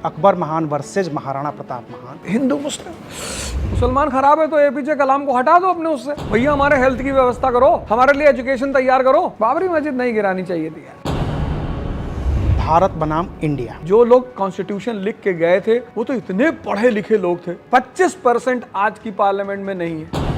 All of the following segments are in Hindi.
अकबर महान वर्सेज महाराणा प्रताप महान। हिंदू मुस्लिम, मुसलमान खराब है तो एपीजे कलाम को हटा दो अपने उससे। भैया हमारे हेल्थ की व्यवस्था करो, हमारे लिए एजुकेशन तैयार करो। बाबरी मस्जिद नहीं गिरानी चाहिए थी। भारत बनाम इंडिया। जो लोग कॉन्स्टिट्यूशन लिख के गए थे वो तो इतने पढ़े लिखे लोग थे। 25% आज की पार्लियामेंट में नहीं है।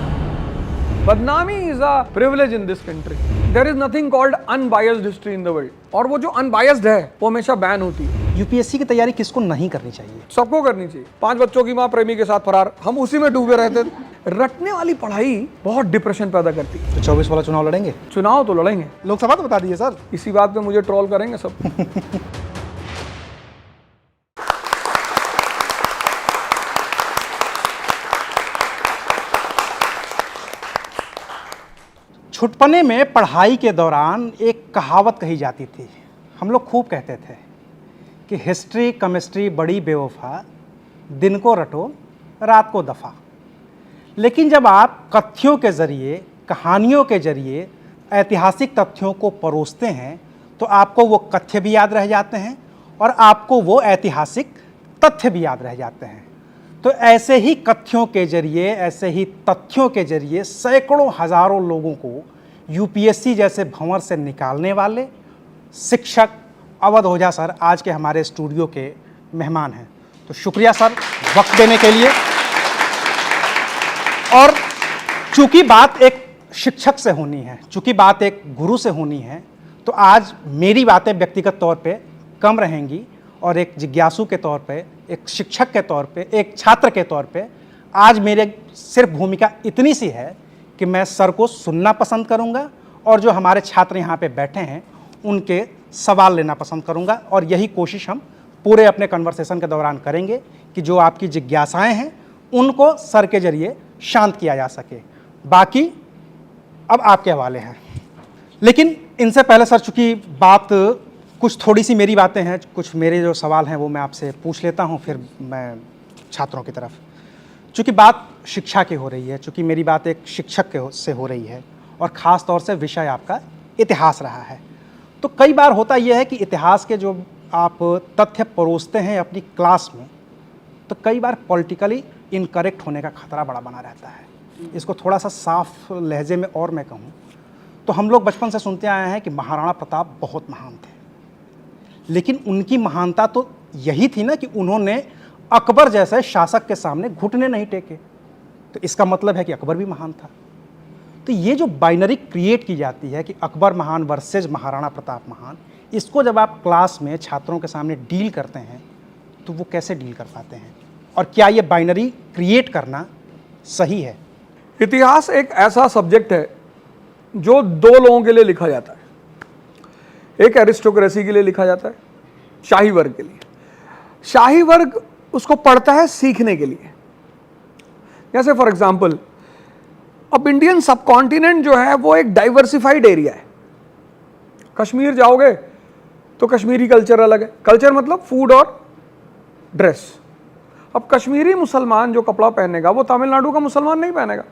बदनामी is a privilege in this country. There is nothing called unbiased history in the world. और वो जो अनबायस्ड है वो हमेशा बैन होती है। यूपीएससी की तैयारी किसको नहीं करनी चाहिए? सबको करनी चाहिए। 5 बच्चों की माँ प्रेमी के साथ फरार, हम उसी में डूबे रहते थे। रटने वाली पढ़ाई बहुत डिप्रेशन पैदा करती है। तो 24 वाला चुनाव लड़ेंगे? चुनाव तो लड़ेंगे। लोकसभा तो बता दिए सर। इसी बात पे मुझे ट्रोल करेंगे सब। छुटपने में पढ़ाई के दौरान एक कहावत कही जाती थी। हम लोग खूब कहते थे कि हिस्ट्री केमिस्ट्री बड़ी बेवफा, दिन को रटो रात को दफा। लेकिन जब आप कथ्यों के ज़रिए, कहानियों के ज़रिए ऐतिहासिक तथ्यों को परोसते हैं तो आपको वो कथ्य भी याद रह जाते हैं और आपको वो ऐतिहासिक तथ्य भी याद रह जाते हैं। तो ऐसे ही कथ्यों के ज़रिए, ऐसे ही तथ्यों के ज़रिए सैकड़ों हज़ारों लोगों को यूपीएससी जैसे भंवर से निकालने वाले शिक्षक अवध ओझा सर आज के हमारे स्टूडियो के मेहमान हैं। तो शुक्रिया सर वक्त देने के लिए। और चूंकि बात एक शिक्षक से होनी है, चूंकि बात एक गुरु से होनी है, तो आज मेरी बातें व्यक्तिगत तौर पे कम रहेंगी और एक जिज्ञासु के तौर पे, एक शिक्षक के तौर पे, एक छात्र के तौर पे आज मेरे सिर्फ भूमिका इतनी सी है कि मैं सर को सुनना पसंद करूंगा और जो हमारे छात्र यहाँ पे बैठे हैं उनके सवाल लेना पसंद करूंगा। और यही कोशिश हम पूरे अपने कन्वर्सेशन के दौरान करेंगे कि जो आपकी जिज्ञासाएं हैं उनको सर के जरिए शांत किया जा सके। बाकी अब आपके हवाले हैं। लेकिन इनसे पहले सर, चूँकि बात कुछ थोड़ी सी मेरी बातें हैं, कुछ मेरे जो सवाल हैं वो मैं आपसे पूछ लेता हूं, फिर मैं छात्रों की तरफ। चूँकि बात शिक्षा की हो रही है, चूँकि मेरी बात एक शिक्षक से हो रही है और ख़ास तौर से विषय आपका इतिहास रहा है, तो कई बार होता यह है कि इतिहास के जो आप तथ्य परोसते हैं अपनी क्लास में, तो कई बार पॉलिटिकली इनकरेक्ट होने का खतरा बड़ा बना रहता है। इसको थोड़ा सा साफ लहजे में और मैं कहूँ तो हम लोग बचपन से सुनते आए हैं कि महाराणा प्रताप बहुत महान थे, लेकिन उनकी महानता तो यही थी ना कि उन्होंने अकबर जैसे शासक के सामने घुटने नहीं टेके। तो इसका मतलब है कि अकबर भी महान था। तो ये जो बाइनरी क्रिएट की जाती है कि अकबर महान वर्सेज महाराणा प्रताप महान, इसको जब आप क्लास में छात्रों के सामने डील करते हैं तो वो कैसे डील कर पाते हैं, और क्या ये बाइनरी क्रिएट करना सही है? इतिहास एक ऐसा सब्जेक्ट है जो 2 लोगों के लिए लिखा जाता है। एक एरिस्टोक्रेसी के लिए लिखा जाता है, शाही वर्ग के लिए। शाही वर्ग उसको पढ़ता है सीखने के लिए। जैसे फॉर एग्जांपल, अब इंडियन सबकॉन्टिनेंट जो है वो एक डाइवर्सिफाइड एरिया है। कश्मीर जाओगे तो कश्मीरी कल्चर अलग है। कल्चर मतलब फूड और ड्रेस। अब कश्मीरी मुसलमान जो कपड़ा पहनेगा वो तमिलनाडु का मुसलमान नहीं पहनेगा।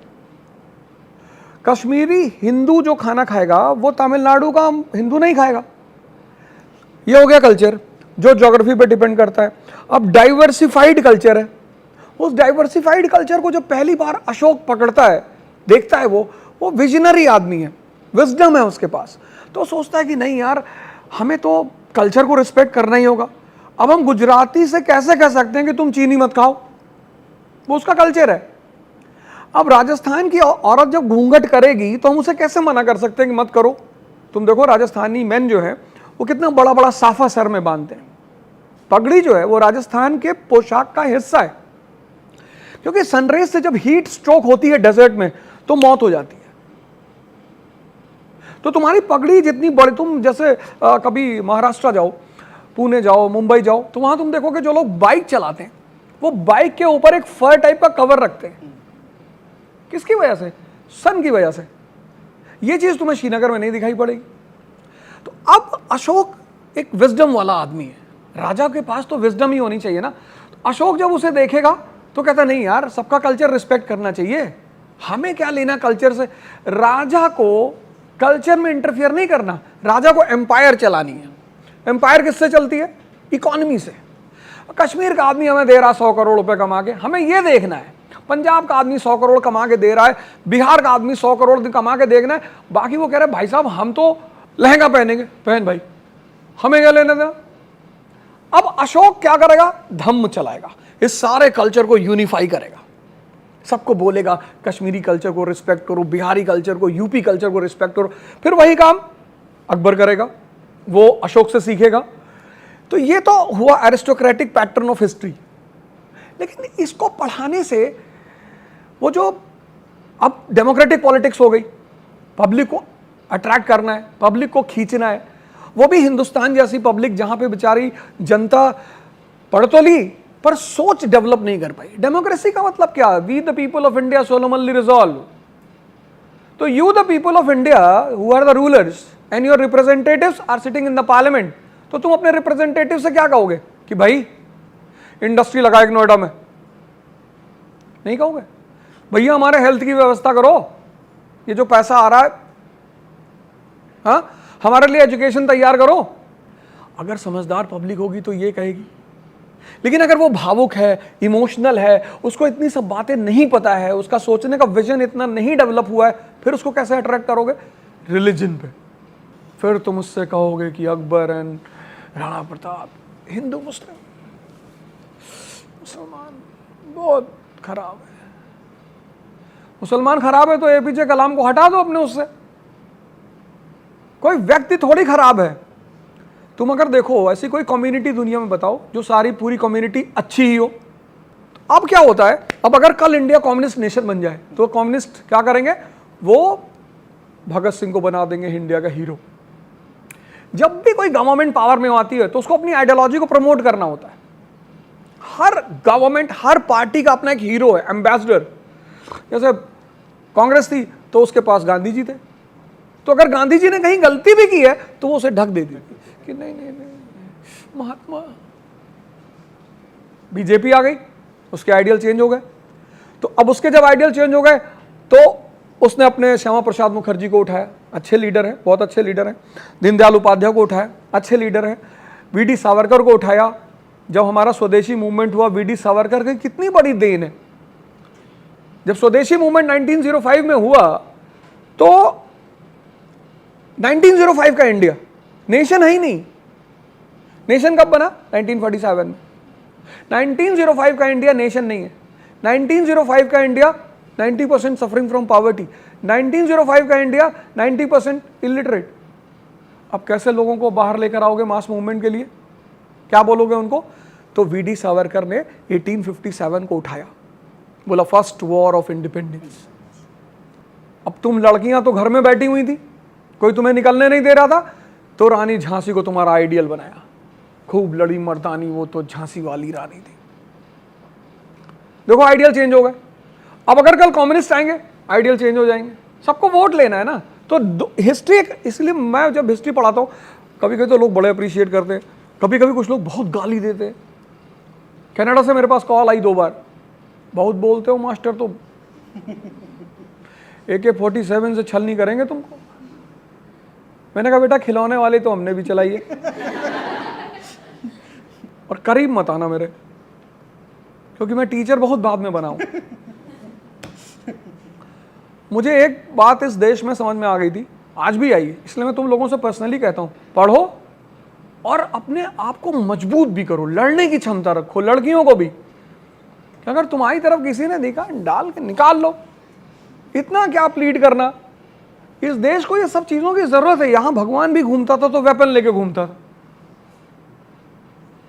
कश्मीरी हिंदू जो खाना खाएगा वो तमिलनाडु का हिंदू नहीं खाएगा। ये हो गया कल्चर, जो ज्योग्राफी पे डिपेंड करता है। अब डाइवर्सिफाइड कल्चर है। उस डाइवर्सिफाइड कल्चर को जब पहली बार अशोक पकड़ता है, देखता है, वो विजनरी आदमी है, विजडम है उसके पास, तो सोचता है कि नहीं यार, हमें तो कल्चर को रिस्पेक्ट करना ही होगा। अब हम गुजराती से कैसे कह सकते हैं कि तुम चीनी मत खाओ, वो उसका कल्चर है। अब राजस्थान की औरत जब घूंघट करेगी तो हम उसे कैसे मना कर सकते हैं कि मत करो। तुम देखो राजस्थानी मेन जो है वो कितना बड़ा बड़ा साफा सर में बांधते हैं। पगड़ी जो है वो राजस्थान के पोशाक का हिस्सा है, क्योंकि सनरेज से जब हीट स्ट्रोक होती है डेजर्ट में तो मौत हो जाती है। तो तुम्हारी पगड़ी जितनी बड़ी, तुम जैसे कभी महाराष्ट्र जाओ, पुणे जाओ, मुंबई जाओ, तो वहां तुम देखोगे जो लोग बाइक चलाते हैं वो बाइक के ऊपर एक फर टाइप का कवर रखते हैं। किसकी वजह से? सन की वजह से। ये चीज तुम्हें श्रीनगर में नहीं दिखाई पड़ेगी। तो अब अशोक एक विजडम वाला आदमी है, राजा के पास तो विजडम ही होनी चाहिए ना। तो अशोक जब उसे देखेगा तो कहता नहीं यार, सबका कल्चर रिस्पेक्ट करना चाहिए, हमें क्या लेना कल्चर से। राजा को कल्चर में इंटरफियर नहीं करना, राजा को एम्पायर चलानी है। एम्पायर किससे चलती है? इकोनॉमी से। कश्मीर का आदमी हमें दे रहा है 100 करोड़ रुपए कमा के, हमें ये देखना है। पंजाब का आदमी 100 करोड़ कमा के दे रहा है, बिहार का आदमी 100 करोड़ कमा के देखना है, बाकी वो कह रहे हैं भाई साहब हम तो लहंगा पहनेंगे, पहन भाई, हमें क्या लेना था। अब अशोक क्या करेगा, धम्म चलाएगा, इस सारे कल्चर को यूनिफाई करेगा, सबको बोलेगा कश्मीरी कल्चर को रिस्पेक्ट करो, बिहारी कल्चर को, यूपी कल्चर को रिस्पेक्ट करो। फिर वही काम अकबर करेगा, वो अशोक से सीखेगा। तो ये तो हुआ एरिस्टोक्रेटिक पैटर्न ऑफ हिस्ट्री। लेकिन इसको पढ़ाने से वो जो अब डेमोक्रेटिक पॉलिटिक्स हो गई, पब्लिक को अट्रैक्ट करना है, पब्लिक को खींचना है, वो भी हिंदुस्तान जैसी पब्लिक जहां पे बेचारी जनता पढ़ तो ली पर सोच डेवलप नहीं कर पाई। डेमोक्रेसी का मतलब क्या, we the people of India solemnly resolve. तो you the people of India who are the rulers and your representatives are sitting in the parliament, तो तुम अपने रिप्रेजेंटेटिव से क्या कहोगे कि भाई इंडस्ट्री लगाए नोएडा में, नहीं कहोगे भैया हमारे हेल्थ की व्यवस्था करो, ये जो पैसा आ रहा है हाँ हमारे लिए एजुकेशन तैयार करो। अगर समझदार पब्लिक होगी तो ये कहेगी। लेकिन अगर वो भावुक है, इमोशनल है, उसको इतनी सब बातें नहीं पता है, उसका सोचने का विजन इतना नहीं डेवलप हुआ है, फिर उसको कैसे अट्रैक्ट करोगे, रिलीजन पे। फिर तुम उससे कहोगे कि अकबर एंड राणा प्रताप हिंदू मुस्लिम मुसलमान बहुत खराब है। मुसलमान खराब है तो एपीजे कलाम को हटा दो अपने उससे, कोई व्यक्ति थोड़ी खराब है। तुम अगर देखो ऐसी कोई कम्युनिटी दुनिया में बताओ जो सारी पूरी कम्युनिटी अच्छी ही हो। तो अब क्या होता है, अब अगर कल इंडिया कम्युनिस्ट नेशन बन जाए तो कम्युनिस्ट क्या करेंगे, वो भगत सिंह को बना देंगे इंडिया का हीरो। जब भी कोई गवर्नमेंट पावर में आती है तो उसको अपनी आइडियोलॉजी को प्रमोट करना होता है। हर गवर्नमेंट, हर पार्टी का अपना एक हीरो है, एम्बेसडर। जैसे कांग्रेस थी तो उसके पास गांधी जी थे, तो अगर गांधी जी ने कहीं गलती भी की है तो वो उसे ढक देती थी कि नहीं नहीं नहीं महात्मा। बीजेपी आ गई, उसके आइडियल चेंज हो गए। तो अब उसके जब आइडियल चेंज हो गए तो उसने अपने श्यामा प्रसाद मुखर्जी को उठाया, अच्छे लीडर हैं, बहुत अच्छे लीडर हैं। दीनदयाल उपाध्याय को उठाया, अच्छे लीडर हैं। वीडी सावरकर को उठाया। जब हमारा स्वदेशी मूवमेंट हुआ, वीडी सावरकर की कितनी बड़ी देन है। जब स्वदेशी मूवमेंट 1905 में हुआ तो 1905 का इंडिया नेशन है ही नहीं। नेशन कब बना, 1947 में। 1905 का इंडिया नेशन नहीं है। 1905 का इंडिया 90% सफरिंग फ्रॉम पॉवर्टी। 1905 का इंडिया 90% इलिटरेट। अब कैसे लोगों को बाहर लेकर आओगे मास मूवमेंट के लिए, क्या बोलोगे उनको। तो वीडी सावरकर ने 1857 को उठाया, बोला फर्स्ट वॉर ऑफ इंडिपेंडेंस। अब तुम लड़कियां तो घर में बैठी हुई थी, कोई तुम्हें निकलने नहीं दे रहा था, तो रानी झांसी को तुम्हारा आइडियल बनाया। खूब लड़ी मर्दानी, वो तो झांसी वाली रानी थी। देखो आइडियल चेंज हो गए। अब अगर कल कम्युनिस्ट आएंगे आइडियल चेंज हो जाएंगे। सबको वोट लेना है ना। तो हिस्ट्री, इसलिए मैं जब हिस्ट्री पढ़ाता हूँ कभी कभी तो लोग बड़े अप्रिशिएट करते हैं, कभी कभी कुछ लोग बहुत गाली देते हैं। कनाडा से मेरे पास कॉल आई 2 बार, बहुत बोलते हो मास्टर, तो AK-47 से छल नहीं करेंगे तुमको। मैंने कहा बेटा खिलौने वाले तो हमने भी चलाई है, और करीब मत आना मेरे, क्योंकि मैं टीचर बहुत बाद में बना हूं। मुझे एक बात इस देश में समझ में आ गई थी, आज भी आई है, इसलिए मैं तुम लोगों से पर्सनली कहता हूं, पढ़ो और अपने आप को मजबूत भी करो, लड़ने की क्षमता रखो। लड़कियों को भी, अगर तुम्हारी तरफ किसी ने देखा डाल के निकाल लो। इतना क्या प्लीड करना। इस देश को ये सब चीजों की जरूरत है। यहां भगवान भी घूमता था तो वेपन लेके घूमता था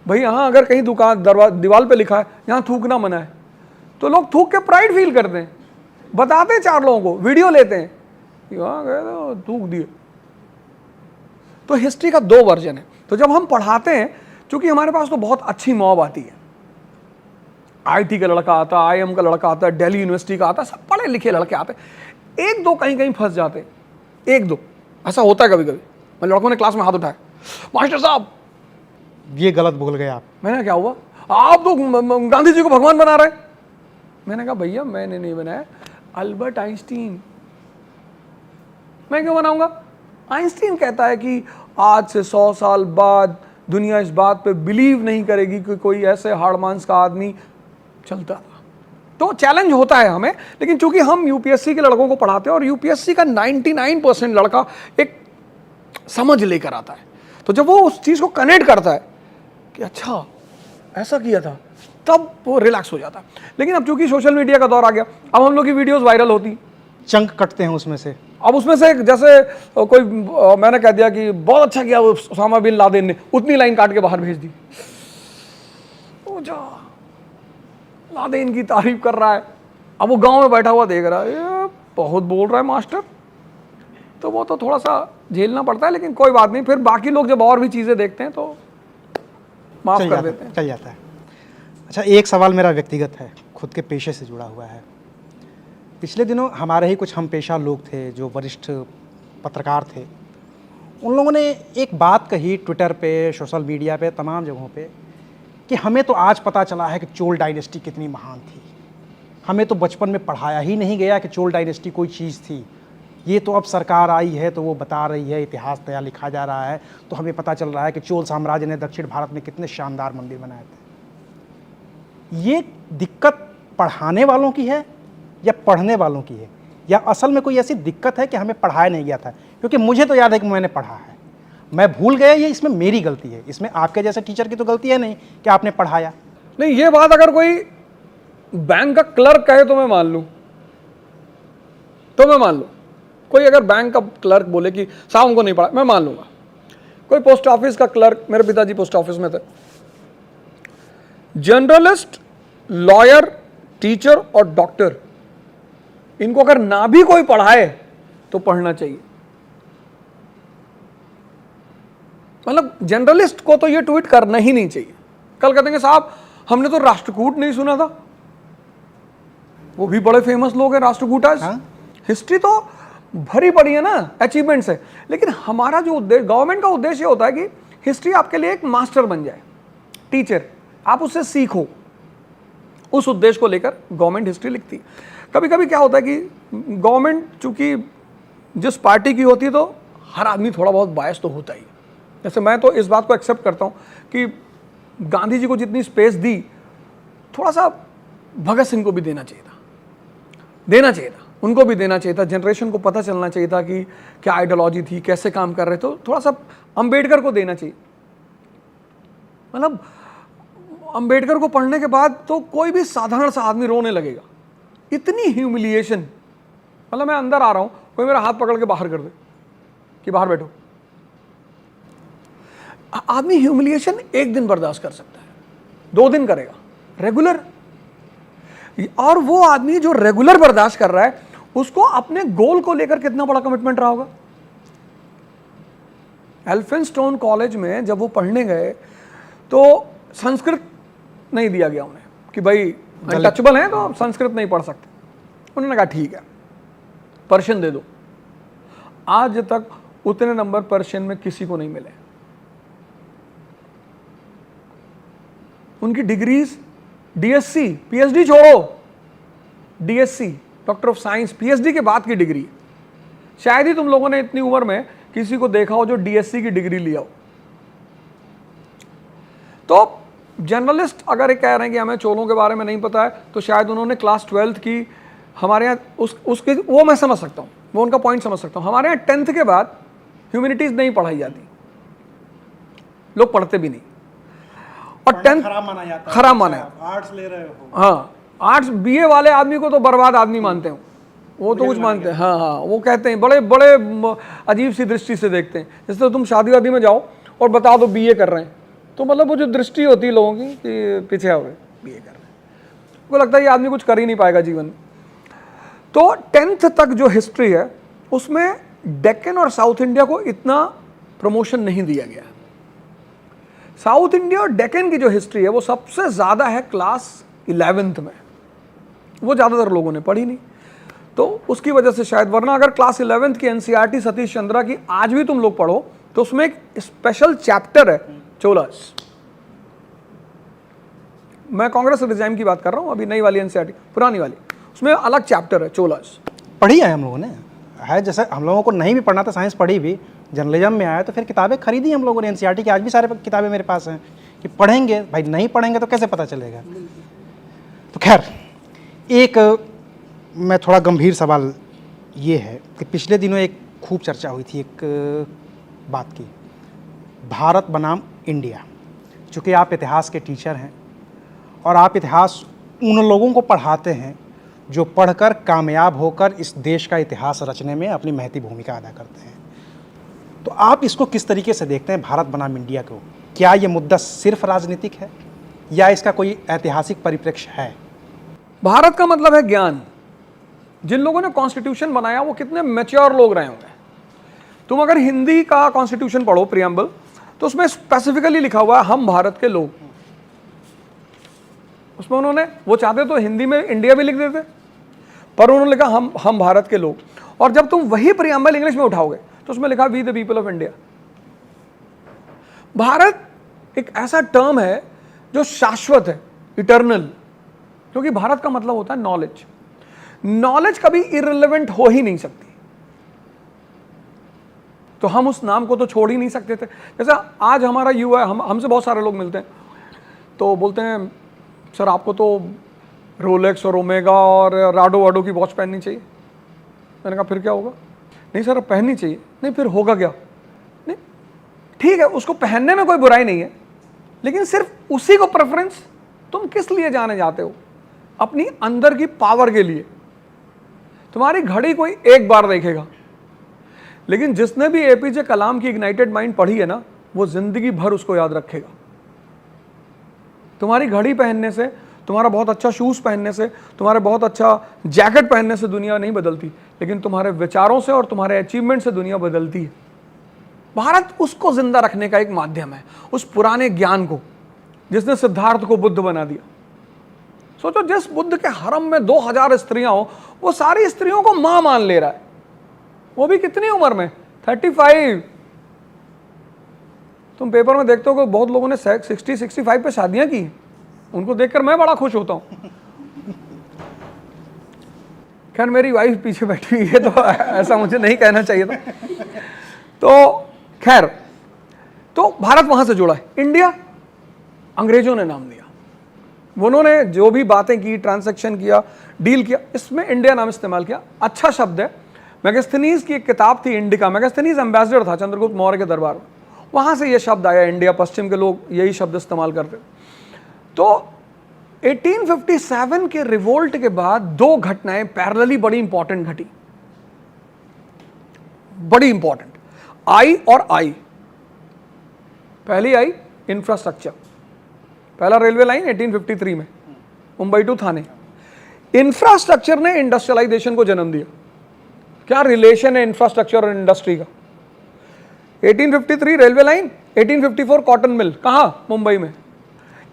भाई। यहां अगर कहीं दुकान दीवार पे लिखा है यहां थूकना मना है, तो लोग थूक के प्राइड फील करते हैं, बताते हैं 4 लोगों को, वीडियो लेते हैं, यहां गए तो थूक दिए। तो हिस्ट्री का 2 वर्जन है। तो जब हम पढ़ाते हैं, क्योंकि हमारे पास तो बहुत अच्छी मॉब आती है, IIT का लड़का आता है, IIM का लड़का आता है, दिल्ली यूनिवर्सिटी का आता है, सब पढ़े लिखे लड़के आते हैं। 1-2 कहीं कहीं फंस जाते हैं, 1-2 ऐसा होता है कभी कभी। मैं लड़कों ने क्लास में हाथ उठाया, मास्टर साहब ये गलत बोल गए आप। मैंने क्या हुआ, आप तो गांधी जी को भगवान बना रहे। मैंने कहा भैया मैंने नहीं बनाया, अल्बर्ट आइंस्टीन। मैं क्यों बनाऊंगा। आइंस्टीन कहता है कि आज से 100 साल बाद दुनिया इस बात पे बिलीव नहीं करेगी कि कोई ऐसे हाड़ मांस का आदमी चलता था। तो चैलेंज होता है हमें, लेकिन चूंकि हम यूपीएससी के लड़कों को पढ़ाते हैं और यूपीएससी का 99% लड़का एक समझ लेकर आता है, तो जब वो उस चीज़ को कनेक्ट करता है कि अच्छा ऐसा किया था, तब वो रिलैक्स हो जाता है। लेकिन अब चूंकि सोशल मीडिया का दौर आ गया, अब हम लोग की वीडियोस वायरल होती, चंक कटते हैं उसमें से। अब उसमें से जैसे कोई मैंने कह दिया कि बहुत अच्छा किया उसामा बिन लादेन ने, उतनी लाइन काट के बाहर भेज दी। ओ जा, लादेन की तारीफ कर रहा है, अब वो गांव में बैठा हुआ देख रहा है, ये बहुत बोल रहा है मास्टर, तो वो तो थोड़ा सा झेलना पड़ता है, लेकिन कोई बात नहीं, फिर बाकी लोग जब और भी चीज़ें देखते हैं तो माफ़ कर देते हैं, चल जाता है। अच्छा, एक सवाल मेरा व्यक्तिगत है, खुद के पेशे से जुड़ा हुआ है। पिछले दिनों हमारे ही कुछ हम पेशा लोग थे जो वरिष्ठ पत्रकार थे, उन लोगों ने एक बात कही ट्विटर पे, सोशल मीडिया पे, तमाम जगहों पे, कि हमें तो आज पता चला है कि चोल डायनेस्टी कितनी महान थी। हमें तो बचपन में पढ़ाया ही नहीं गया कि चोल डायनेस्टी कोई चीज़ थी। ये तो अब सरकार आई है तो वो बता रही है, इतिहास नया लिखा जा रहा है, तो हमें पता चल रहा है कि चोल साम्राज्य ने दक्षिण भारत में कितने शानदार मंदिर बनाए थे। ये दिक्कत पढ़ाने वालों की है या पढ़ने वालों की है, या असल में कोई ऐसी दिक्कत है कि हमें पढ़ाया नहीं गया था? क्योंकि मुझे तो याद है कि मैंने पढ़ा है, मैं भूल गया, ये इसमें मेरी गलती है, इसमें आपके जैसे टीचर की तो गलती है नहीं कि आपने पढ़ाया नहीं। ये बात अगर कोई बैंक का क्लर्क कहे तो मैं मान लूं, कोई अगर बैंक का क्लर्क बोले कि साहब हमको नहीं पढ़ा, मैं मान लूंगा। कोई पोस्ट ऑफिस का क्लर्क, मेरे पिताजी पोस्ट ऑफिस में थे, जर्नलिस्ट, लॉयर, टीचर और डॉक्टर, इनको अगर ना भी कोई पढ़ाए तो पढ़ना चाहिए। मतलब जर्नलिस्ट को तो ये ट्वीट करना ही नहीं चाहिए। कल कहते हैं साहब हमने तो राष्ट्रकूट नहीं सुना था, वो भी बड़े फेमस लोग हैं राष्ट्रकूटाज। हिस्ट्री तो भरी पड़ी है ना अचीवमेंट से, लेकिन हमारा जो उद्देश्य, गवर्नमेंट का उद्देश्य होता है कि हिस्ट्री आपके लिए एक मास्टर बन जाए, टीचर, आप उससे सीखो। उस उद्देश्य को लेकर गवर्नमेंट हिस्ट्री लिखती है। कभी कभी क्या होता है कि गवर्नमेंट चूंकि जिस पार्टी की होती है तो हर आदमी थोड़ा बहुत बायस तो होता ही। जैसे मैं तो इस बात को एक्सेप्ट करता हूँ कि गांधी जी को जितनी स्पेस दी, थोड़ा सा भगत सिंह को भी देना चाहिए था, उनको भी देना चाहिए था। जनरेशन को पता चलना चाहिए था कि क्या आइडियोलॉजी थी, कैसे काम कर रहे थे। तो थोड़ा सा अंबेडकर को देना चाहिए। मतलब अंबेडकर को पढ़ने के बाद तो कोई भी साधारण सा आदमी रोने लगेगा, इतनी ह्यूमिलिएशन। मतलब मैं अंदर आ रहा हूं, कोई मेरा हाथ पकड़ के बाहर कर दे कि बाहर बैठो। आदमी ह्यूमिलिएशन एक दिन बर्दाश्त कर सकता है, 2 दिन करेगा, रेगुलर। और वो आदमी जो रेगुलर बर्दाश्त कर रहा है, उसको अपने गोल को लेकर कितना बड़ा कमिटमेंट रहा होगा। एल्फिंस्टोन कॉलेज में जब वो पढ़ने गए तो संस्कृत नहीं दिया गया उन्हें कि भाई अनटचेबल हैं तो संस्कृत नहीं पढ़ सकते। उन्होंने कहा ठीक है, पर्शियन दे दो। आज तक उतने नंबर पर्शियन में किसी को नहीं मिले। उनकी डिग्रीज डीएससी, पीएचडी छोड़ो, DSC, doctor of science, PhD के बाद की डिग्री। शायद ही तुम लोगों ने इतनी उम्र में किसी को देखा हो जो डीएससी की डिग्री लिया हो। तो जर्नलिस्ट अगर ये कह रहे हैं कि हमें चोलों के बारे में नहीं पता है, तो शायद उन्होंने क्लास 12th की हमारे यहाँ उसके वो मैं समझ सकता हूँ, वो उनका पॉइंट समझ सकता हूँ। हमारे यहाँ 10th के बाद ह्यूमैनिटीज नहीं पढ़ाई जाती, लोग पढ़ते भी नहीं, और 10th खराब माना जाता है। खराब माना है। आर्ट्स ले रहे हो, हाँ, आर्ट्स बीए वाले आदमी को तो बर्बाद आदमी मानते हैं, वो तो कुछ मानते हैं। हाँ हाँ, वो कहते हैं, बड़े बड़े अजीब सी दृष्टि से देखते हैं। जैसे तो तुम शादी वादी में जाओ और बता दो बीए कर रहे हैं, तो मतलब वो जो दृष्टि होती है लोगों की कि पीछे हो गए, बीए कर रहे हैं, वो लगता है ये आदमी कुछ कर ही नहीं पाएगा जीवन में। तो 10th तक जो हिस्ट्री है उसमें डेक्कन और साउथ इंडिया को इतना प्रमोशन नहीं दिया गया। साउथ इंडिया और डेक्कन की जो हिस्ट्री है वो सबसे ज़्यादा है क्लास 11th में, वो ज़्यादातर लोगों ने पढ़ी नहीं, तो उसकी वजह से शायद। वरना अगर क्लास 11th की एनसीईआरटी सतीश चंद्रा की आज भी तुम लोग पढ़ो तो उसमें एक स्पेशल चैप्टर है चोलास। मैं कांग्रेस रिजाइम की बात कर रहा हूं, अभी नई वाली एनसीईआरटी, पुरानी वाली, उसमें अलग चैप्टर है चोलास। पढ़ी है हम लोगों ने, है जैसे हम लोगों को नहीं भी पढ़ना था, साइंस पढ़ी भी, जर्नलिज्म में आया तो फिर किताबें खरीदी हम लोगों ने, एनसीईआरटी की आज भी सारे किताबें मेरे पास हैं कि पढ़ेंगे। भाई नहीं पढ़ेंगे तो कैसे पता चलेगा। तो खैर, एक मैं थोड़ा गंभीर सवाल ये है कि पिछले दिनों एक खूब चर्चा हुई थी एक बात की, भारत बनाम इंडिया। चूँकि आप इतिहास के टीचर हैं और आप इतिहास उन लोगों को पढ़ाते हैं जो पढ़कर कामयाब होकर इस देश का इतिहास रचने में अपनी महती भूमिका अदा करते हैं, तो आप इसको किस तरीके से देखते हैं, भारत बनाम इंडिया को? क्या ये मुद्दा सिर्फ राजनीतिक है या इसका कोई ऐतिहासिक परिप्रेक्ष्य है? भारत का मतलब है ज्ञान। जिन लोगों ने कॉन्स्टिट्यूशन बनाया वो कितने मैच्योर लोग रहे होंगे। तुम अगर हिंदी का कॉन्स्टिट्यूशन पढ़ो प्रियम्बल, तो उसमें स्पेसिफिकली लिखा हुआ है हम भारत के लोग। उसमें उन्होंने, वो चाहते तो हिंदी में इंडिया भी लिख देते, पर उन्होंने लिखा हम भारत के लोग। और जब तुम वही प्रियम्बल इंग्लिश में उठाओगे तो उसमें लिखा we the people of India. Bharat एक ऐसा टर्म है जो शाश्वत है, इटर्नल, क्योंकि भारत का मतलब होता है नॉलेज। नॉलेज कभी इररिलेवेंट हो ही नहीं सकती, तो हम उस नाम को तो छोड़ ही नहीं सकते थे। जैसा आज हमारा युवा, हमसे बहुत सारे लोग मिलते हैं तो बोलते हैं सर आपको तो रोलेक्स और ओमेगा और राडो वाडो की वॉच पहननी चाहिए। मैंने कहा फिर क्या होगा? नहीं सर अब पहननी चाहिए। नहीं फिर होगा क्या? नहीं ठीक है, उसको पहनने में कोई बुराई नहीं है, लेकिन सिर्फ उसी को प्रेफरेंस तुम किस लिए जाने जाते हो? अपनी अंदर की पावर के लिए। तुम्हारी घड़ी कोई एक बार देखेगा, लेकिन जिसने भी एपीजे कलाम की इग्नाइटेड माइंड पढ़ी है ना, वो जिंदगी भर उसको याद रखेगा। तुम्हारी घड़ी पहनने से, तुम्हारा बहुत अच्छा शूज पहनने से, तुम्हारे बहुत अच्छा जैकेट पहनने से दुनिया नहीं बदलती, लेकिन तुम्हारे विचारों से और तुम्हारे अचीवमेंट से दुनिया बदलती है। भारत उसको जिंदा रखने का एक माध्यम है, उस पुराने ज्ञान को जिसने सिद्धार्थ को बुद्ध बना दिया। सोचो जिस बुद्ध के हरम में 2000 स्त्रियां हो, वो सारी स्त्रियों को मां मान ले रहा है, वो भी कितनी उम्र में? 35। तुम पेपर में देखते हो कि बहुत लोगों ने 60-65 पे शादियां की। उनको देखकर मैं बड़ा खुश होता हूं। खैर मेरी वाइफ पीछे बैठी हुई है तो ऐसा मुझे नहीं कहना चाहिए था। तो खैर, तो भारत वहां से जुड़ा है। इंडिया अंग्रेजों ने नाम दिया, उन्होंने जो भी बातें की, ट्रांसैक्शन किया, डील किया, इसमें इंडिया नाम इस्तेमाल किया। अच्छा शब्द है। मैगस्थनीज की एक किताब थी इंडिका, मैगस्थनीज एम्बेसडर था चंद्रगुप्त मौर्य के दरबार में, वहां से यह शब्द आया इंडिया। पश्चिम के लोग यही शब्द इस्तेमाल करते। तो 1857 के रिवोल्ट के बाद दो घटनाएं पैरेलली बड़ी इंपॉर्टेंट घटी, बड़ी इंपॉर्टेंट, आई और आई। पहली आई इंफ्रास्ट्रक्चर, पहला रेलवे लाइन 1853 में मुंबई टू थाने। इंफ्रास्ट्रक्चर ने इंडस्ट्रियलाइजेशन को जन्म दिया। क्या रिलेशन है इंफ्रास्ट्रक्चर और इंडस्ट्री का? 1853 रेलवे लाइन, 1854 कॉटन मिल, कहां? मुंबई में।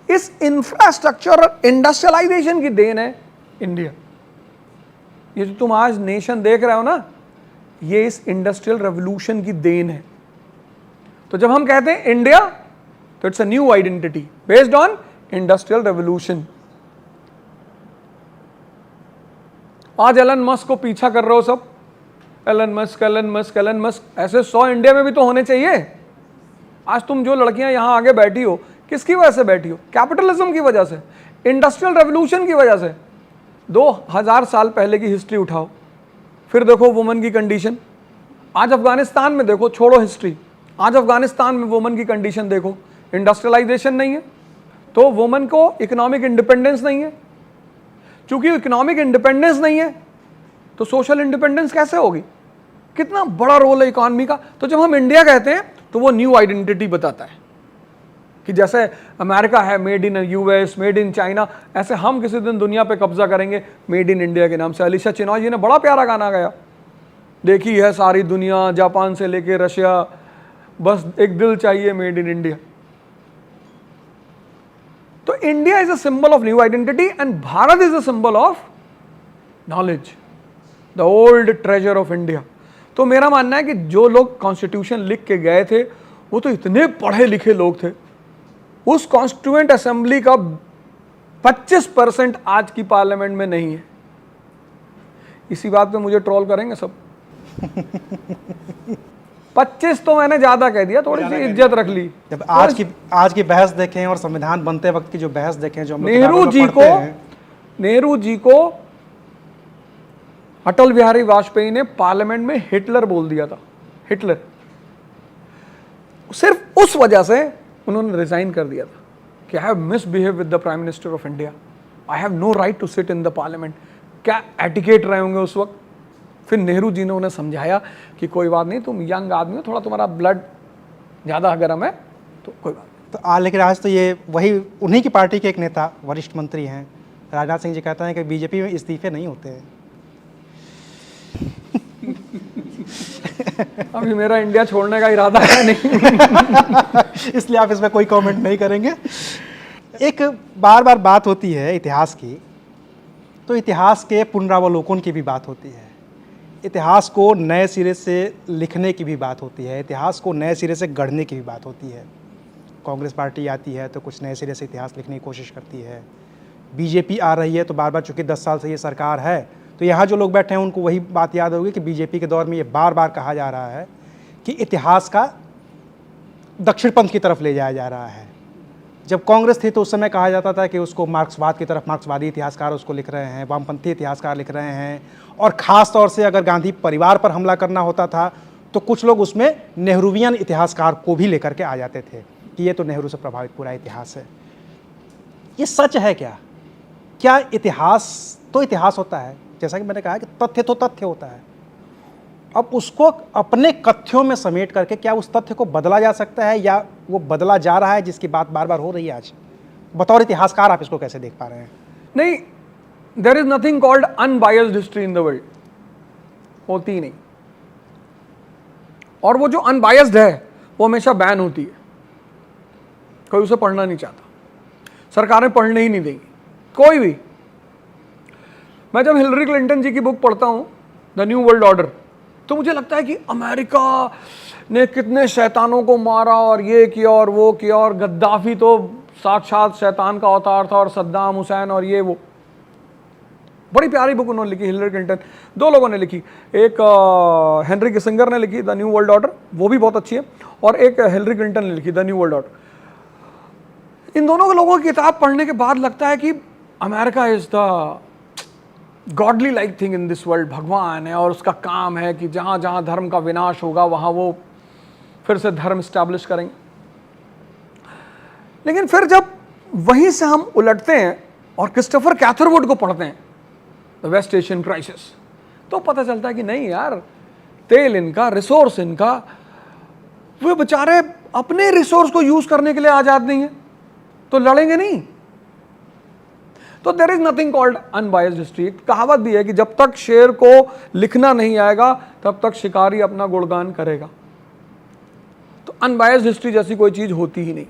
इस इंफ्रास्ट्रक्चर और इंडस्ट्रियलाइजेशन की देन है इंडिया। ये जो तुम आज नेशन देख रहे हो ना, ये इस इंडस्ट्रियल रेवोल्यूशन की देन है। तो जब हम कहते हैं इंडिया, तो it's a new identity based on industrial revolution. आज एलन मस्क को पीछा कर रहे हो सब, Elon Musk, Elon Musk, Elon Musk. ऐसे 100 इंडिया में भी तो होने चाहिए। आज तुम जो लड़कियां यहां आगे बैठी हो, किसकी वजह से बैठी हो? कैपिटलिज्म की वजह से, इंडस्ट्रियल रेवोल्यूशन की वजह से। 2000 साल पहले की हिस्ट्री उठाओ, फिर देखो वुमेन की कंडीशन। आज अफगानिस्तान में देखो, छोड़ो हिस्ट्री, आज अफगानिस्तान में वुमेन की कंडीशन देखो। इंडस्ट्रियलाइजेशन नहीं है तो वुमेन को इकोनॉमिक इंडिपेंडेंस नहीं है। चूंकि इकोनॉमिक इंडिपेंडेंस नहीं है तो सोशल इंडिपेंडेंस कैसे होगी? कितना बड़ा रोल है इकोनॉमी का। तो जब हम इंडिया कहते हैं तो वो न्यू आइडेंटिटी बताता है कि जैसे अमेरिका है made in US, made in China, ऐसे हम किसी दिन दुनिया पे कब्जा करेंगे मेड इन इंडिया के नाम से। अलीशा चिनॉय जी ने बड़ा प्यारा गाना गाया, देखी है सारी दुनिया, जापान से लेके रशिया, बस एक दिल चाहिए मेड इन इंडिया। तो India is a symbol of new identity and Bharat is a symbol of knowledge, the old treasure of India. तो मेरा मानना है कि जो लोग कॉन्स्टिट्यूशन लिख के गए थे वो तो इतने पढ़े लिखे लोग थे। उस कॉन्स्टिट्यूएंट असेंबली का 25% आज की पार्लियामेंट में नहीं है। इसी बात पे मुझे ट्रोल करेंगे सब। 25 तो मैंने ज्यादा कह दिया, थोड़ी सी इज्जत रख ली। जब आज की बहस देखें और संविधान बनते वक्त की जो बहस देखें, जो हम लोग नेहरू किताबों जी में पढ़ते हैं, नेहरू जी को अटल बिहारी वाजपेयी ने पार्लियामेंट में हिटलर बोल दिया था, हिटलर। सिर्फ उस वजह से उन्होंने रिजाइन कर दिया था कि I have misbehave with the prime minister of India, I have no right to sit in the parliament. क्या एटिकेट रहे होंगे उस वक्त। फिर नेहरू जी ने उन्हें समझाया कि कोई बात नहीं, तुम यंग आदमी हो, थोड़ा तुम्हारा ब्लड ज़्यादा गर्म है तो कोई बात नहीं। तो लेकिन आज तो ये वही उन्हीं की पार्टी के एक नेता, वरिष्ठ मंत्री हैं राजनाथ सिंह जी, कहते हैं कि बीजेपी में इस्तीफे नहीं होते हैं। अभी मेरा इंडिया छोड़ने का इरादा है नहीं। इसलिए आप इसमें कोई कमेंट नहीं करेंगे। एक बार बार बात होती है इतिहास की, तो इतिहास के पुनरावलोकन की भी बात होती है, इतिहास को नए सिरे से लिखने की भी बात होती है, इतिहास को नए सिरे से गढ़ने की भी बात होती है। कांग्रेस पार्टी आती है तो कुछ नए सिरे से इतिहास लिखने की कोशिश करती है, बीजेपी आ रही है तो बार बार, चूँकि 10 साल से ये सरकार है, तो यहाँ जो लोग बैठे हैं उनको वही बात याद होगी कि बीजेपी के दौर में ये बार बार कहा जा रहा है कि इतिहास का दक्षिण पंथ की तरफ ले जाया जा रहा है। जब कांग्रेस थी तो उस समय कहा जाता था कि उसको मार्क्सवाद की तरफ, मार्क्सवादी इतिहासकार उसको लिख रहे हैं, वामपंथी इतिहासकार लिख रहे हैं, और ख़ास तौर से अगर गांधी परिवार पर हमला करना होता था तो कुछ लोग उसमें नेहरूवियन इतिहासकार को भी लेकर के आ जाते थे कि ये तो नेहरू से प्रभावित पूरा इतिहास है। ये सच है क्या? क्या इतिहास तो इतिहास होता है, जैसा कि मैंने कहा कि तथ्य तो तथ्य होता है, अब उसको अपने कथ्यों में समेट करके क्या उस तथ्य को बदला जा सकता है, या वो बदला जा रहा है, जिसकी बात बार बार हो रही है आज? बतौर इतिहासकार आप इसको कैसे देख पा रहे हैं? नहीं, there is nothing called unbiased history in the world, होती ही नहीं। और वो जो अनबायस्ड है वो हमेशा बैन होती है, कोई उसे पढ़ना नहीं चाहता, सरकारें पढ़ने ही नहीं देंगी कोई भी। मैं जब हिलरी क्लिंटन जी की बुक पढ़ता हूं द न्यू वर्ल्ड ऑर्डर, तो मुझे लगता है कि अमेरिका ने कितने शैतानों को मारा और ये किया और वो किया, और गद्दाफी तो साक्षात शैतान का अवतार था, और सद्दाम हुसैन और ये वो। बड़ी प्यारी बुक उन्होंने लिखी, हिलरी क्लिंटन, दो लोगों ने लिखी, एक हेनरी किसिंगर ने लिखी द न्यू वर्ल्ड ऑर्डर, वो भी बहुत अच्छी है, और एक हिलरी क्लिंटन ने लिखी द न्यू वर्ल्ड ऑर्डर। इन दोनों लोगों की किताब पढ़ने के बाद लगता है कि America is the godly like thing in this world, भगवान है और उसका काम है कि जहाँ जहाँ धर्म का विनाश होगा वहाँ वो फिर से धर्म स्टैब्लिश करेंगे। लेकिन फिर जब वहीं से हम उलटते हैं और क्रिस्टोफर कैथरवुड को पढ़ते हैं द वेस्ट एशियन क्राइसिस, तो पता चलता है कि नहीं यार, तेल इनका, रिसोर्स इनका, वो बेचारे अपने रिसोर्स को यूज करने के लिए आजाद नहीं है, तो लड़ेंगे नहीं। तो there is nothing called unbiased history. कहावत भी है कि जब तक शेर को लिखना नहीं आएगा तब तक शिकारी अपना गुणगान करेगा। तो अनबायस्ड हिस्ट्री जैसी कोई चीज होती ही नहीं।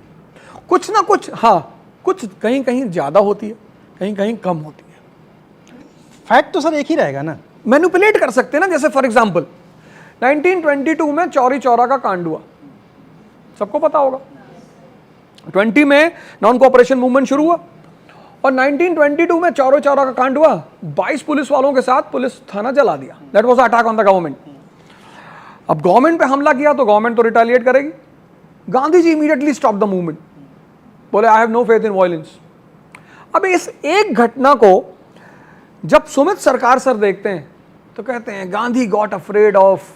कुछ ना कुछ, हाँ, कुछ कहीं कहीं ज्यादा होती है, कहीं कहीं कम होती है। फैक्ट तो सर एक ही रहेगा ना, मैनिपुलेट कर सकते हैं ना। जैसे फॉर एग्जांपल 1922 में चौरी चौरा का कांड हुआ, सबको पता होगा। 20 में नॉन कोऑपरेशन मूवमेंट शुरू हुआ, और 1922 में चौरी चौरा का कांड हुआ, 22 पुलिस वालों के साथ पुलिस थाना जला दिया। That was attack on the government. अब गवर्नमेंट पे हमला किया तो गवर्नमेंट तो रिटेलिएट करेगी। Gandhi ji immediately stop the movement, बोले I have no faith in violence. अब इस एक घटना को जब सुमित सरकार सर देखते हैं तो कहते हैं Gandhi got afraid of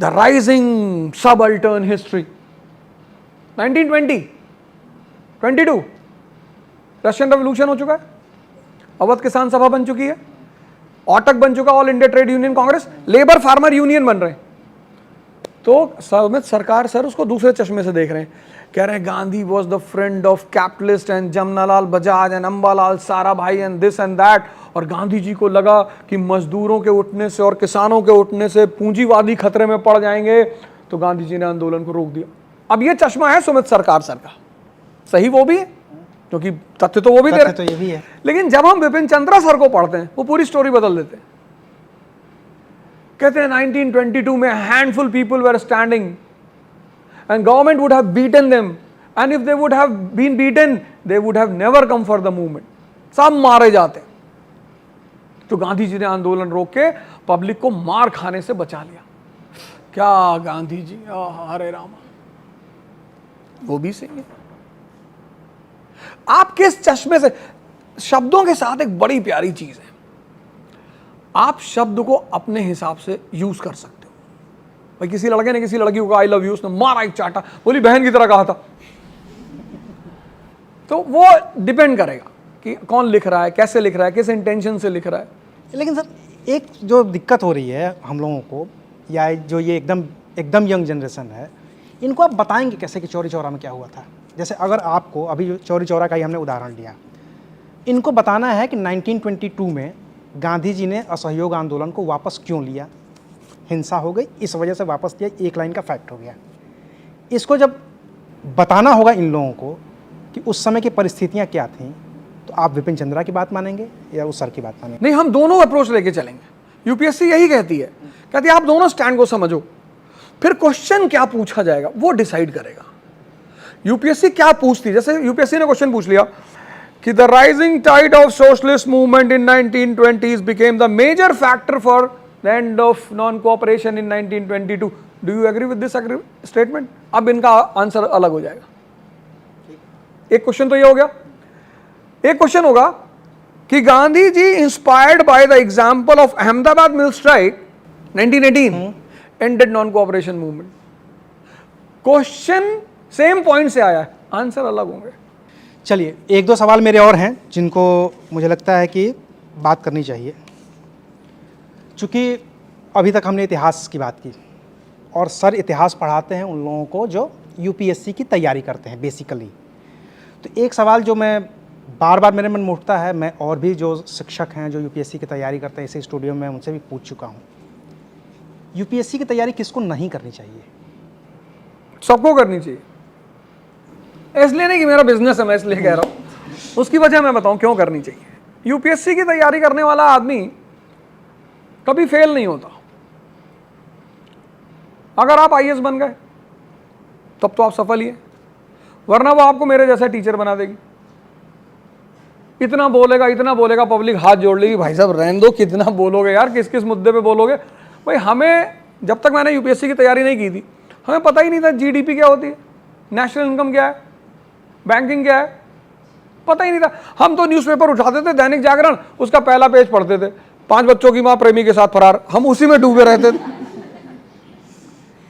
the rising subaltern history. 1920, 22 Russian revolution हो चुका है, अवध किसान सभा बन चुकी है, ऑटक बन चुका, all India trade union Congress, labour farmer union बन रहे हैं। तो सुमित सरकार सर उसको दूसरे चश्मे से देख रहे हैं, कह रहे हैं Gandhi was the friend of capitalist and Jamnalal Bajaj and Ambalal Sarabhai and this and that. और गांधी जी को लगा कि मजदूरों के उठने से और किसानों के उठने से पूंजीवादी खतरे में पड़ जाएंगे, तो गांधी जी ने आंदोलन को रोक दिया। अब ये चश्मा है सुमित सरकार सर का, सही वो भी है क्योंकि तथ्य तो वो भी दे रहे, तो ये भी है। लेकिन जब हम विपिन चंद्रा सर को पढ़ते हैं वो पूरी स्टोरी बदल देते हैं। कहते हैं 1922 में handful people were standing and government would have beaten them, and if they would have been beaten they would have never come for the movement. सब मारे जाते। तो गांधी जी ने आंदोलन रोक के पब्लिक को मार खाने से बचा लिया। क्या गांधी जी, हरे राम, वो भी सही है। आप किस चश्मे से, शब्दों के साथ एक बड़ी प्यारी चीज है, आप शब्द को अपने हिसाब से यूज कर सकते हो। भाई किसी लड़के ने किसी लड़की को आई लव यू, उसने मारा एक चाटा, बोली बहन की तरह कहा था, तो वो डिपेंड करेगा कि कौन लिख रहा है, कैसे लिख रहा है, किस इंटेंशन से लिख रहा है। लेकिन सर एक जो दिक्कत हो रही है हम लोगों को, या जो ये एकदम यंग जनरेशन है, इनको आप बताएंगे कैसे कि चौरी चौरा में क्या हुआ था? जैसे अगर आपको अभी जो चौरी चौरा का ही हमने उदाहरण लिया, इनको बताना है कि 1922 में गांधी जी ने असहयोग आंदोलन को वापस क्यों लिया, हिंसा हो गई इस वजह से वापस लिया, एक लाइन का फैक्ट हो गया। इसको जब बताना होगा इन लोगों को कि उस समय की परिस्थितियाँ क्या थीं, तो आप विपिन चंद्रा की बात मानेंगे या उस सर की बात मानेंगे? नहीं, हम दोनों अप्रोच लेके चलेंगे। यूपीएससी यही कहती है, कहती है आप दोनों स्टैंड को समझो, फिर क्वेश्चन क्या पूछा जाएगा वो डिसाइड करेगा। यूपीएससी क्या पूछती, जैसे यूपीएससी ने क्वेश्चन पूछ लिया कि the rising tide of socialist movement in 1920s became the major factor for the end of non cooperation in 1922, do you agree with this statement? अब इनका आंसर अलग हो जाएगा। एक क्वेश्चन तो ये हो गया। एक क्वेश्चन होगा कि Gandhi ji inspired by the example of Ahmedabad mill strike 1918 ended non cooperation movement. Question same point से आया है, आंसर अलग होंगे। चलिए एक दो सवाल मेरे और हैं जिनको मुझे लगता है कि बात करनी चाहिए। चूँकि अभी तक हमने इतिहास की बात की, और सर इतिहास पढ़ाते हैं उन लोगों को जो यूपीएससी की तैयारी करते हैं बेसिकली। तो एक सवाल जो मैं बार बार मेरे मन में उठता है, मैं और भी जो शिक्षक हैं जो यूपीएससी की तैयारी करते हैं इसी स्टूडियो में, उनसे भी पूछ चुका हूँ, यूपीएससी की तैयारी किसको नहीं करनी चाहिए? सबको करनी चाहिए। इसलिए नहीं कि मेरा बिजनेस है मैं इसलिए कह रहा हूँ, उसकी वजह मैं बताऊं क्यों करनी चाहिए। यूपीएससी की तैयारी करने वाला आदमी कभी फेल नहीं होता। अगर आप आईएएस बन गए तब तो आप सफल ही हैं, वरना वो आपको मेरे जैसा टीचर बना देगी। इतना बोलेगा पब्लिक हाथ जोड़ लेगी, भाई साहब रहने दो, कितना बोलोगे यार, किस किस मुद्दे पे बोलोगे। भाई हमें, जब तक मैंने यूपीएससी की तैयारी नहीं की थी, हमें पता ही नहीं था जीडीपी क्या होती है, नेशनल इनकम क्या है, बैंकिंग क्या है, पता ही नहीं था। हम तो न्यूज़पेपर उठाते थे, दैनिक जागरण, उसका पहला पेज पढ़ते थे, 5 बच्चों की मां प्रेमी के साथ फरार, हम उसी में डूबे रहते थे।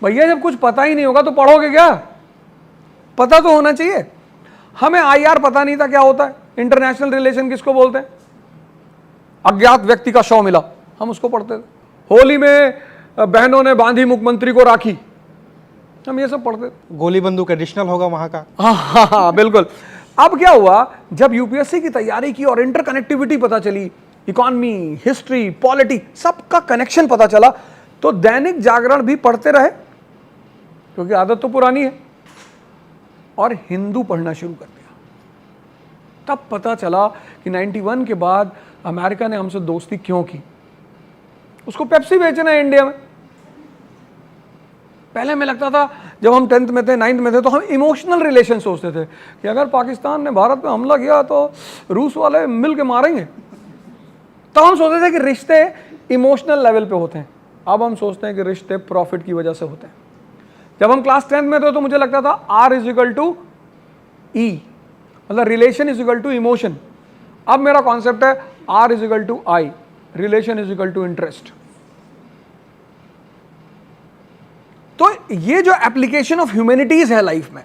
भैया जब कुछ पता ही नहीं होगा तो पढ़ोगे क्या? पता तो होना चाहिए। हमें आईआर पता नहीं था क्या होता है, इंटरनेशनल रिलेशन किसको बोलते हैं, अज्ञात व्यक्ति का शव मिला, हम उसको पढ़ते थे। होली में बहनों ने बांधी मुख्यमंत्री को राखी, हम ये सब पढ़ते थे। गोली बंदूक एडिशनल होगा वहाँ का। हाँ, बिल्कुल। अब क्या हुआ, जब यूपीएससी की तैयारी की और इंटरकनेक्टिविटी पता चली, इकोनॉमी, हिस्ट्री, पॉलिटी, सबका कनेक्शन पता चला, तो दैनिक जागरण भी पढ़ते रहे क्योंकि आदत तो पुरानी है, और हिंदू पढ़ना शुरू कर दिया। तब पता चला कि 91 के बाद अमेरिका ने हमसे दोस्ती क्यों की, उसको पेप्सी बेचना है इंडिया में। पहले में लगता था, जब हम 10th में थे, 9th में थे, तो हम इमोशनल रिलेशन सोचते थे कि अगर पाकिस्तान ने भारत पे हमला किया तो रूस वाले मिल के मारेंगे। तो हम सोचते थे कि रिश्ते इमोशनल लेवल पे होते हैं। अब हम सोचते हैं कि रिश्ते प्रॉफिट की वजह से होते हैं। जब हम क्लास 10th में थे तो मुझे लगता था R = E, मतलब रिलेशन = इमोशन। अब मेरा कॉन्सेप्ट है R = I, रिलेशन = इंटरेस्ट। तो ये जो एप्लीकेशन ऑफ ह्यूमैनिटीज है लाइफ में,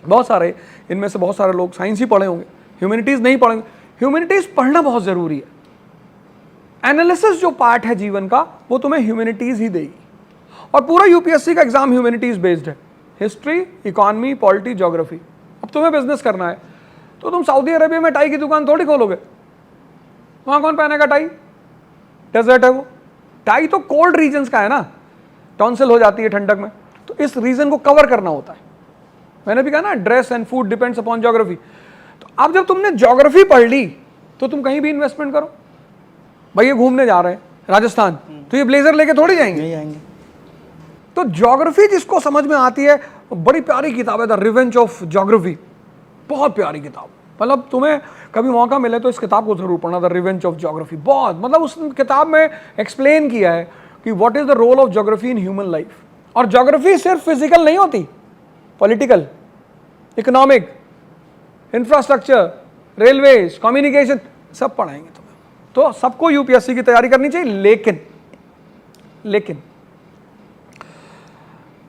बहुत सारे, इनमें से बहुत सारे लोग साइंस ही पढ़े होंगे, ह्यूमैनिटीज नहीं पढ़ेंगे। ह्यूमैनिटीज पढ़ना बहुत जरूरी है। एनालिसिस जो पार्ट है जीवन का, वो तुम्हें ह्यूमैनिटीज ही देगी। और पूरा यूपीएससी का एग्जाम ह्यूमैनिटीज बेस्ड है, हिस्ट्री, इकोनॉमी, पॉलिटी, ज्योग्राफी। अब तुम्हें बिजनेस करना है तो तुम सऊदी अरेबिया में टाई की दुकान थोड़ी खोलोगे, वहां कौन पहनेगा टाई, डेजर्ट है वो। टाई तो कोल्ड रीजन्स का है ना, टॉन्सिल हो जाती है ठंडक में, तो इस रीजन को कवर करना होता है। मैंने भी कहा ना, dress and food depends upon geography. तो अब जब तुमने ज्योग्राफी पढ़ ली तो तुम कहीं भी इन्वेस्टमेंट करो। भाई ये घूमने जा रहे हैं राजस्थान, तो ये ब्लेजर लेके थोड़ी जाएंगे, नहीं आएंगे। तो ज्योग्राफी जिसको समझ में आती है, बड़ी प्यारी किताब है द रिवेंज ऑफ ज्योग्राफी, बहुत प्यारी किताब। मतलब तुम्हें कभी मौका मिले तो इस किताब को जरूर पढ़ना, द रिवेंज ऑफ ज्योग्राफी। बहुत, मतलब उस किताब में एक्सप्लेन किया है कि what is the role of geography in human life. और ज्योग्राफी सिर्फ फिजिकल नहीं होती, political, economic, infrastructure, railways, communication, सब पढ़ाएंगे तुम्हें। तो सबको यूपीएससी की तैयारी करनी चाहिए, लेकिन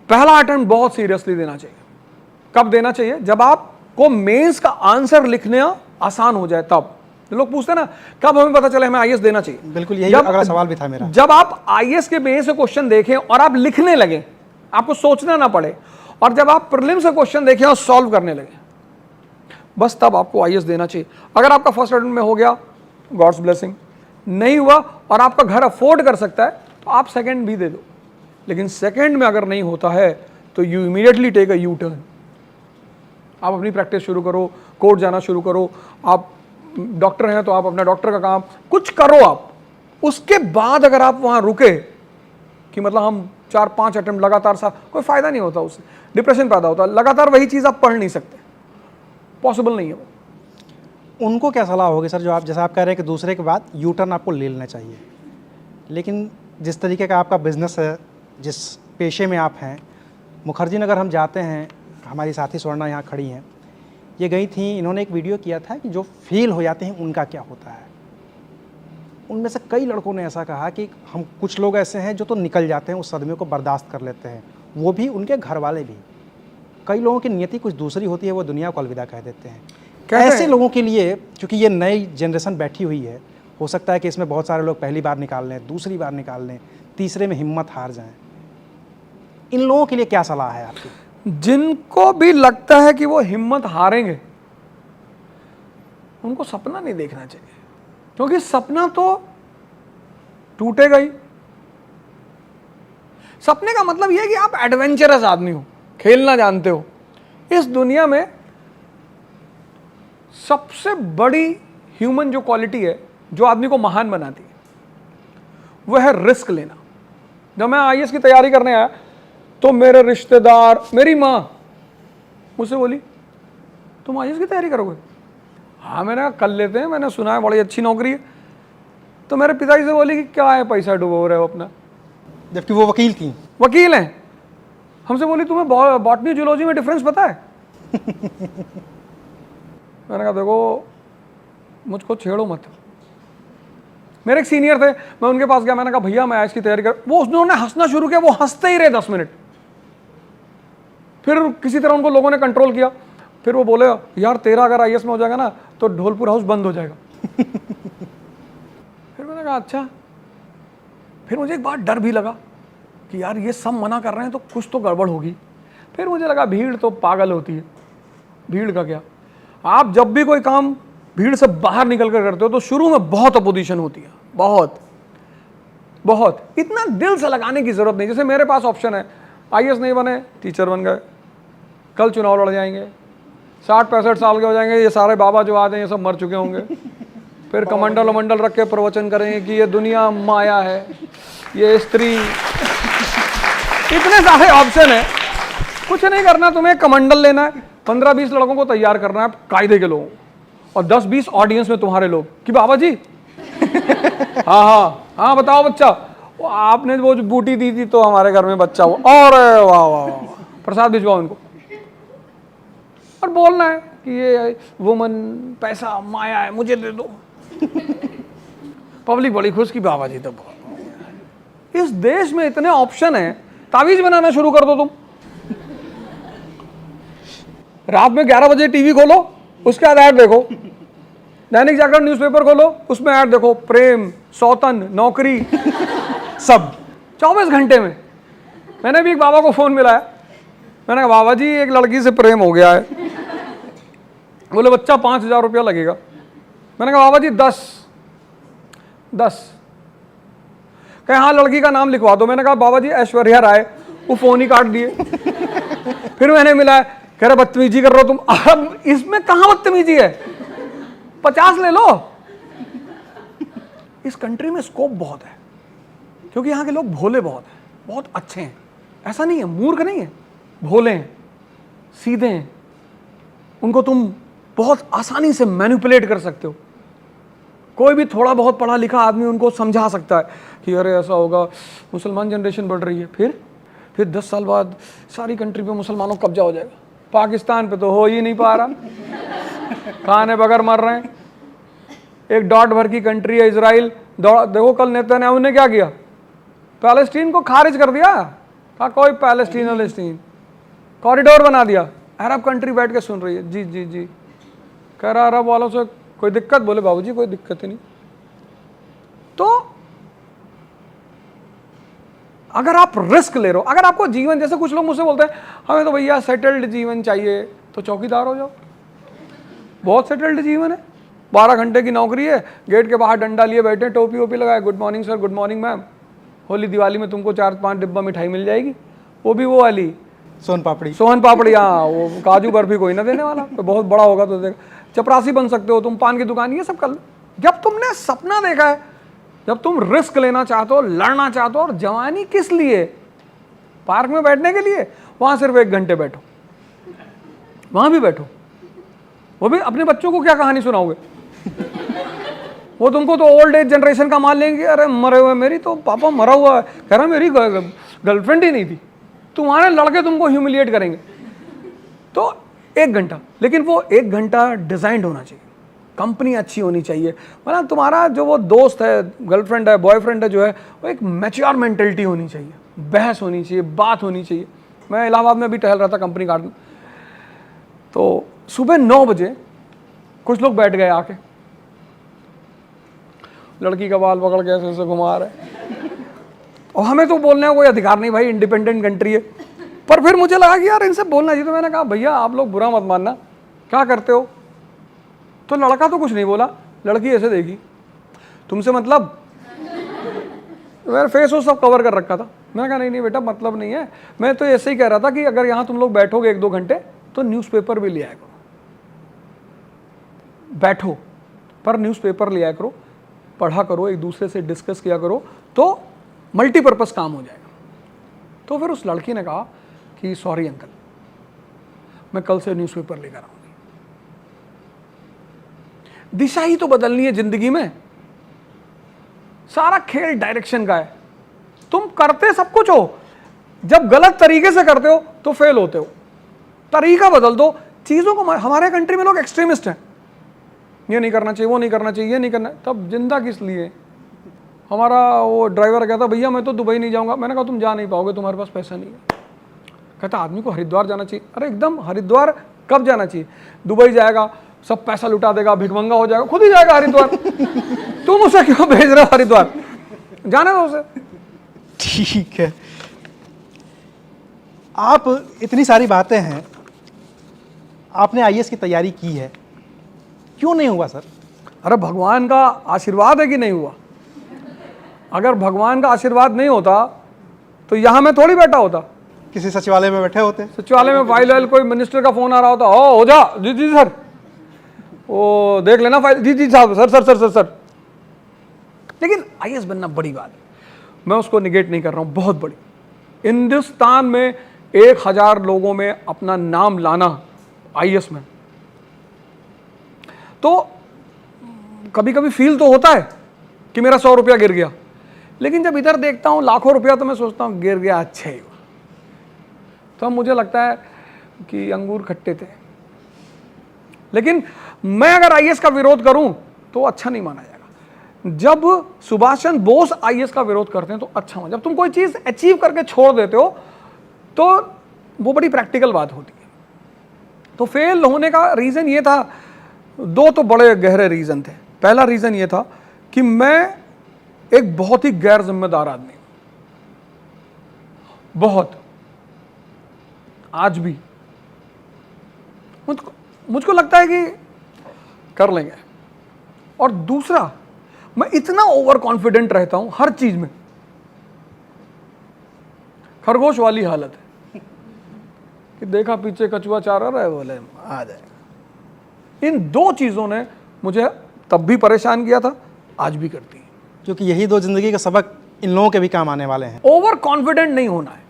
पहला अटेम्प्ट बहुत सीरियसली देना चाहिए। कब देना चाहिए? जब आपको मेंस का आंसर लिखना आसान हो जाए तब। लोग पूछते हैं ना कब हमें पता चले हमें आईएएस देना चाहिए। बिल्कुल यही अगला सवाल भी था मेरा। जब आप आईएएस के मेंस से क्वेश्चन देखें और आप लिखने लगे, आपको सोचना ना पड़े, और जब आप प्रीलिम्स से क्वेश्चन देखें और सॉल्व करने लगे, बस तब आपको आईएएस देना चाहिए। अगर आपका फर्स्ट अटेम्प्ट में हो गया, गॉड्स ब्लेसिंग, नहीं हुआ और आपका घर अफोर्ड कर सकता है तो आप सेकंड भी दे दो। लेकिन सेकंड में अगर नहीं होता है तो you immediately take a U turn. आप अपनी प्रैक्टिस शुरू करो, कोर्ट जाना शुरू करो, आप डॉक्टर हैं तो आप अपना डॉक्टर का काम कुछ करो आप। उसके बाद अगर आप वहां रुके कि मतलब हम 4-5 अटेम्प्ट लगातार साथ, कोई फायदा नहीं होता, उससे डिप्रेशन पैदा होता है। लगातार वही चीज आप पढ़ नहीं सकते, पॉसिबल नहीं है वो। उनको क्या सलाह होगी सर, जो आप जैसा आप कह रहे हैं कि दूसरे के बाद यू टर्न आपको ले लेना चाहिए, लेकिन जिस तरीके का आपका बिजनेस है, जिस पेशे में आप हैं, मुखर्जी नगर हम जाते हैं, हमारी साथी स्वर्णा यहाँ खड़ी हैं, ये गई थी, इन्होंने एक वीडियो किया था कि जो फेल हो जाते हैं उनका क्या होता है। उनमें से कई लड़कों ने ऐसा कहा कि हम कुछ लोग ऐसे हैं जो तो निकल जाते हैं, उस सदमे को बर्दाश्त कर लेते हैं, वो भी, उनके घर वाले भी। कई लोगों की नियति कुछ दूसरी होती है, वो दुनिया को अलविदा कह देते हैं। ऐसे लोगों के लिए, क्योंकि ये नई जनरेशन बैठी हुई है, हो सकता है कि इसमें बहुत सारे लोग पहली बार निकाल लें, दूसरी बार निकाल लें, तीसरे में हिम्मत हार जाएं, इन लोगों के लिए क्या सलाह है आपकी? जिनको भी लगता है कि वो हिम्मत हारेंगे, उनको सपना नहीं देखना चाहिए, क्योंकि सपना तो टूटेगा ही। सपने का मतलब यह है कि आप एडवेंचरस आदमी हो, खेलना जानते हो। इस दुनिया में सबसे बड़ी ह्यूमन जो क्वालिटी है, जो आदमी को महान बनाती है, वह है रिस्क लेना। जब मैं आईएएस की तैयारी करने आया तो मेरे रिश्तेदार, मेरी माँ मुझसे बोली, तुम आईएएस की तैयारी करोगे? हाँ, मैंने कहा कर लेते हैं, मैंने सुना है बड़ी अच्छी नौकरी है। तो मेरे पिताजी से बोली कि क्या है, पैसा डुबो रहे हो अपना, जबकि वो वकील थी, वकील हैं। हमसे बोली तुम्हें बॉटनी जूलॉजी में डिफरेंस पता है? मैंने कहा देखो मुझको छेड़ो मत। मेरे एक सीनियर थे, मैं उनके पास गया, मैंने कहा भैया मैं आईएएस की तैयारी कर, वो उन्होंने हंसना शुरू किया, वो हंसते ही रहे 10 मिनट। फिर किसी तरह उनको लोगों ने कंट्रोल किया, फिर वो बोले यार तेरा अगर आईएएस में हो जाएगा ना तो ढोलपुर हाउस बंद हो जाएगा। फिर मैंने कहा अच्छा। फिर मुझे एक बात डर भी लगा कि यार ये सब मना कर रहे हैं तो कुछ तो गड़बड़ होगी। फिर मुझे लगा भीड़ तो पागल होती है, भीड़ का क्या। आप जब भी कोई काम भीड़ से बाहर निकल कर करते हो तो शुरू में बहुत अपोजिशन होती है, बहुत बहुत। इतना दिल से लगाने की जरूरत नहीं। जैसे मेरे पास ऑप्शन है, आईएएस नहीं बने, टीचर बन गए, कल चुनाव लड़ जाएंगे, 60-65 साल के हो जाएंगे, ये सारे बाबा जो आते हैं ये सब मर चुके होंगे, फिर कमंडल वमंडल रख के प्रवचन करेंगे कि ये दुनिया माया है, ये स्त्री। इतने सारे ऑप्शन है, कुछ नहीं करना, तुम्हें कमंडल लेना है, 15-20 लड़कों को तैयार करना है कायदे के लोगों, और 10-20 ऑडियंस में तुम्हारे लोग कि बाबा जी हाँ हाँ हाँ बताओ बच्चा, वो आपने वो जो बूटी दी थी तो हमारे घर में बच्चा हुआ, और वाह वाह वाह, प्रसाद भिजवाओ उनको। और बोलना है कि ये वुमन, पैसा, माया है, मुझे दे दो। पब्लिक बड़ी खुश की बाबा जी तो बहुत। इस देश में इतने ऑप्शन हैं, तावीज बनाना शुरू कर दो तुम। रात में 11 बजे टीवी खोलो, उसके बाद ऐड देखो, दैनिक जागरण न्यूज़पेपर खोलो, उसमें ऐड देखो, प्रेम, सौतन, नौकरी, सब 24 घंटे में। मैंने भी एक बाबा को फोन मिलाया, मैंने कहा बाबा जी एक लड़की से प्रेम हो गया है। बोले बच्चा 5,000 रुपया लगेगा। मैंने कहा बाबा जी 10। कहे हाँ लड़की का नाम लिखवा दो। मैंने कहा बाबा जी ऐश्वर्या राय। वो फोन ही काट दिए। फिर मैंने मिला, कह रहे बदतमीजी कर रहे हो तुम। अब इसमें कहां बदतमीजी है, 50 ले लो। इस कंट्री में स्कोप बहुत है, क्योंकि यहाँ के लोग भोले बहुत हैं, बहुत अच्छे हैं। ऐसा नहीं है, मूर्ख नहीं है, भोले हैं, सीधे हैं। उनको तुम बहुत आसानी से मैनिपुलेट कर सकते हो। कोई भी थोड़ा बहुत पढ़ा लिखा आदमी उनको समझा सकता है कि अरे ऐसा होगा, मुसलमान जनरेशन बढ़ रही है। फिर 10 साल बाद सारी कंट्री पे मुसलमानों का कब्जा हो जाएगा, पाकिस्तान पे तो हो ही नहीं पा रहा, खाने बगैर मर रहे हैं। एक डॉट भर की कंट्री है इजराइल, देखो कल नेतन्याहू ने क्या किया, पैलेस्टीन को खारिज कर दिया, कहा कोई पैलेस्टीन कॉरिडोर बना दिया। अरब कंट्री बैठ के सुन रही है, जी जी जी, कह रहा अरब वालों से कोई दिक्कत, बोले बाबूजी कोई दिक्कत ही नहीं। तो अगर आप रिस्क ले रहे हो, अगर आपको जीवन, जैसे कुछ लोग मुझसे बोलते हैं हमें तो भैया सेटल्ड जीवन चाहिए, तो चौकीदार हो जाओ, बहुत सेटल्ड जीवन है, 12 घंटे की नौकरी है, गेट के बाहर डंडा लिए बैठे, टोपी वोपी लगाए, good morning sir, good morning ma'am, Holi Diwali में तुमको 4-5 डिब्बा मिठाई मिल जाएगी, वो भी वो वाली सोन पापड़ी। सोहन पापड़ी, हाँ वो काजू बर्फी कोई ना देने वाला, तो बहुत बड़ा होगा तो देगा, चपरासी बन सकते हो तुम, पान की दुकान, ये सब कर लो। जब तुमने सपना देखा है, जब तुम रिस्क लेना चाहते हो, लड़ना चाहते हो, और जवानी किस लिए, पार्क में बैठने के लिए, वहां सिर्फ 1 घंटे बैठो, वहां भी बैठो, वो भी अपने बच्चों को क्या कहानी सुनाओगे, वो तुमको तो ओल्ड एज जनरेशन का मान लेंगे, अरे मरे हुए, मेरी तो पापा मरा हुआ है, कह रहा मेरी गर्लफ्रेंड ही नहीं थी, तुम्हारे लड़के तुमको ह्यूमिलिएट करेंगे। तो 1 घंटा, लेकिन वो 1 घंटा डिजाइंड होना चाहिए, कंपनी अच्छी होनी चाहिए, मतलब तुम्हारा जो वो दोस्त है, गर्लफ्रेंड है, बॉयफ्रेंड है जो है, वो एक मैच्योर मेंटेलिटी होनी चाहिए, बहस होनी चाहिए, बात होनी चाहिए। मैं इलाहाबाद में भी टहल रहा था कंपनी गार्डन, तो सुबह 9 बजे कुछ लोग बैठ गए आके, लड़की का बाल पकड़ के ऐसे ऐसे घुमा रहे, और हमें तो बोलने का कोई अधिकार नहीं भाई, इंडिपेंडेंट कंट्री है, पर फिर मुझे लगा कि यार इनसे बोलना चाहिए। तो मैंने कहा भैया आप लोग बुरा मत मानना, क्या करते हो, तो लड़का तो कुछ नहीं बोला, लड़की ऐसे देखी, तुमसे मतलब, मेरा फेस वो सब कवर कर रखा था। मैंने कहा नहीं नहीं बेटा मतलब नहीं है, मैं तो ऐसे ही कह रहा था कि अगर यहाँ तुम लोग बैठोगे 1-2 घंटे तो न्यूज़पेपर भी ले आया करो, बैठो पर न्यूज़पेपर ले आया करो, पढ़ा करो, एक दूसरे से डिस्कस किया करो, तो मल्टीपर्पज़ काम हो जाएगा। तो फिर उस लड़की ने कहा कि सॉरी अंकल, मैं कल से न्यूज़पेपर लेकर आऊंगी। दिशा ही तो बदलनी है जिंदगी में, सारा खेल डायरेक्शन का है। तुम करते सब कुछ हो, जब गलत तरीके से करते हो तो फेल होते हो। तरीका बदल दो चीजों को। हमारे कंट्री में लोग एक्सट्रीमिस्ट हैं, ये नहीं करना चाहिए, वो नहीं करना चाहिए, ये नहीं करना, तब जिंदा किस लिए। हमारा वो ड्राइवर कहता भैया मैं तो दुबई नहीं जाऊंगा। मैंने कहा तुम जा नहीं पाओगे, तुम्हारे पास पैसा नहीं है। कहता आदमी को हरिद्वार जाना चाहिए। अरे एकदम, हरिद्वार कब जाना चाहिए, दुबई जाएगा सब पैसा लुटा देगा, भिखमंगा हो जाएगा, खुद ही जाएगा हरिद्वार। तुम उसे क्यों भेज रहे हो हरिद्वार, जाने दो उसे। ठीक है, आप इतनी सारी बातें हैं, आपने आईएएस की तैयारी की है, क्यों नहीं हुआ सर? अरे भगवान का आशीर्वाद है कि नहीं हुआ। अगर भगवान का आशीर्वाद नहीं होता तो यहां मैं थोड़ी बैठा होता, किसी सचिवालय में बैठे होते। सचिवालय में फाइल, कोई मिनिस्टर का फोन आ रहा होता, हो जा, जी जी सर, वो देख लेना फाइल, जी जी साहब, sir sir sir sir sir. लेकिन आईएएस बनना बड़ी बात है, मैं उसको निगेट नहीं कर रहा हूं, बहुत बड़ी। हिंदुस्तान में 1000 लोगों में अपना नाम लाना आईएएस में, तो कभी कभी फील तो होता है कि मेरा 100 रुपया गिर गया, लेकिन जब इधर देखता हूं लाखों रुपया तो मैं सोचता हूं गिर गया, अच्छा ही हुआ। तो मुझे लगता है कि अंगूर खट्टे थे। लेकिन मैं अगर आईएएस का विरोध करूं तो अच्छा नहीं माना जाएगा। जब सुभाष चंद्र बोस आईएएस का विरोध करते हैं तो अच्छा माना। जब तुम कोई चीज अचीव करके छोड़ देते हो तो वो बड़ी प्रैक्टिकल बात होती है। तो फेल होने का रीजन ये था, 2 तो बड़े गहरे रीजन थे। पहला रीजन ये था कि मैं एक बहुत ही गैर जिम्मेदार आदमी हूं, बहुत, आज भी मुझको लगता है कि कर लेंगे। और दूसरा, मैं इतना ओवर कॉन्फिडेंट रहता हूं हर चीज में, खरगोश वाली हालत है कि देखा पीछे कछुआ चार रहा है, बोले आ जाएगा। इन 2 चीजों ने मुझे तब भी परेशान किया था, आज भी करती है, क्योंकि यही 2 जिंदगी का सबक इन लोगों के भी काम आने वाले हैं। ओवर कॉन्फिडेंट नहीं होना है,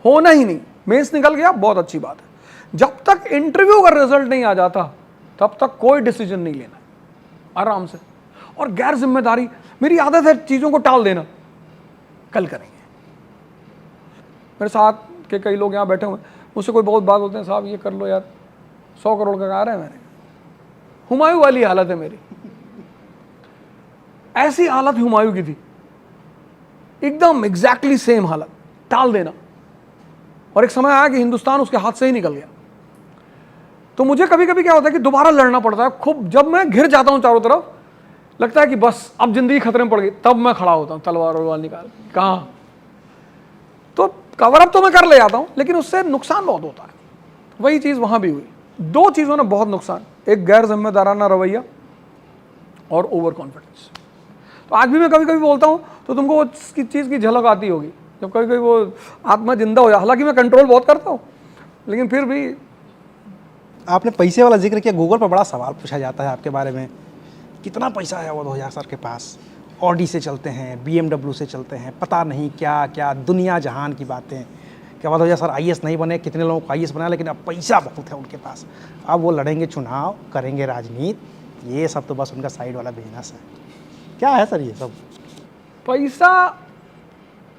होना ही नहीं। मेंस निकल गया, बहुत अच्छी बात है। जब तक इंटरव्यू का रिजल्ट नहीं आ जाता तब तक कोई डिसीजन नहीं लेना, आराम से। और गैर जिम्मेदारी, मेरी आदत है चीजों को टाल देना, कल करेंगे। मेरे साथ के कई लोग यहाँ बैठे हुए हैं, मुझसे कोई बहुत बात होते हैं, साहब ये कर लो यार, 100 करोड़ का कार है, मैंने हुमायूं वाली हालत है मेरी। ऐसी हालत हुमायूं की थी, एकदम एग्जैक्टली सेम हालत, टाल देना। और एक समय आया कि हिंदुस्तान उसके हाथ से ही निकल गया। तो मुझे कभी कभी क्या होता है कि दोबारा लड़ना पड़ता है खूब। जब मैं घिर जाता हूं चारों तरफ, लगता है कि बस अब जिंदगी खतरे में पड़ गई, तब मैं खड़ा होता हूं तलवार वलवार निकाल। कहां तो कवर अप तो मैं कर ले जाता हूं, लेकिन उससे नुकसान बहुत होता है। वही चीज वहां भी हुई। दो चीजों ने बहुत नुकसान, एक गैर जिम्मेदाराना रवैया और ओवर कॉन्फिडेंस। तो आज भी मैं कभी कभी बोलता हूं तो तुमको वो चीज की झलक आती होगी, जब कभी कभी वो आत्मा जिंदा हो जाए। हालांकि मैं कंट्रोल बहुत करता हूं, लेकिन फिर भी। आपने पैसे वाला जिक्र किया, गूगल पर बड़ा सवाल पूछा जाता है आपके बारे में, कितना पैसा है वो 2000 सर के पास, ऑडी से चलते हैं, BMW से चलते हैं, पता नहीं क्या क्या दुनिया जहान की बातें। क्या बात हो जाए सर IAS नहीं बने, कितने लोगों को IAS बना, लेकिन अब पैसा बहुत है उनके पास, अब वो लड़ेंगे चुनाव, करेंगे राजनीति, ये सब तो बस उनका साइड वाला बिजनेस है। क्या है सर ये सब? पैसा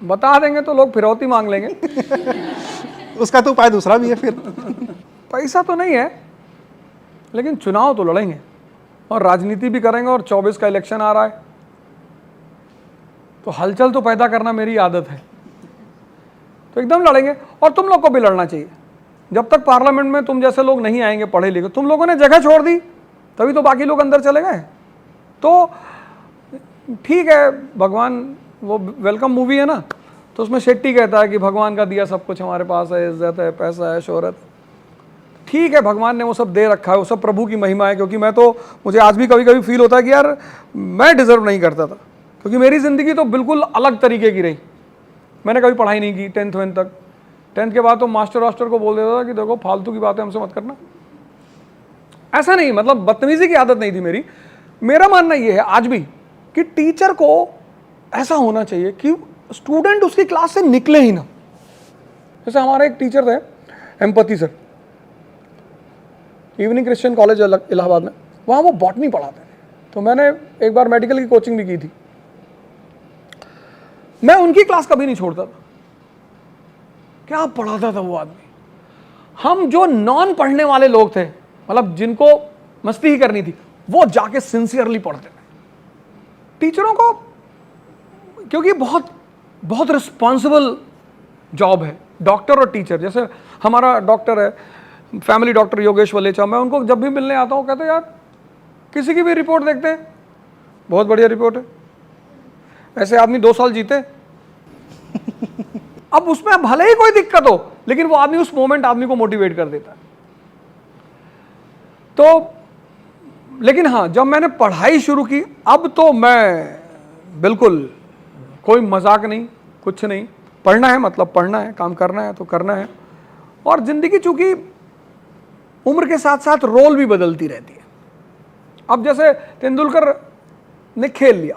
बता देंगे तो लोग फिरौती मांग लेंगे। उसका तो उपाय दूसरा भी है फिर। पैसा तो नहीं है, लेकिन चुनाव तो लड़ेंगे और राजनीति भी करेंगे। और 24 का इलेक्शन आ रहा है, तो हलचल तो पैदा करना मेरी आदत है, तो एकदम लड़ेंगे। और तुम लोग को भी लड़ना चाहिए। जब तक पार्लियामेंट में तुम जैसे लोग नहीं आएंगे पढ़े लिखे, तुम लोगों ने जगह छोड़ दी तभी तो बाकी लोग अंदर चले गए। तो ठीक है, भगवान, वो वेलकम मूवी है ना, तो उसमें शेट्टी कहता है कि भगवान का दिया सब कुछ हमारे पास है, इज्जत है, पैसा है, शोहरत। ठीक है, भगवान ने वो सब दे रखा है, वो सब प्रभु की महिमा है। क्योंकि मुझे आज भी कभी कभी फील होता है कि यार मैं डिजर्व नहीं करता था, क्योंकि मेरी ज़िंदगी तो बिल्कुल अलग तरीके की रही। मैंने कभी पढ़ाई नहीं की 10th तक। 10th के बाद तो मास्टर वास्टर को बोल देता था कि देखो फालतू की बातें हमसे मत करना। ऐसा नहीं, मतलब बदतमीजी की आदत नहीं थी मेरी। मेरा मानना ये है आज भी कि टीचर को ऐसा होना चाहिए कि स्टूडेंट उसकी क्लास से निकले ही ना। जैसे हमारे एक टीचर थे, empathy sir, evening Christian college Allahabad में, वहाँ वो बॉटनी पढ़ाते थे। तो मैंने एक बार मेडिकल की कोचिंग भी की थी। मैं उनकी क्लास कभी नहीं छोड़ता था। क्या पढ़ाता था वो आदमी। हम जो नॉन पढ़ने वाले लोग थे, मतलब जिनको मस्ती ही करनी थी, वो जाके सिंसियरली पढ़ते थे। टीचरों को, क्योंकि बहुत बहुत रिस्पॉन्सिबल जॉब है डॉक्टर और टीचर। जैसे हमारा डॉक्टर है, फैमिली डॉक्टर योगेश वलेचा, मैं उनको जब भी मिलने आता हूँ कहते यार किसी की भी रिपोर्ट देखते हैं, बहुत बढ़िया रिपोर्ट है, ऐसे आदमी 2 साल जीते। अब उसमें भले ही कोई दिक्कत हो, लेकिन वो आदमी उस मोमेंट आदमी को मोटिवेट कर देता है। तो लेकिन हाँ, जब मैंने पढ़ाई शुरू की, अब तो मैं बिल्कुल कोई मजाक नहीं, कुछ नहीं। पढ़ना है मतलब पढ़ना है, काम करना है तो करना है। और जिंदगी चूंकि उम्र के साथ साथ रोल भी बदलती रहती है। अब जैसे तेंदुलकर ने खेल लिया,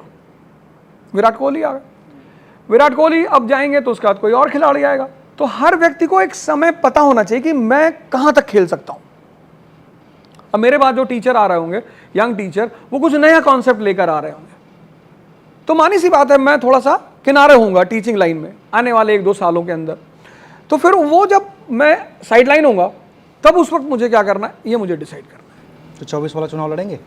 विराट कोहली आ गए। विराट कोहली अब जाएंगे तो उसके बाद कोई और खिलाड़ी आएगा। तो हर व्यक्ति को एक समय पता होना चाहिए कि मैं कहां तक खेल सकता हूं। अब मेरे बाद जो टीचर आ रहे होंगे, यंग टीचर, वो कुछ नया कॉन्सेप्ट लेकर आ रहे होंगे, तो मानी सी बात है मैं थोड़ा सा किनारे होऊंगा टीचिंग लाइन में आने वाले 1-2 सालों के अंदर। तो फिर वो जब मैं साइड लाइन होऊंगा, तब उस वक्त मुझे क्या करना है, ये मुझे डिसाइड करना है। तो 24 वाला चुनाव लड़ेंगे?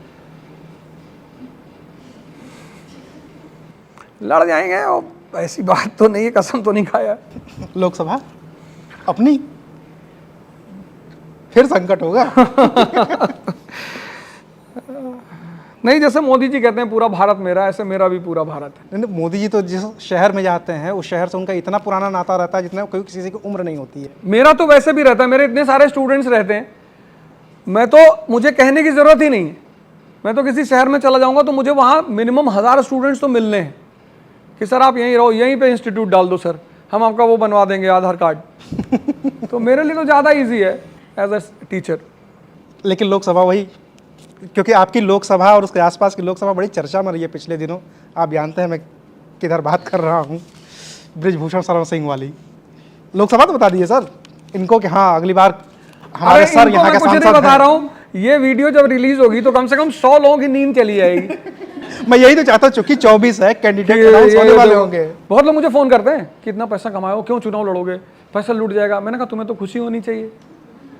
लड़ जाएंगे, और ऐसी बात तो नहीं है, कसम तो नहीं खाया। लोकसभा अपनी फिर संकट होगा। नहीं, जैसे मोदी जी कहते हैं पूरा भारत मेरा, ऐसे मेरा भी पूरा भारत है। नहीं, मोदी जी तो जिस शहर में जाते हैं उस शहर से उनका इतना पुराना नाता रहता है जितना कोई किसी की उम्र नहीं होती है। मेरा तो वैसे भी रहता है, मेरे इतने सारे स्टूडेंट्स रहते हैं, मैं तो, मुझे कहने की जरूरत ही नहीं है। मैं तो किसी शहर में चला जाऊंगा तो मुझे वहाँ मिनिमम 1000 स्टूडेंट्स तो मिलने हैं कि सर आप यहीं रहो, यहीं पे इंस्टीट्यूट डाल दो सर, हम आपका वो बनवा देंगे आधार कार्ड। तो मेरे लिए तो ज़्यादा ईजी है एज अ टीचर। लेकिन लोकसभा वही, क्योंकि आपकी लोकसभा और उसके आसपास की लोकसभा बड़ी चर्चा में रही है पिछले दिनों। आप जानते हैं मैं किधर बात कर रहा हूँ, बृजभूषण शरण सिंह वाली लोकसभा। तो बता दिए सर इनको कि हाँ अगली बार हमारे सर यहाँ का सांसद बता रहा हूँ, ये वीडियो जब रिलीज होगी तो कम से कम 100 लोगों की नींद चली जाएगी। मैं यही तो चाहता हूँ, चूंकि 24 है, कैंडिडेट ये- अनाउंस ये होने वाले देखो, होंगे। बहुत लोग मुझे फोन करते हैं कि इतना पैसा कमाए हो, क्यों चुनाव लड़ोगे, पैसा लूट जाएगा। मैंने कहा तुम्हें तो खुशी होनी चाहिए,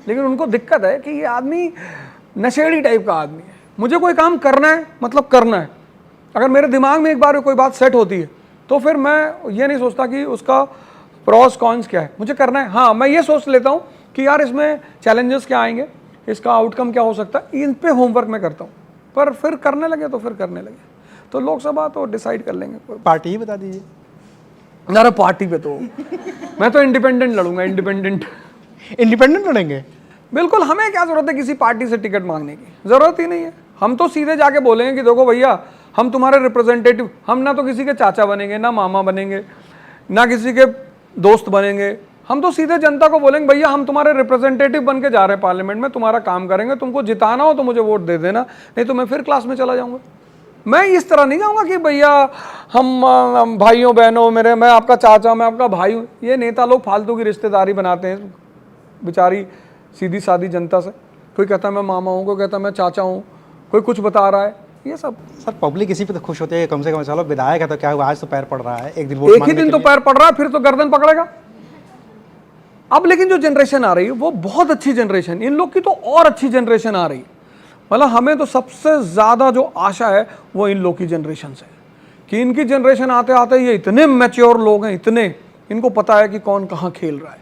लेकिन उनको दिक्कत है कि ये आदमी नशेड़ी टाइप का आदमी है। मुझे कोई काम करना है मतलब करना है। अगर मेरे दिमाग में एक बार कोई बात सेट होती है तो फिर मैं ये नहीं सोचता कि उसका प्रॉस कॉन्स क्या है, मुझे करना है। हाँ, मैं ये सोच लेता हूँ कि यार इसमें चैलेंजेस क्या आएंगे, इसका आउटकम क्या हो सकता है, इन पे होमवर्क मैं करता हूँ। पर फिर करने लगे तो फिर करने लगे, तो लोकसभा तो डिसाइड कर लेंगे। पार्टी ही बता दीजिए। अरे पार्टी पे तो मैं तो इंडिपेंडेंट लड़ूंगा, इंडिपेंडेंट। इंडिपेंडेंट लड़ेंगे? बिल्कुल, हमें क्या जरूरत है किसी पार्टी से टिकट मांगने की, जरूरत ही नहीं है। हम तो सीधे जाके बोलेंगे कि देखो भैया, हम तुम्हारे रिप्रेजेंटेटिव, हम ना तो किसी के चाचा बनेंगे, ना मामा बनेंगे, ना किसी के दोस्त बनेंगे। हम तो सीधे जनता को बोलेंगे भैया हम तुम्हारे रिप्रेजेंटेटिव बन के जा रहे हैं पार्लियामेंट में, तुम्हारा काम करेंगे, तुमको जिताना हो तो मुझे वोट दे देना, नहीं तो मैं फिर क्लास में चला जाऊंगा। मैं इस तरह नहीं जाऊंगा कि भैया हम भाइयों बहनों, मेरे, मैं आपका चाचा, मैं आपका भाई हूँ। ये नेता लोग फालतू की रिश्तेदारी बनाते हैं बेचारी सीधी सादी जनता से। कोई कहता है मैं मामा हूँ, कोई कहता है मैं चाचा हूँ, कोई कुछ बता रहा है, ये सब। सर पब्लिक इसी पे तो खुश होती है, कम से कम चलो विधायक है तो क्या हुआ, आज तो पैर पड़ रहा है, एक दिन वोट एक ही मांगने दिन के तो लिए। पैर पड़ रहा है, फिर तो गर्दन पकड़ेगा। अब लेकिन जो जनरेशन आ रही है वो बहुत अच्छी जनरेशन, इन लोग की तो और अच्छी जनरेशन आ रही है। मतलब हमें तो सबसे ज्यादा जो आशा है वो इन लोग की जनरेशन से, कि इनकी जनरेशन आते आते ये इतने मैच्योर लोग हैं, इतने, इनको पता है कि कौन कहाँ खेल रहा है,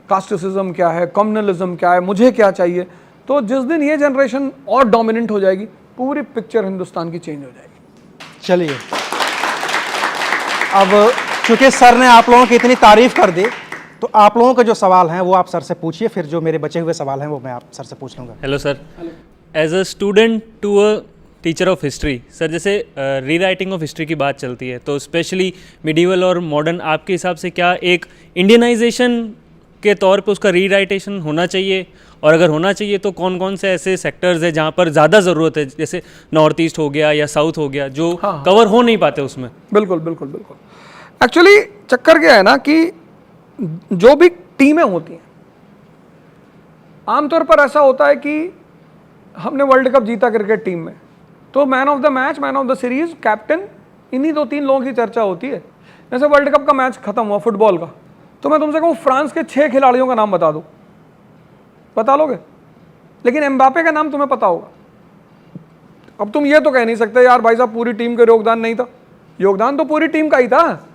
कास्टिसिज्म क्या है, कम्युनलिज्म क्या है, मुझे क्या चाहिए। तो जिस दिन ये जनरेशन और डोमिनेंट हो जाएगी, पूरी पिक्चर हिंदुस्तान की चेंज हो जाएगी। चलिए, अब चूंकि सर ने आप लोगों की इतनी तारीफ कर दी, तो आप लोगों के जो सवाल हैं वो आप सर से पूछिए, फिर जो मेरे बचे हुए सवाल हैं वो मैं आप सर से पूछ लूँगा। Hello sir, as a student to a teacher of history, sir जैसे रीराइटिंग ऑफ हिस्ट्री की बात चलती है, तो स्पेशली मिडीवल और मॉडर्न, आपके हिसाब से क्या एक इंडियनाइजेशन के तौर पे उसका रीराइटेशन होना चाहिए, और अगर होना चाहिए तो कौन कौन से ऐसे सेक्टर्स हैं जहाँ पर ज़्यादा ज़रूरत है, जैसे नॉर्थ ईस्ट हो गया या साउथ हो गया, जो कवर हो नहीं पाते उसमें? बिल्कुल बिल्कुल बिल्कुल। एक्चुअली चक्कर क्या है ना कि जो भी टीमें होती हैं, आमतौर पर ऐसा होता है कि हमने वर्ल्ड कप जीता क्रिकेट टीम में, तो man of the match, man of the series, captain, इन्हीं 2-3 लोगों की चर्चा होती है। जैसे वर्ल्ड कप का मैच खत्म हुआ फुटबॉल का, तो मैं तुमसे कहूँ फ्रांस के 6 खिलाड़ियों का नाम बता दो, बता लोगे? लेकिन एम्बापे का नाम तुम्हें पता होगा। अब तुम ये तो कह नहीं सकते यार भाई साहब पूरी टीम का योगदान नहीं था। योगदान तो पूरी टीम का ही था।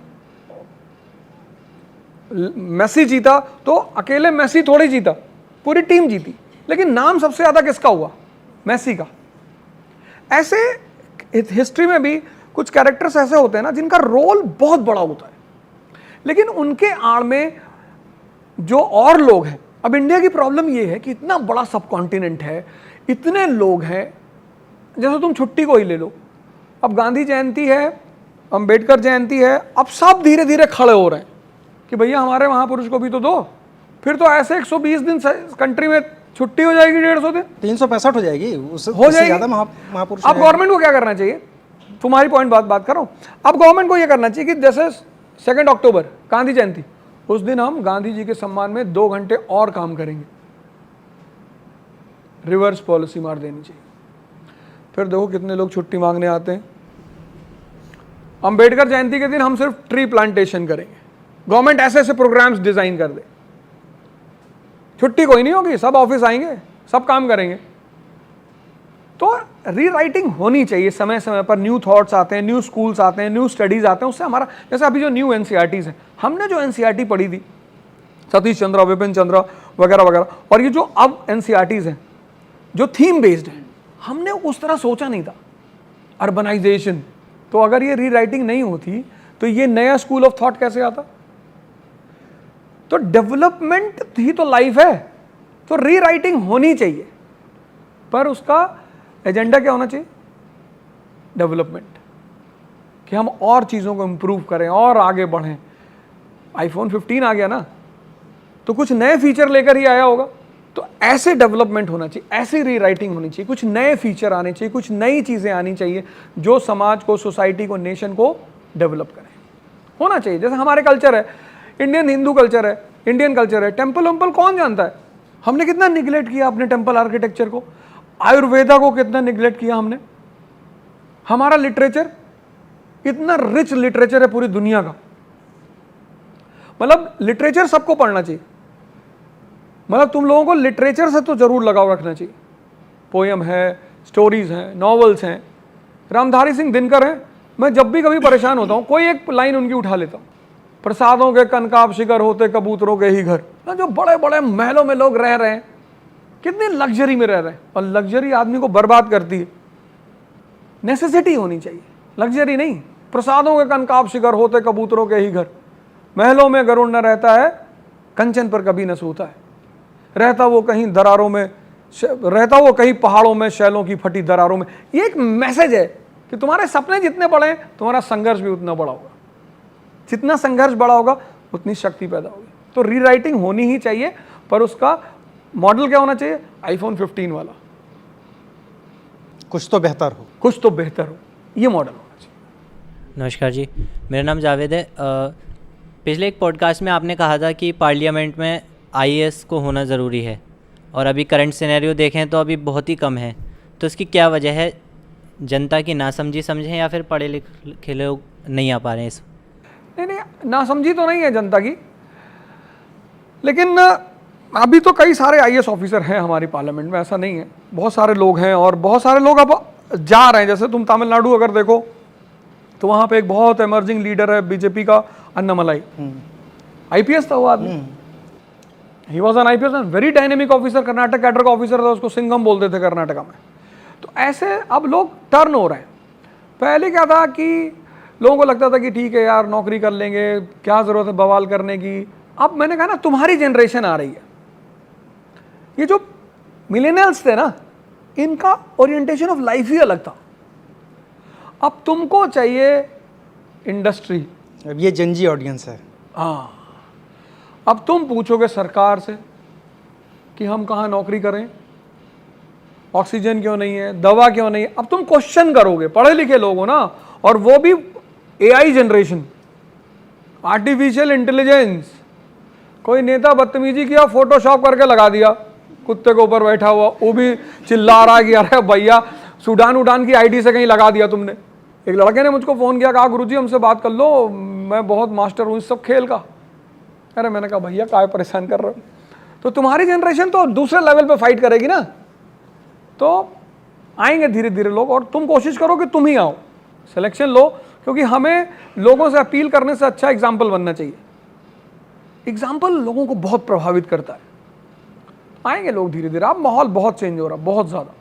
मेसी जीता तो अकेले मेसी थोड़ी जीता, पूरी टीम जीती, लेकिन नाम सबसे ज्यादा किसका हुआ? मेसी का। ऐसे हिस्ट्री में भी कुछ कैरेक्टर्स ऐसे होते हैं ना जिनका रोल बहुत बड़ा होता है, लेकिन उनके आड़ में जो और लोग हैं। अब इंडिया की प्रॉब्लम ये है कि इतना बड़ा सब कॉन्टिनेंट है, इतने लोग हैं। जैसे तुम छुट्टी को ही ले लो, अब गांधी जयंती है, अंबेडकर जयंती है, अब सब धीरे धीरे खड़े हो रहे हैं कि भैया हमारे महापुरुष को भी तो दो। फिर तो ऐसे 120 दिन कंट्री में छुट्टी हो जाएगी, 150 दिन, 365 हो जाएगी, उससे हो जाएगी। ज़्यादा महापुरुष अब गवर्नमेंट को क्या करना चाहिए? तुम्हारी पॉइंट बात कर रहा हूं। अब गवर्नमेंट को यह करना चाहिए कि जैसे 2 अक्टूबर गांधी जयंती, उस दिन हम गांधी जी के सम्मान में 2 घंटे और काम करेंगे, रिवर्स पॉलिसी मार देनी चाहिए। फिर देखो कितने लोग छुट्टी मांगने आते हैं। अंबेडकर जयंती के दिन हम सिर्फ ट्री प्लांटेशन करेंगे, गवर्नमेंट ऐसे ऐसे प्रोग्राम्स डिजाइन कर दे, छुट्टी कोई नहीं होगी, सब ऑफिस आएंगे, सब काम करेंगे। तो रीराइटिंग होनी चाहिए समय समय पर। न्यू थॉट्स आते हैं, न्यू स्कूल्स आते हैं, न्यू स्टडीज आते हैं, उससे हमारा, जैसे अभी जो न्यू एनसीईआरटीज है, हमने जो एनसीईआरटी पढ़ी थी सतीश चंद्रा, विपिन चंद्रा वगैरह वगैरह, और ये जो अब एनसीईआरटीज हैं जो थीम बेस्ड है, हमने उस तरह सोचा नहीं था। अर्बनाइजेशन, तो अगर ये रीराइटिंग नहीं होती तो ये नया स्कूल ऑफ थॉट कैसे आता? तो डेवलपमेंट ही तो लाइफ है, तो रीराइटिंग होनी चाहिए, पर उसका एजेंडा क्या होना चाहिए? डेवलपमेंट, कि हम और चीज़ों को इंप्रूव करें और आगे बढ़ें। आईफोन 15 आ गया ना, तो कुछ नए फीचर लेकर ही आया होगा। तो ऐसे डेवलपमेंट होना चाहिए, ऐसी रीराइटिंग होनी चाहिए, कुछ नए फीचर आने चाहिए, कुछ नई चीज़ें आनी चाहिए जो समाज को, सोसाइटी को, नेशन को डेवलप करें। होना चाहिए। जैसे हमारे कल्चर है, इंडियन हिंदू कल्चर है, इंडियन कल्चर है, टेम्पल वम्पल कौन जानता है? हमने कितना निगलेक्ट किया अपने टेम्पल आर्किटेक्चर को, आयुर्वेदा को कितना निगलेक्ट किया हमने। हमारा लिटरेचर इतना रिच लिटरेचर है पूरी दुनिया का, मतलब लिटरेचर सबको पढ़ना चाहिए। मतलब तुम लोगों को लिटरेचर से तो जरूर लगाव रखना चाहिए। पोयम है, स्टोरीज हैं, नॉवेल्स हैं। रामधारी सिंह दिनकर हैं, मैं जब भी कभी परेशान होता हूँ कोई एक लाइन उनकी उठा लेता हूँ, प्रसादों के कनकाब शिखर होते कबूतरों के ही घर। ना जो बड़े बड़े महलों में लोग रह रहे हैं, कितनी लग्जरी में रह रहे हैं, और लग्जरी आदमी को बर्बाद करती है। नेसेसिटी होनी चाहिए, लग्जरी नहीं। प्रसादों के कनकाब शिखर होते कबूतरों के ही घर, महलों में गरुड़ न रहता है, कंचन पर कभी न सोता है, रहता वो कहीं दरारों में, रहता वो कहीं पहाड़ों में, शैलों की फटी दरारों में। ये एक मैसेज है कि तुम्हारे सपने जितने बड़े हैं, तुम्हारा संघर्ष भी उतना बड़ा होगा। जितना संघर्ष बड़ा होगा उतनी शक्ति पैदा होगी। तो रीराइटिंग होनी ही चाहिए, पर उसका मॉडल क्या होना चाहिए? आईफोन 15 वाला, कुछ तो बेहतर हो, कुछ तो बेहतर हो, ये मॉडल होना चाहिए। नमस्कार जी, मेरा नाम जावेद है। पिछले एक पॉडकास्ट में आपने कहा था कि पार्लियामेंट में आईएएस को होना ज़रूरी है, और अभी करंट सिनेरियो देखें तो अभी बहुत ही कम है। तो इसकी क्या वजह है? जनता की नासमझी समझें या फिर पढ़े लिखे लोग नहीं आ पा रहे हैं इस? नहीं, नासमझी तो नहीं है जनता की, लेकिन अभी तो कई सारे आईएएस ऑफिसर हैं हमारी पार्लियामेंट में, ऐसा नहीं है। बहुत सारे लोग हैं, और बहुत सारे लोग अब जा रहे हैं। जैसे तुम तमिलनाडु अगर देखो तो वहाँ पे एक बहुत एमर्जिंग लीडर है बीजेपी का, अन्नामलाई। आईपीएस था वो आदमी, he was an IPS, very dynamic officer, Karnataka cadre का ऑफिसर था, उसको सिंघम बोलते थे कर्नाटका में। तो ऐसे अब लोग टर्न हो रहे हैं। पहले क्या था कि लोगों को लगता था कि ठीक है यार, नौकरी कर लेंगे, क्या ज़रूरत है बवाल करने की। अब मैंने कहा ना, तुम्हारी जनरेशन आ रही है, ये जो मिलेनियल्स थे ना, इनका ओरिएंटेशन ऑफ लाइफ ही अलग था। अब तुमको चाहिए इंडस्ट्री, अब ये जनजी ऑडियंस है। हाँ, अब तुम पूछोगे सरकार से कि हम कहाँ नौकरी करें, ऑक्सीजन क्यों नहीं है, दवा क्यों नहीं है। अब तुम क्वेश्चन करोगे, पढ़े लिखे लोग हो ना, और वो भी एआई जनरेशन, आर्टिफिशियल इंटेलिजेंस। कोई नेता बदतमीजी किया, फोटोशॉप करके लगा दिया कुत्ते के ऊपर बैठा हुआ, वो भी चिल्ला रहा कि अरे भैया सूडान की आईडी से कहीं लगा दिया तुमने। एक लड़के ने मुझको फ़ोन किया, कहा गुरुजी हमसे बात कर लो, मैं बहुत मास्टर हूँ इस सब खेल का। अरे मैंने कहा भैया काय परेशान कर रहे हो। तो तुम्हारी जनरेशन तो दूसरे लेवल पे फाइट करेगी ना, तो आएंगे धीरे धीरे लोग, और तुम कोशिश करो कि तुम ही आओ, सिलेक्शन लो, क्योंकि हमें लोगों से अपील करने से अच्छा एग्जाम्पल बनना चाहिए। एग्जाम्पल लोगों को बहुत प्रभावित करता है। आएंगे लोग धीरे धीरे। अब माहौल बहुत चेंज हो रहा, बहुत ज़्यादा।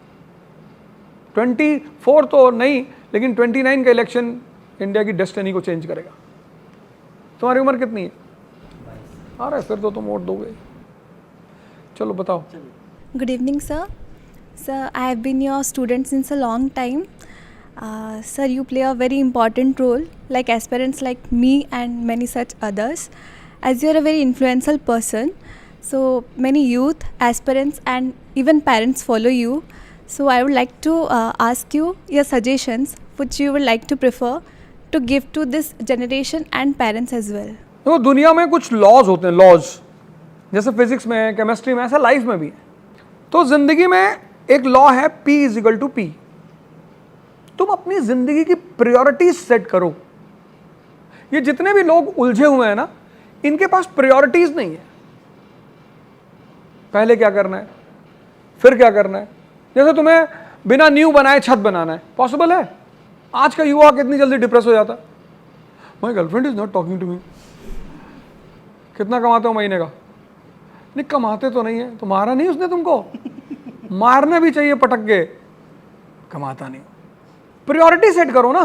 24 तो नहीं, लेकिन 29 का इलेक्शन इंडिया की डेस्टिनी को चेंज करेगा। तुम्हारी उम्र कितनी है? अरे फिर तो तुम वोट दोगे। चलो बताओ। Good evening, sir. Sir, I have been your student since a long time. Sir, you play a very important role, like aspirants like me and many such others, as you are a very influential person. So many youth, aspirants and even parents follow you. So I would like to ask you your suggestions which you would like to prefer to give to this generation and parents as well. तो दुनिया में कुछ लॉज होते हैं, लॉज जैसे फिजिक्स में है, केमिस्ट्री में, ऐसा लाइफ में भी है। तो जिंदगी में एक लॉ है P=P। तुम अपनी जिंदगी की प्रायोरिटीज सेट करो। ये जितने भी लोग उलझे हुए हैं ना, इनके पास प्रायोरिटीज नहीं है। पहले क्या करना है, फिर क्या करना है। जैसे तुम्हें बिना न्यू बनाए छत बनाना है, पॉसिबल है? आज का युवा कितनी जल्दी डिप्रेस हो जाता है। My girlfriend is not talking to me. कितना कमाते हो महीने का? नहीं कमाते तो नहीं है, तो मारा नहीं उसने तुमको? मारना भी चाहिए पटक के, कमाता नहीं। प्रायोरिटी सेट करो ना।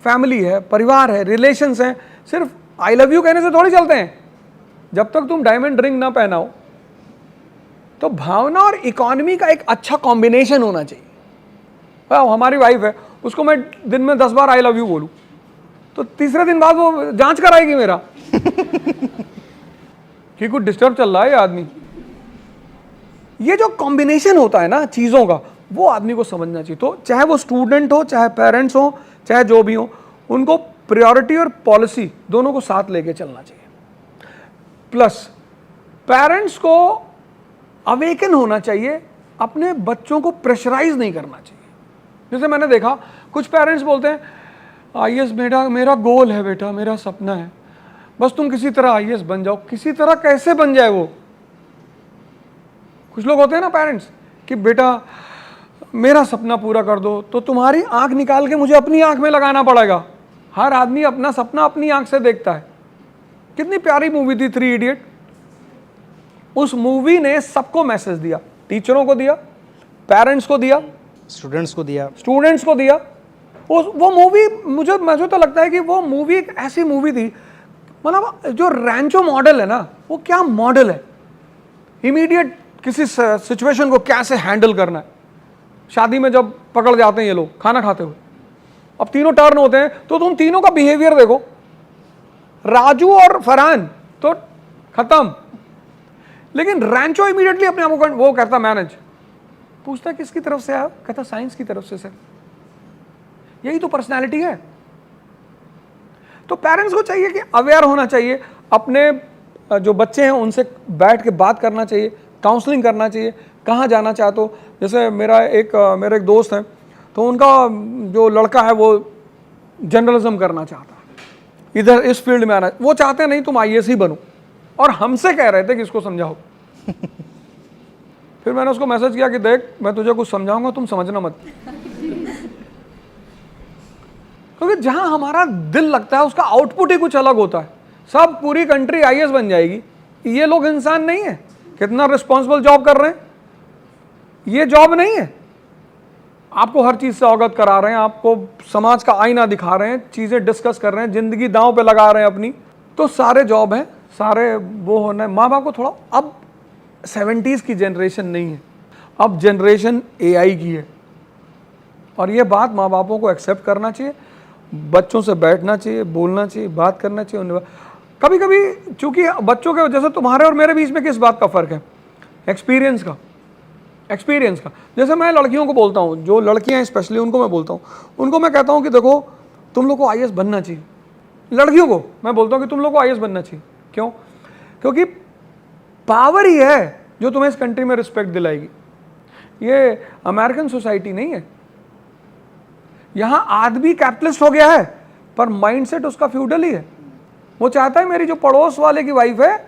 फैमिली है, परिवार है, रिलेशंस हैं। सिर्फ आई लव यू कहने से थोड़ी चलते हैं। जब तक तुम डायमंड रिंग ना पहनाओ, तो भावना और इकोनॉमी का एक अच्छा कॉम्बिनेशन होना चाहिए। हमारी वाइफ है, उसको मैं दिन में 10 बार आई लव यू बोलूं, तो तीसरे दिन बाद वो जांच कराएगी मेरा कि कुछ डिस्टर्ब चल रहा है ये आदमी। ये जो कॉम्बिनेशन होता है ना चीज़ों का, वो आदमी को समझना चाहिए। तो चाहे वो स्टूडेंट हो, चाहे पेरेंट्स हो, चाहे जो भी हो, उनको प्रायोरिटी और पॉलिसी दोनों को साथ लेके चलना चाहिए। प्लस पेरेंट्स को अवेकन होना चाहिए, अपने बच्चों को प्रेशराइज नहीं करना चाहिए। जैसे मैंने देखा कुछ पेरेंट्स बोलते हैं आईएएस मेरा गोल है बेटा, मेरा सपना है, बस तुम किसी तरह आईएएस बन जाओ। किसी तरह कैसे बन जाए वो? कुछ लोग होते हैं ना पेरेंट्स कि बेटा मेरा सपना पूरा कर दो, तो तुम्हारी आंख निकाल के मुझे अपनी आंख में लगाना पड़ेगा। हर आदमी अपना सपना अपनी आंख से देखता है। कितनी प्यारी मूवी थी 3 इडियट। उस मूवी ने सबको मैसेज दिया, टीचरों को दिया, पेरेंट्स को दिया, स्टूडेंट्स को दिया। वो मूवी मुझे तो लगता है कि वो मूवी एक ऐसी मूवी थी, मतलब जो रैंचो मॉडल है ना, वो क्या मॉडल है, इमीडिएट किसी सिचुएशन को कैसे हैंडल करना है। शादी में जब पकड़ जाते हैं ये लोग खाना खाते हुए, अब तीनों टर्न होते हैं, तो तुम तीनों का बिहेवियर देखो। राजू और फरहान तो खत्म, लेकिन रैंचो इमीडिएटली अपने आप को वो करता मैनेज। पूछता किसकी तरफ से आया, कहता साइंस की तरफ से सर। यही तो पर्सनालिटी है। तो पेरेंट्स को चाहिए कि अवेयर होना चाहिए, अपने जो बच्चे हैं उनसे बैठ के बात करना चाहिए, काउंसलिंग करना चाहिए, कहाँ जाना चाहते हो। जैसे मेरा एक दोस्त है, तो उनका जो लड़का है वो जर्नलिज्म करना चाहता है, इधर इस फील्ड में आना, वो चाहते हैं नहीं तुम आईएएस ही बनो, और हमसे कह रहे थे कि इसको समझाओ। फिर मैंने उसको मैसेज किया कि देख मैं तुझे कुछ समझाऊंगा, तुम समझना मत। क्योंकि जहां हमारा दिल लगता है उसका आउटपुट ही कुछ अलग होता है। सब पूरी कंट्री आईएएस बन जाएगी, ये लोग इंसान नहीं है। कितना रिस्पॉन्सिबल जॉब कर रहे हैं, ये जॉब नहीं है। आपको हर चीज से अवगत करा रहे हैं, आपको समाज का आईना दिखा रहे हैं, चीजें डिस्कस कर रहे हैं, जिंदगी दांव पे लगा रहे हैं अपनी। तो सारे जॉब हैं, सारे वो होना है। माँ बाप को थोड़ा, अब 70s की जनरेशन नहीं है, अब जनरेशन एआई की है, और ये बात माँ बापों को एक्सेप्ट करना चाहिए। बच्चों से बैठना चाहिए, बोलना चाहिए, बात करना चाहिए उन्हें। कभी कभी चूंकि बच्चों के, जैसे तुम्हारे और मेरे बीच में किस बात का फ़र्क है, एक्सपीरियंस का। जैसे मैं लड़कियों को बोलता हूँ, जो लड़कियाँ हैं स्पेशली, उनको मैं बोलता हूँ, उनको मैं कहता हूँ कि देखो तुम लोग को आईएएस बनना चाहिए। लड़कियों को मैं बोलता हूँ कि तुम लोग को आईएएस बनना चाहिए। क्यों? क्योंकि पावर ही है जो तुम्हें इस कंट्री में रिस्पेक्ट दिलाएगी। ये अमेरिकन सोसाइटी नहीं है। यहां आदमी कैपिटलिस्ट हो गया है, पर माइंडसेट उसका फ्यूडल ही है। वो चाहता है मेरी जो पड़ोस वाले की वाइफ है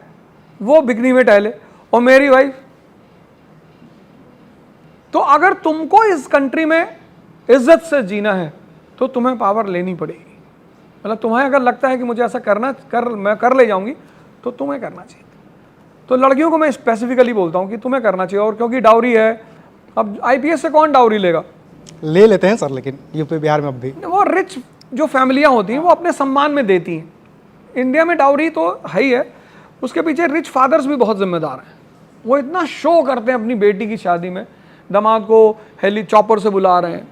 वो बिकनी में टहले, और मेरी वाइफ। तो अगर तुमको इस कंट्री में इज्जत से जीना है तो तुम्हें पावर लेनी पड़ेगी। मतलब तुम्हें अगर लगता है कि मुझे ऐसा मैं कर ले जाऊंगी, तो तुम्हें करना चाहिए। तो लड़कियों को मैं स्पेसिफिकली बोलता हूं कि तुम्हें करना चाहिए। और क्योंकि डाउरी है, अब आईपीएस से कौन डाउरी लेगा? ले लेते हैं सर, लेकिन यूपी बिहार में अब भी वो रिच जो फैमिलियां होती हैं वो अपने सम्मान में देती हैं। इंडिया में डाउरी तो है ही है, उसके पीछे रिच फादर्स भी बहुत जिम्मेदार हैं। वो इतना शो करते हैं अपनी बेटी की शादी में, दामाद को हेली चॉपर से बुला रहे हैं,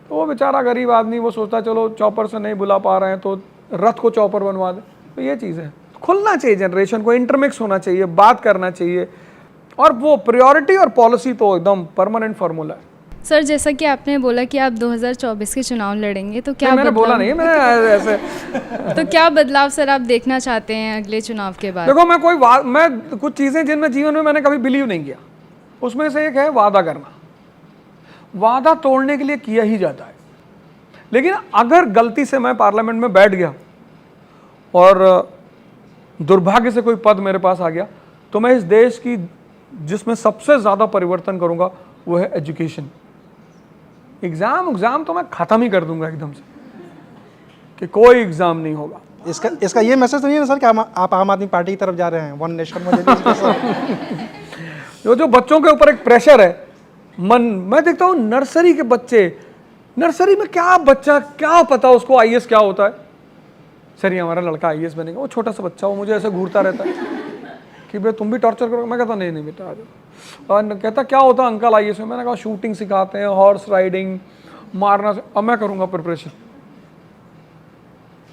तो वो बेचारा गरीब आदमी वो सोचता चलो चॉपर से नहीं बुला पा रहे हैं तो रथ को चॉपर बनवा दे। तो ये चीज़ है, खुलना चाहिए जनरेशन को, इंटरमिक्स होना चाहिए, बात करना चाहिए। और वो प्रायोरिटी और पॉलिसी तो एकदम परमानेंट फार्मूला है। सर जैसा कि आपने बोला कि आप 2024 के चुनाव लड़ेंगे, तो क्या मैंने बोला नहीं, मैंने ऐसे तो क्या बदलाव सर आप देखना चाहते हैं अगले चुनाव के बाद? देखो मैं कुछ चीज़ें जिनमें जीवन में मैंने कभी बिलीव नहीं किया, उसमें से एक है वादा करना। वादा तोड़ने के लिए किया ही जाता है, लेकिन अगर गलती से मैं पार्लियामेंट में बैठ गया और दुर्भाग्य से कोई पद मेरे पास आ गया, तो मैं इस देश की जिसमें सबसे ज़्यादा परिवर्तन करूंगा वो है एजुकेशन। एग्ज़ाम तो मैं ख़त्म ही कर दूंगा एकदम से, कि कोई एग्ज़ाम नहीं होगा। इसका ये मैसेज तो नहीं है सर कि आप आम आदमी पार्टी की तरफ जा रहे हैं, वन नेशन जो बच्चों के ऊपर एक प्रेशर है मैं देखता हूँ नर्सरी के बच्चे, नर्सरी में क्या पता उसको आईएएस क्या होता है। सर ये हमारा लड़का आईएएस बनेगा, वो छोटा सा बच्चा, वो मुझे ऐसे घूरता रहता है कि भाई तुम भी टॉर्चर करोगे। मैं कहता नहीं बेटा आ जाओ। और कहता क्या होता है अंकल आईएएस में? मैंने कहा शूटिंग सिखाते हैं, हॉर्स राइडिंग, मारना। अब मैं करूँगा प्रिपरेशन।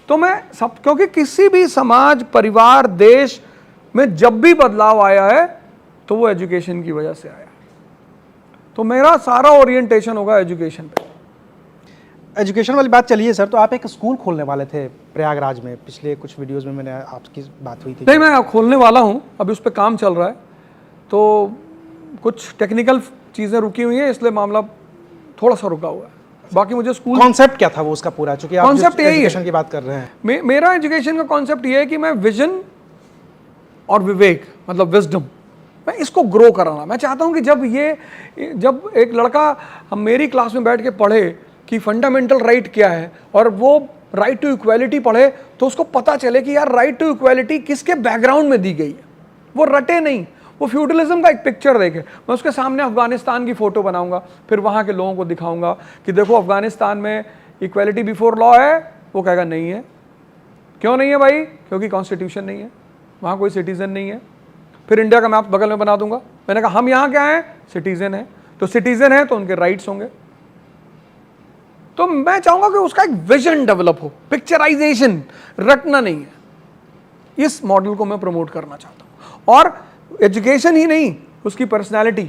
तो मैं क्योंकि किसी भी समाज, परिवार, देश में जब भी बदलाव आया है तो वो एजुकेशन की वजह से आया। तो मेरा सारा ओरिएंटेशन होगा एजुकेशन पे। एजुकेशन वाली बात चलिए सर, तो आप एक स्कूल खोलने वाले थे प्रयागराज में, पिछले कुछ वीडियोस में मैंने आपकी बात हुई थी। नहीं, मैं खोलने वाला हूँ, अभी उस पर काम चल रहा है, तो कुछ टेक्निकल चीज़ें रुकी हुई हैं, इसलिए मामला थोड़ा सा रुका हुआ है। बाकी मुझे स्कूल कॉन्सेप्ट क्या था वो उसका पूरा, चूंकि आप Concept यही है। एजुकेशन की बात कर रहे हैं। मेरा एजुकेशन का कॉन्सेप्ट ये है कि मैं विजन और विवेक मतलब विजडम, मैं इसको ग्रो कराना। मैं चाहता हूं कि जब एक लड़का हम मेरी क्लास में बैठ के पढ़े कि फंडामेंटल राइट क्या है और वो राइट टू इक्वालिटी पढ़े, तो उसको पता चले कि यार राइट टू इक्वालिटी किसके बैकग्राउंड में दी गई है। वो रटे नहीं, वो फ्यूडलिज्म का एक पिक्चर देखे। मैं उसके सामने अफगानिस्तान की फोटो बनाऊंगा, फिर वहाँ के लोगों को दिखाऊंगा कि देखो अफगानिस्तान में इक्वालिटी बिफोर लॉ है। वो कहेगा नहीं है। क्यों नहीं है भाई? क्योंकि कॉन्स्टिट्यूशन नहीं है, वहाँ कोई सिटीजन नहीं है। फिर इंडिया का मैप बगल में बना दूंगा। मैंने कहा हम यहाँ क्या हैं? सिटीजन है। तो सिटीजन है तो उनके राइट्स होंगे। तो मैं चाहूंगा कि उसका एक विजन डेवलप हो, पिक्चराइजेशन, रटना नहीं है। इस मॉडल को मैं प्रमोट करना चाहता हूं। और एजुकेशन ही नहीं, उसकी पर्सनैलिटी।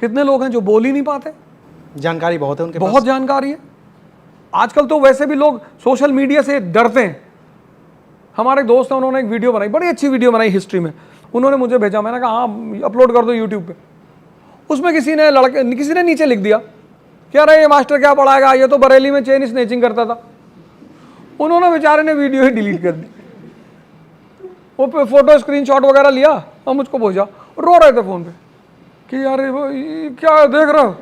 कितने लोग हैं जो बोल ही नहीं पाते? जानकारी बहुत है उनके पास। बहुत जानकारी है। आजकल तो वैसे भी लोग सोशल मीडिया से डरते हैं। हमारे दोस्त हैं, उन्होंने एक वीडियो बनाई, बड़ी अच्छी वीडियो बनाई हिस्ट्री में। उन्होंने मुझे भेजा, मैंने कहा हाँ अपलोड कर दो यूट्यूब पे। उसमें किसी ने नीचे लिख दिया कि अरे ये मास्टर क्या पढ़ाएगा, ये तो बरेली में चेन स्नेचिंग करता था। उन्होंने बेचारे ने वीडियो ही डिलीट कर दी। वो फोटो स्क्रीनशॉट वगैरह लिया और मुझको भेजा, रो रहे थे फोन पे कि यार ये क्या देख रहे हो।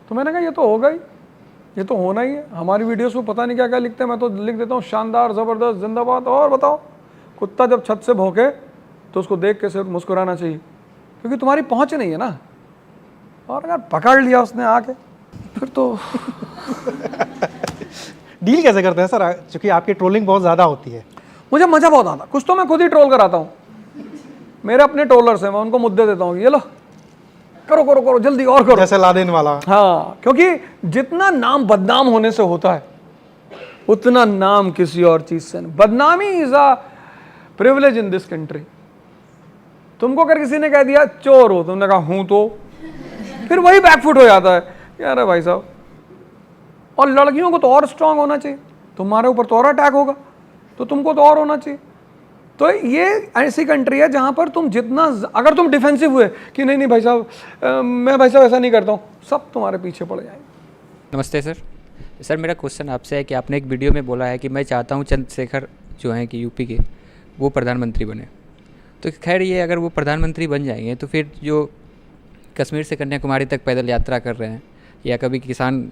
तो मैंने कहा ये तो होगा ही, ये तो होना ही है। हमारी वीडियोस में पता नहीं क्या क्या लिखते हैं। मैं तो लिख देता हूँ शानदार, ज़बरदस्त, जिंदाबाद। और बताओ, कुत्ता जब छत से भौंके तो उसको देख के सिर्फ मुस्कुराना चाहिए, क्योंकि तुम्हारी पहुँच नहीं है ना। और अगर पकड़ लिया उसने आके, फिर तो डील कैसे करते हैं सर, क्योंकि आपकी ट्रोलिंग बहुत ज़्यादा होती है। मुझे मजा बहुत आता। कुछ तो मैं खुद ही ट्रोल कराता हूँ। मेरे अपने ट्रोलर्स हैं, मैं उनको मुद्दे देता हूँ, ये लो करो करो करो जल्दी और करो, जैसे लादेन वाला। हाँ, क्योंकि जितना नाम बदनाम होने से होता है उतना नाम किसी और चीज से नहीं। बदनामी is a privilege in this country. तुमको अगर किसी ने कह दिया चोर हो, तुमने कहा हूं, तो फिर वही बैकफुट हो जाता है यार भाई साहब। और लड़कियों को तो और स्ट्रांग होना चाहिए, तुम्हारे ऊपर तो और अटैक होगा, तो तुमको तो और होना चाहिए। तो ये ऐसी कंट्री है जहां पर तुम जितना, अगर तुम डिफेंसिव हुए कि नहीं नहीं भाई साहब मैं भाई साहब ऐसा नहीं करता हूँ, सब तुम्हारे पीछे पड़ जाएंगे। नमस्ते सर, मेरा क्वेश्चन आपसे है कि आपने एक वीडियो में बोला है कि मैं चाहता हूँ चंद्रशेखर जो हैं कि यूपी के, वो प्रधानमंत्री बने। तो खैर ये अगर वो प्रधानमंत्री बन जाएंगे तो फिर जो कश्मीर से कन्याकुमारी तक पैदल यात्रा कर रहे हैं, या कभी किसान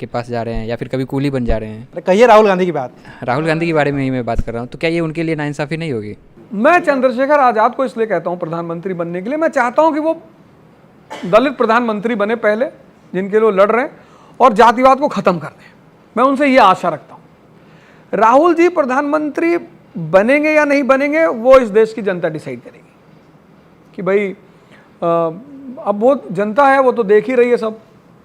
के पास जा रहे हैं, या फिर कभी कूली बन जा रहे हैं, कहिए राहुल गांधी की बात। राहुल गांधी के बारे में ही मैं बात कर रहा हूँ, तो क्या ये उनके लिए नाइंसाफ़ी नहीं होगी? मैं चंद्रशेखर आज़ाद को इसलिए कहता हूँ प्रधानमंत्री बनने के लिए, मैं चाहता हूँ कि वो दलित प्रधानमंत्री बने पहले, जिनके लिए लड़ रहे हैं, और जातिवाद को ख़त्म कर दें। मैं उनसे ये आशा रखता हूँ। राहुल जी प्रधानमंत्री बनेंगे या नहीं बनेंगे, वो इस देश की जनता डिसाइड करेगी कि भाई अब वो जनता है, वो तो देख ही रही है सब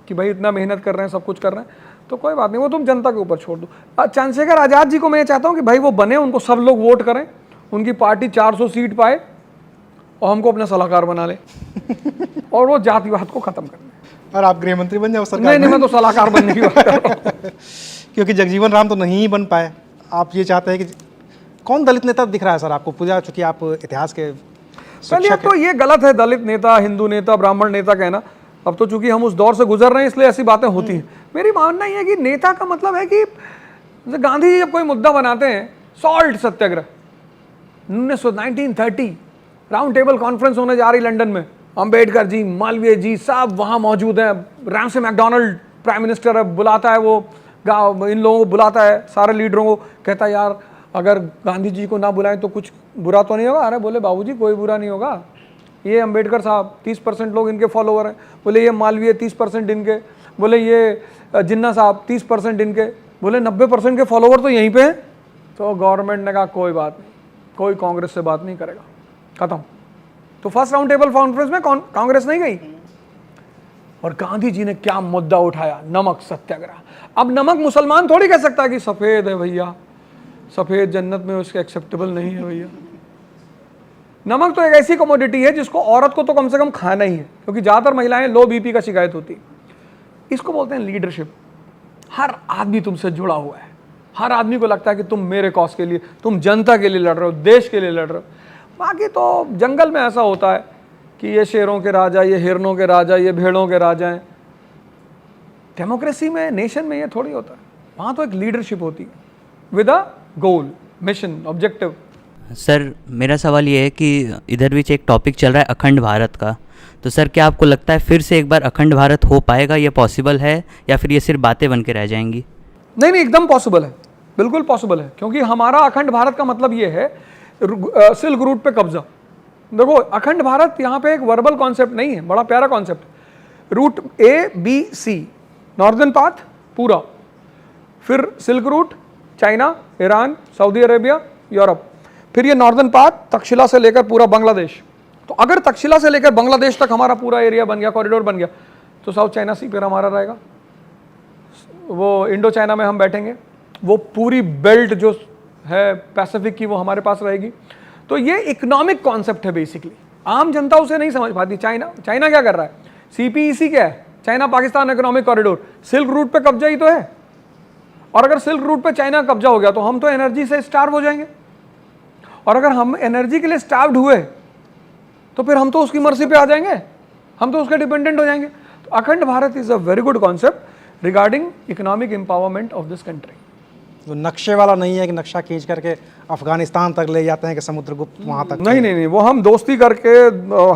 कि भाई इतना मेहनत कर रहे हैं, सब कुछ कर रहे हैं, तो कोई बात नहीं, वो तुम जनता के ऊपर छोड़ दो। चंद्रशेखर आज़ाद जी को मैं ये चाहता हूँ कि भाई वो बने, उनको सब लोग वोट करें, उनकी पार्टी 400 सीट पाए और हमको अपना सलाहकार बना ले और वो जातिवाद को खत्म कर ले। और आप गृह मंत्री बन जाओ सरकार। नहीं, मैं तो सलाहकार बनने की बात कर रहा हूँ। क्योंकि जगजीवन राम तो नहीं ही बन पाए। आप ये चाहते हैं कि कौन दलित नेता दिख रहा है सर आपको, पूजा, चूंकि आप इतिहास के चलिए, तो ये गलत है दलित नेता, हिंदू नेता, ब्राह्मण नेता कहना। अब तो चूंकि हम उस दौर से गुजर रहे हैं, इसलिए ऐसी बातें होती हैं। मेरी मानना ये है कि नेता का मतलब है कि गांधी जी जब कोई मुद्दा बनाते हैं, सॉल्ट सत्याग्रह 1930 राउंड टेबल कॉन्फ्रेंस होने जा रही लंदन में, अंबेडकर जी, मालवीय जी सब वहाँ मौजूद हैं। रैमसे मैकडोनल्ड प्राइम मिनिस्टर है, बुलाता है वो इन लोगों को, बुलाता है सारे लीडरों को, कहता है यार अगर गांधी जी को ना बुलाएं तो कुछ बुरा तो नहीं होगा। अरे बोले बाबूजी कोई बुरा नहीं होगा, ये अंबेडकर साहब 30% लोग इनके फॉलोवर हैं, बोले ये मालवीय 30% इनके, बोले ये जिन्ना साहब 30% इनके, बोले 90% के फॉलोवर तो यहीं पे हैं। तो गवर्नमेंट ने कहा कोई बात नहीं, कोई कांग्रेस से बात नहीं करेगा, खत्म। तो फर्स्ट राउंड टेबल कॉन्फ्रेंस में कांग्रेस नहीं गई। और गांधी जी ने क्या मुद्दा उठाया, नमक सत्याग्रह। अब नमक मुसलमान थोड़ी कह सकता है कि सफेद है भैया, सफेद जन्नत में उसके एक्सेप्टेबल नहीं है भैया। नमक तो एक ऐसी कमोडिटी है जिसको औरत को तो कम से कम खाना ही है, क्योंकि ज़्यादातर महिलाएं लो बीपी का शिकायत होती है। इसको बोलते हैं लीडरशिप। हर आदमी तुमसे जुड़ा हुआ है, हर आदमी को लगता है कि तुम मेरे कॉज के लिए, तुम जनता के लिए लड़ रहे हो, देश के लिए लड़ रहे हो। बाकी तो जंगल में ऐसा होता है कि ये शेरों के राजा, ये हिरनों के राजा, ये भेड़ों के राजा हैं। डेमोक्रेसी में, नेशन में ये थोड़ी होता है, वहाँ तो एक लीडरशिप होती है with a goal, mission, objective. Sir मेरा सवाल ये है कि इधर बीच एक टॉपिक चल रहा है अखंड भारत का, तो सर क्या आपको लगता है फिर से एक बार अखंड भारत हो पाएगा, ये पॉसिबल है या फिर ये सिर्फ बातें बन के रह जाएंगी? नहीं नहीं, एकदम पॉसिबल है, बिल्कुल पॉसिबल है, क्योंकि हमारा अखंड भारत का मतलब ये है सिल्क रूट पे कब्जा। देखो अखंड भारत यहाँ पे एक वर्बल कॉन्सेप्ट नहीं है, बड़ा प्यारा कॉन्सेप्ट है। रूट ABC, नॉर्दर्न पाथ पूरा, फिर silk route China, Iran, Saudi Arabia, Europe, फिर ये नॉर्दर्न पाथ तक्षशिला से लेकर पूरा बांग्लादेश। तो अगर तक्षशिला से लेकर बांग्लादेश तक हमारा पूरा एरिया बन गया, कॉरिडोर बन गया, तो साउथ चाइना सी फिर हमारा रहेगा, वो इंडो चाइना में हम बैठेंगे, वो पूरी बेल्ट जो है पैसिफिक की वो हमारे पास रहेगी। तो ये इकोनॉमिक कॉन्सेप्ट है बेसिकली, आम जनता उसे नहीं समझ पाती। चाइना क्या कर रहा है? CPEC क्या है? China Pakistan economic corridor, silk route पे कब्जा ही तो है। और अगर सिल्क रूट पे चाइना कब्जा हो गया तो हम तो एनर्जी से स्टार्व हो जाएंगे, और अगर हम एनर्जी के लिए स्टार्व्ड हुए तो फिर हम तो उसकी मर्जी पे आ जाएंगे, हम तो उसके डिपेंडेंट हो जाएंगे। तो अखंड Bharat is a very good concept regarding economic empowerment of this country. तो नक्शे वाला नहीं है कि नक्शा खींच करके अफगानिस्तान तक ले जाते हैं कि समुद्रगुप्त वहाँ तक। नहीं नहीं नहीं, वो हम दोस्ती करके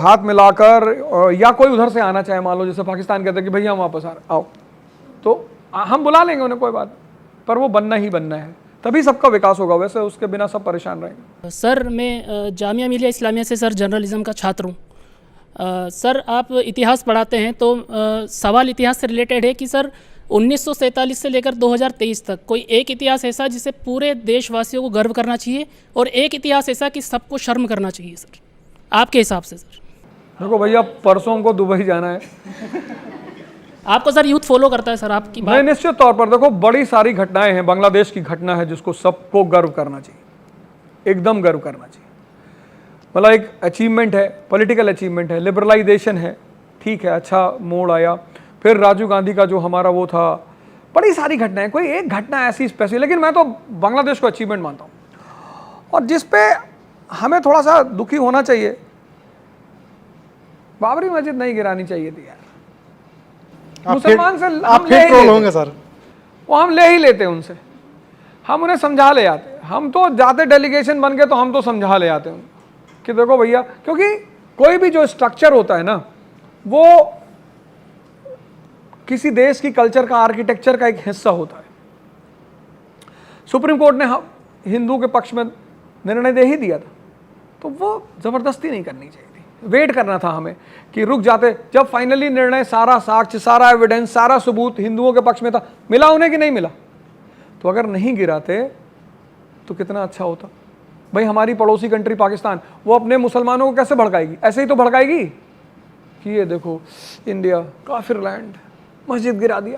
हाथ मिलाकर, या कोई उधर से आना चाहे, मान लो जैसे पाकिस्तान कहते हैं कि भैया हम वापस आ रहे, आओ, तो हम बुला लेंगे उन्हें, कोई बात, पर वो बनना ही बनना है, तभी सबका विकास होगा, वैसे उसके बिना सब परेशान रहेंगे। सर मैं जामिया मिलिया इस्लामिया से सर जर्नलिज्म का छात्र हूँ। सर आप इतिहास पढ़ाते हैं, तो सवाल इतिहास से रिलेटेड है कि सर 1947 से लेकर 2023 तक कोई एक इतिहास ऐसा जिसे पूरे देशवासियों को गर्व करना चाहिए, और एक इतिहास ऐसा कि सबको शर्म करना चाहिए सर, आपके हिसाब से? सर देखो भैया, परसों को दुबई जाना है, आपको सर यूथ फॉलो करता है सर आपकी बात? नहीं, निश्चित तौर पर देखो बड़ी सारी घटनाएं हैं, बांग्लादेश की घटना है जिसको सबको गर्व करना चाहिए, एकदम गर्व करना चाहिए। मतलब एक अचीवमेंट है, पॉलिटिकल अचीवमेंट है, लिबरलाइजेशन है, ठीक है, अच्छा मोड़ आया। फिर राजीव गांधी का जो हमारा वो था, बड़ी सारी घटनाएं, कोई एक घटना ऐसी स्पेशल, लेकिन मैं तो बांग्लादेश को अचीवमेंट मानता हूँ। और जिस पे हमें थोड़ा सा दुखी होना चाहिए, बाबरी मस्जिद नहीं गिरानी चाहिए थी यार। मुसलमान से हम ले ही लेते होंगे सर, वो हम ले ही लेते उनसे, हम उन्हें समझा ले आते, हम तो जाते डेलीगेशन बन के तो हम तो समझा ले आते उन्हें कि देखो भैया, क्योंकि कोई भी जो स्ट्रक्चर होता है ना, वो किसी देश की कल्चर का, आर्किटेक्चर का एक हिस्सा होता है। सुप्रीम कोर्ट ने हिंदू के पक्ष में निर्णय दे ही दिया था, तो वो जबरदस्ती नहीं करनी चाहिए थी, वेट करना था हमें कि रुक जाते। जब फाइनली निर्णय, सारा साक्ष्य, सारा एविडेंस, सारा सबूत हिंदुओं के पक्ष में था, मिला उन्हें कि नहीं मिला? तो अगर नहीं गिराते तो कितना अच्छा होता। भाई हमारी पड़ोसी कंट्री पाकिस्तान, वो अपने मुसलमानों को कैसे भड़काएगी? ऐसे ही तो भड़काएगी कि ये देखो इंडिया काफिर लैंड, मस्जिद गिरा दिया।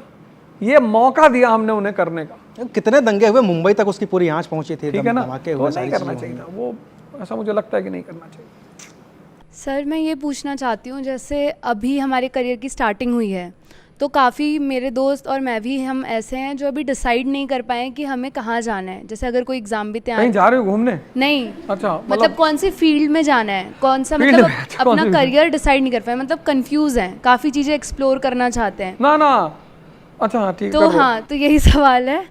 ये मौका दिया हमने उन्हें करने का। कितने दंगे हुए, मुंबई तक उसकी पूरी आंच पहुंची थी, ठीक है ना, धमाके तो हुए, नहीं करना चाहिए था वो, ऐसा मुझे लगता है कि नहीं करना चाहिए। सर मैं ये पूछना चाहती हूँ, जैसे अभी हमारे करियर की स्टार्टिंग हुई है, तो काफ़ी मेरे दोस्त और मैं भी, हम ऐसे हैं जो अभी डिसाइड नहीं कर पाए कि हमें कहाँ जाना है। जैसे अगर कोई एग्जाम भी तैयार, कहीं जा रहे हो घूमने? नहीं, अच्छा, मतलब कौन सी फील्ड में जाना है, कौन सा, फील्ड मतलब में, अच्छा, अपना कौन सी करियर डिसाइड नहीं कर पाए, मतलब कंफ्यूज हैं, काफ़ी चीज़ें एक्सप्लोर करना चाहते हैं। ना ना, अच्छा हाँ ठीक, तो हाँ, तो यही सवाल है।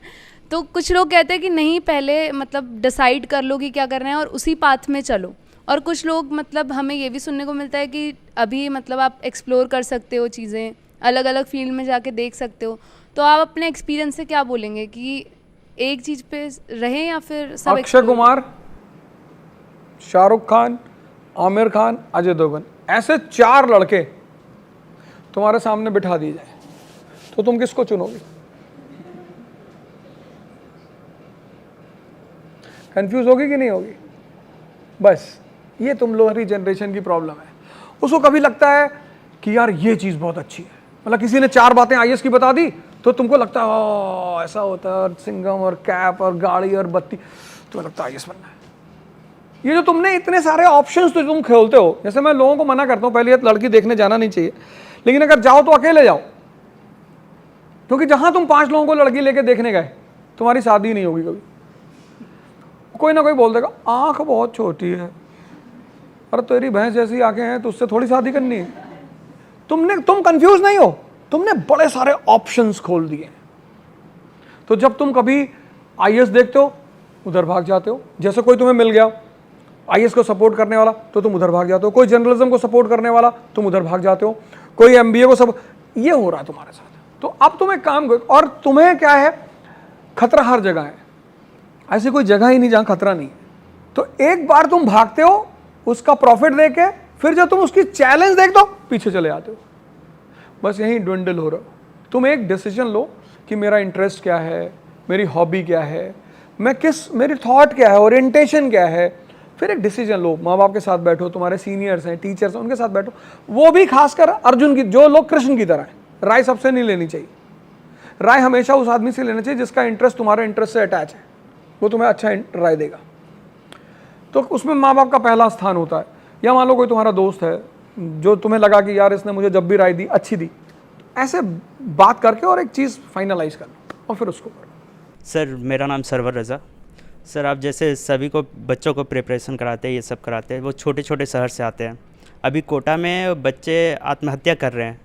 तो कुछ लोग कहते हैं कि नहीं, पहले मतलब डिसाइड कर लो कि क्या करना है और उसी पाथ में चलो, और कुछ लोग, मतलब हमें ये भी सुनने को मिलता है कि अभी मतलब आप एक्सप्लोर कर सकते हो चीज़ें, अलग अलग फील्ड में जाके देख सकते हो। तो आप अपने एक्सपीरियंस से क्या बोलेंगे कि एक चीज़ पे रहें या फिर सब? अक्षय कुमार, शाहरुख खान, आमिर खान, अजय देवगन, ऐसे 4 लड़के तुम्हारे सामने बिठा दिए जाए तो तुम किसको चुनोगे? कंफ्यूज होगी कि नहीं होगी? बस ये तुम लोहरी जनरेशन की प्रॉब्लम है। उसको कभी लगता है कि यार ये चीज़ बहुत अच्छी है, मतलब किसी ने 4 बातें IAS की बता दी तो तुमको लगता है ऐसा होता है, और सिंघम और कैप और गाड़ी और बत्ती, तुम्हें लगता है IAS बनना है। ये जो तुमने इतने सारे ऑप्शंस तो तुम खेलते हो, जैसे मैं लोगों को मना करता हूँ पहले लड़की देखने जाना नहीं चाहिए, लेकिन अगर जाओ तो अकेले जाओ, क्योंकि जहां तुम 5 लोगों को लड़की लेके देखने गए, तुम्हारी शादी नहीं होगी कभी। कोई ना कोई बोल देगा आंख बहुत छोटी है, अरे तेरी भैंस जैसी आंखें हैं तो उससे थोड़ी शादी करनी है। तुम कंफ्यूज नहीं हो, तुमने बड़े सारे ऑप्शंस खोल दिए। तो जब तुम कभी आईएएस देखते हो उधर भाग जाते हो, जैसे कोई तुम्हें मिल गया आईएएस को सपोर्ट करने वाला तो तुम उधर भाग जाते हो, कोई जर्नलिज्म को सपोर्ट करने वाला तुम उधर भाग जाते हो, कोई एमबीए को सब, ये हो रहा है तुम्हारे साथ। तो अब तुम एक काम करो, और तुम्हें क्या है, खतरा हर जगह है, ऐसी कोई जगह ही नहीं जहां खतरा नहीं है। तो एक बार तुम भागते हो उसका प्रॉफिट देके, फिर जब तुम उसकी चैलेंज देखते हो पीछे चले आते हो, बस यही ड्विंडल हो रहा हो। तुम एक डिसीजन लो कि मेरा इंटरेस्ट क्या है, मेरी हॉबी क्या है, मैं किस, मेरी थॉट क्या है, ओरिएंटेशन क्या है, फिर एक डिसीजन लो। माँ बाप के साथ बैठो, तुम्हारे सीनियर्स हैं, टीचर्स हैं, उनके साथ बैठो। वो भी खासकर अर्जुन की, जो लोग कृष्ण की तरह हैं, राय सबसे नहीं लेनी चाहिए। राय हमेशा उस आदमी से लेना चाहिए जिसका इंटरेस्ट तुम्हारे इंटरेस्ट से अटैच है, वो तुम्हें अच्छा राय देगा। तो उसमें माँ बाप का पहला स्थान होता है। या मान लो कोई तुम्हारा दोस्त है जो तुम्हें लगा कि यार इसने मुझे जब भी राय दी अच्छी दी, ऐसे बात करके और एक चीज़ फाइनलाइज कर लो और फिर उसको करो। सर मेरा नाम सरवर रज़ा। सर आप जैसे सभी को बच्चों को प्रिपरेशन कराते हैं, ये सब कराते हैं, वो छोटे छोटे शहर से आते हैं। अभी कोटा में बच्चे आत्महत्या कर रहे हैं,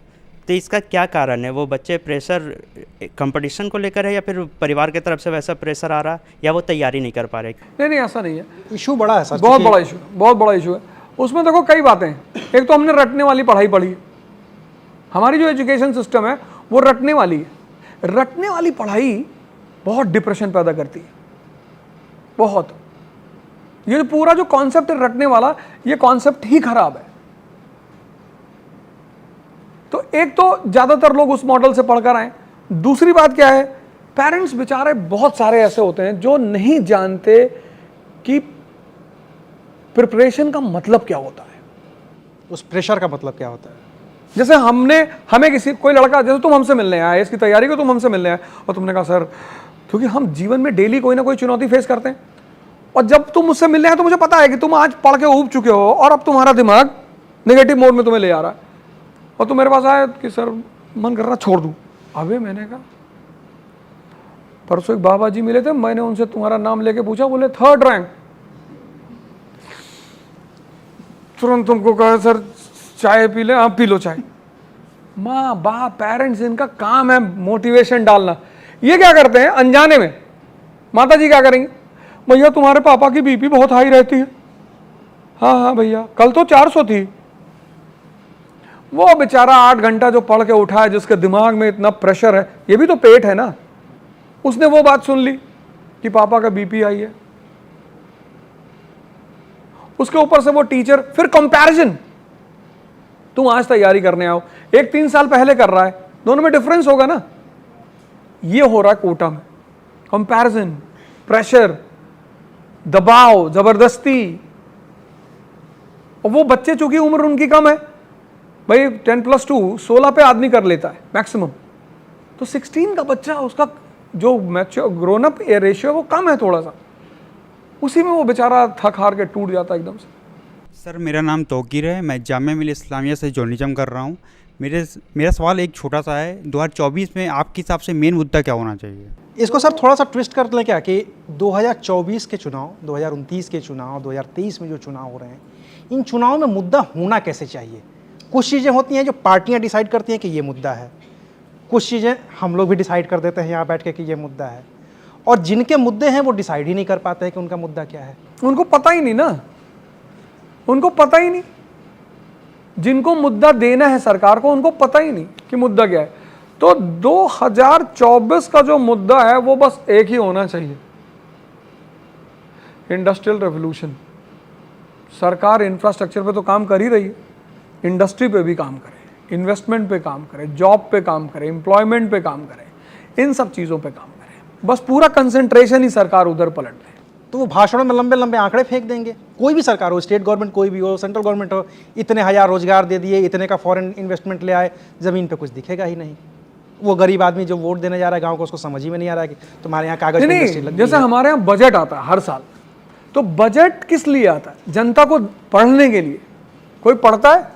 तो इसका क्या कारण है? वो बच्चे प्रेशर कंपटीशन को लेकर है या फिर परिवार की तरफ से वैसा प्रेशर आ रहा, या वो तैयारी नहीं कर पा रहे? नहीं ऐसा नहीं है, इशू बड़ा है सर, बहुत बड़ा इशू, बहुत बड़ा इशू है। उसमें देखो कई बातें हैं। एक तो हमने रटने वाली पढ़ाई पढ़ी है, हमारी जो एजुकेशन सिस्टम है वो रटने वाली है। रटने वाली पढ़ाई बहुत डिप्रेशन पैदा करती है, बहुत। ये जो पूरा जो कॉन्सेप्ट है रटने वाला, ये कॉन्सेप्ट ही खराब है। तो एक तो ज्यादातर लोग उस मॉडल से पढ़कर आए। दूसरी बात क्या है, पेरेंट्स बेचारे बहुत सारे ऐसे होते हैं जो नहीं जानते कि प्रिपरेशन का मतलब क्या होता है, उस प्रेशर का मतलब क्या होता है। जैसे हमें किसी, कोई लड़का, जैसे तुम हमसे मिलने आए, इसकी तैयारी को तुम हमसे मिलने आए और तुमने कहा सर, क्योंकि हम जीवन में डेली कोई ना कोई चुनौती फेस करते हैं, और जब तुम मुझसे मिलने आए तो मुझे पता है कि तुम आज पढ़ के ऊब चुके हो और अब तुम्हारा दिमाग नेगेटिव मोड में तुम्हें ले आ रहा है, और तुम मेरे पास आए कि सर मन कर रहा छोड़ दूं। अबे मैंने कहा, परसों एक बाबा जी मिले थे, मैंने उनसे तुम्हारा नाम लेके पूछा, बोले 3rd रैंक। तुरंत तुमको कहा सर चाय पी ले, आप पी लो चाय। माँ बाप पेरेंट्स, इनका काम है मोटिवेशन डालना। ये क्या करते हैं अनजाने में, माता जी क्या करेंगे, भैया तुम्हारे पापा की बीपी बहुत हाई रहती है। हाँ भैया, कल तो 400 थी। वो बेचारा 8 घंटा जो पढ़ के उठा है, जिसके दिमाग में इतना प्रेशर है, ये भी तो पेट है ना, उसने वो बात सुन ली कि पापा का बीपी आई है। उसके ऊपर से वो टीचर, फिर कंपैरिजन। तुम आज तैयारी करने आओ, एक 3 साल पहले कर रहा है, दोनों में डिफरेंस होगा ना। ये हो रहा है कोटा में, कंपैरिजन, प्रेशर, दबाव, जबरदस्ती। और वो बच्चे, चूंकि उम्र उनकी कम है, भाई 10+2 16 पे आदमी कर लेता है मैक्सिमम, तो 16 का बच्चा, उसका जो मैच्योर ग्रोन अप रेशियो है वो कम है थोड़ा सा, उसी में वो बेचारा थक हार के टूट जाता है एकदम से। सर मेरा नाम तौकीर है, मैं जामिया मिलिया इस्लामिया से जर्नलिज्म कर रहा हूँ। मेरा सवाल एक छोटा सा है, 2024 में आपके हिसाब से मेन मुद्दा क्या होना चाहिए? इसको सर थोड़ा सा ट्विस्ट कर लें क्या, कि 2024 के चुनाव, 2029 के चुनाव, 2023 में जो चुनाव हो रहे हैं, इन चुनाव में मुद्दा होना कैसे चाहिए? कुछ चीज़ें होती हैं जो पार्टियां डिसाइड करती हैं कि ये मुद्दा है, कुछ चीज़ें हम लोग भी डिसाइड कर देते हैं यहाँ बैठ के कि ये मुद्दा है, और जिनके मुद्दे हैं वो डिसाइड ही नहीं कर पाते हैं कि उनका मुद्दा क्या है। उनको पता ही नहीं ना, उनको पता ही नहीं। जिनको मुद्दा देना है सरकार को, उनको पता ही नहीं कि मुद्दा क्या है। तो 2024 का जो मुद्दा है वो बस एक ही होना चाहिए, इंडस्ट्रियल रेवोल्यूशन। सरकार इंफ्रास्ट्रक्चर पे तो काम कर ही रही है, इंडस्ट्री पे भी काम करे, इन्वेस्टमेंट पे काम करे, जॉब पे काम करे, एम्प्लॉयमेंट पे काम करे, इन सब चीज़ों पे काम करे। बस पूरा कंसंट्रेशन ही सरकार उधर पलट दे। तो वो भाषणों में लंबे लंबे आंकड़े फेंक देंगे, कोई भी सरकार हो, स्टेट गवर्नमेंट कोई भी हो, सेंट्रल गवर्नमेंट हो, इतने हजार रोजगार दे दिए, इतने का फॉरेन इन्वेस्टमेंट ले आए, ज़मीन पे कुछ दिखेगा ही नहीं। वो गरीब आदमी जो वोट देने जा रहा है गांव को, उसको समझ ही में नहीं आ रहा है कि तुम्हारे यहाँ कागज पे इंडस्ट्री लगी है। जैसे हमारे यहाँ बजट आता है हर साल, तो बजट किस लिए आता है? जनता को पढ़ने के लिए। कोई पढ़ता है?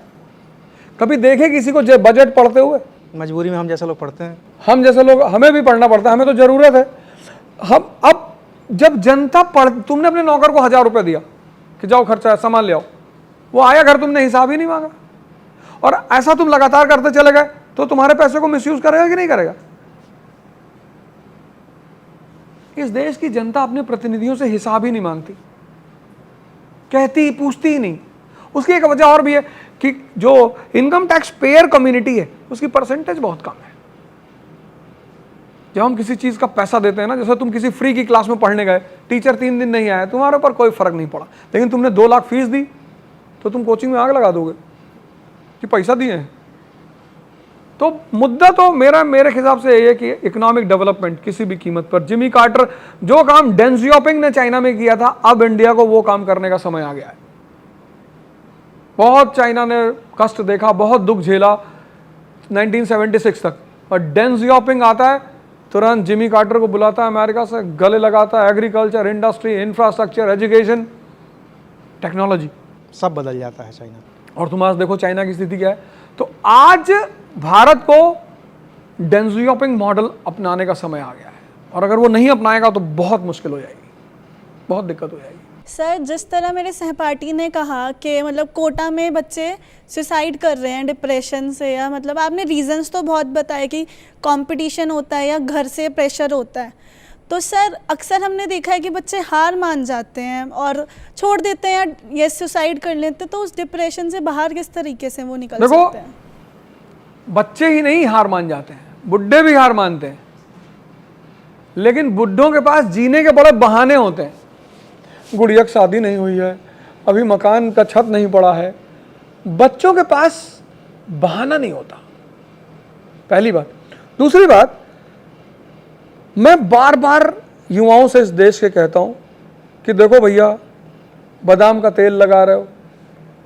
कभी देखे किसी को बजट पढ़ते हुए? मजबूरी में हम जैसे लोग पढ़ते हैं, हम जैसे लोग, हमें भी पढ़ना पड़ता है, हमें तो जरूरत है। हम अब जब जनता पढ़, तुमने अपने नौकर को 1000 रुपये दिया कि जाओ खर्चा है, सामान ले आओ, वो आया घर, तुमने हिसाब ही नहीं मांगा, और ऐसा तुम लगातार करते चले गए तो तुम्हारे पैसे को मिसयूज करेगा कि नहीं करेगा? इस देश की जनता अपने प्रतिनिधियों से हिसाब ही नहीं मांगती, कहती पूछती ही नहीं। उसकी एक वजह और भी है कि जो इनकम टैक्स पेयर कम्युनिटी है उसकी परसेंटेज बहुत कम है। जब हम किसी चीज का पैसा देते हैं ना, जैसे तुम किसी फ्री की क्लास में पढ़ने गए, टीचर 3 दिन नहीं आया, तुम्हारे ऊपर कोई फर्क नहीं पड़ा, लेकिन तुमने 2 लाख फीस दी तो तुम कोचिंग में आग लगा दोगे कि पैसा दिए हैं। तो मुद्दा तो मेरे हिसाब से ये है कि इकोनॉमिक डेवलपमेंट किसी भी कीमत पर। जिमी कार्टर, जो काम डेंग जियाओपिंग ने चाइना में किया था, अब इंडिया को वो काम करने का समय आ गया है। बहुत चाइना ने कष्ट देखा, बहुत दुख झेला 1976 तक, और डेंग जियाओपिंग आता है तुरंत जिमी कार्टर को बुलाता है अमेरिका से, गले लगाता है, agriculture, industry, infrastructure, education, technology सब बदल जाता है चाइना। और तुम आज देखो चाइना की स्थिति क्या है। तो आज भारत को डेंग जियाओपिंग मॉडल अपनाने का समय आ गया है, और अगर वो नहीं अपनाएगा तो बहुत मुश्किल हो जाएगी, बहुत दिक्कत हो जाएगी। सर, जिस तरह मेरे सहपाठी ने कहा कि मतलब कोटा में बच्चे सुसाइड कर रहे हैं डिप्रेशन से, या मतलब आपने रीजंस तो बहुत बताए कि कंपटीशन होता है या घर से प्रेशर होता है, तो सर अक्सर हमने देखा है कि बच्चे हार मान जाते हैं और छोड़ देते हैं या ये सुसाइड कर लेते हैं, तो उस डिप्रेशन से बाहर किस तरीके से वो निकल सकते हैं? बच्चे ही नहीं हार मान जाते हैं, बुढ़े भी हार मानते हैं, लेकिन बुढ़ों के पास जीने के बड़े बहाने होते हैं। गुड़िया की शादी नहीं हुई है, अभी मकान का छत नहीं पड़ा है। बच्चों के पास बहाना नहीं होता, पहली बात। दूसरी बात, मैं बार बार युवाओं से इस देश के कहता हूं कि देखो भैया, बादाम का तेल लगा रहे हो,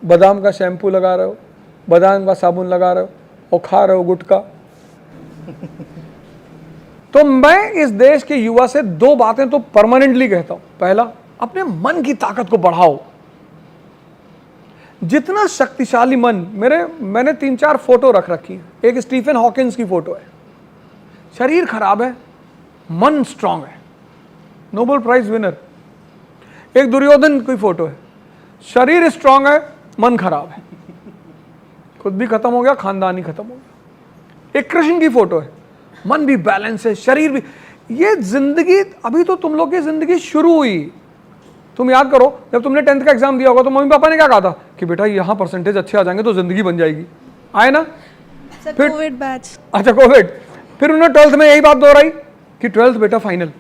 बादाम का शैम्पू लगा रहे हो, बादाम का साबुन लगा रहे हो और खा रहे हो गुटखा। तो मैं इस देश के युवा से 2 बातें तो परमानेंटली कहता हूं। पहला, अपने मन की ताकत को बढ़ाओ। जितना शक्तिशाली मन, मैंने 3-4 फोटो रख रखी है। एक स्टीफन हॉकिंस की फोटो है, शरीर खराब है, मन स्ट्रांग है, नोबेल प्राइज विनर। एक दुर्योधन की फोटो है, शरीर स्ट्रांग है, मन खराब है, खुद भी खत्म हो गया, खानदान ही खत्म हो गया। एक कृष्ण की फोटो है, मन भी बैलेंस है, शरीर भी। ये जिंदगी, अभी तो तुम लोग की जिंदगी शुरू हुई। तुम याद करो, जब तुमने 10th का एग्जाम दिया होगा तो मम्मी पापा ने क्या कहा था कि बेटा यहाँ परसेंटेज अच्छे आ जाएंगे तो जिंदगी बन जाएगी, आए ना? फिर कोविड बैच, अच्छा कोविड, फिर उन्होंने 12th में यही बात दोहराई कि 12th बेटा फाइनल।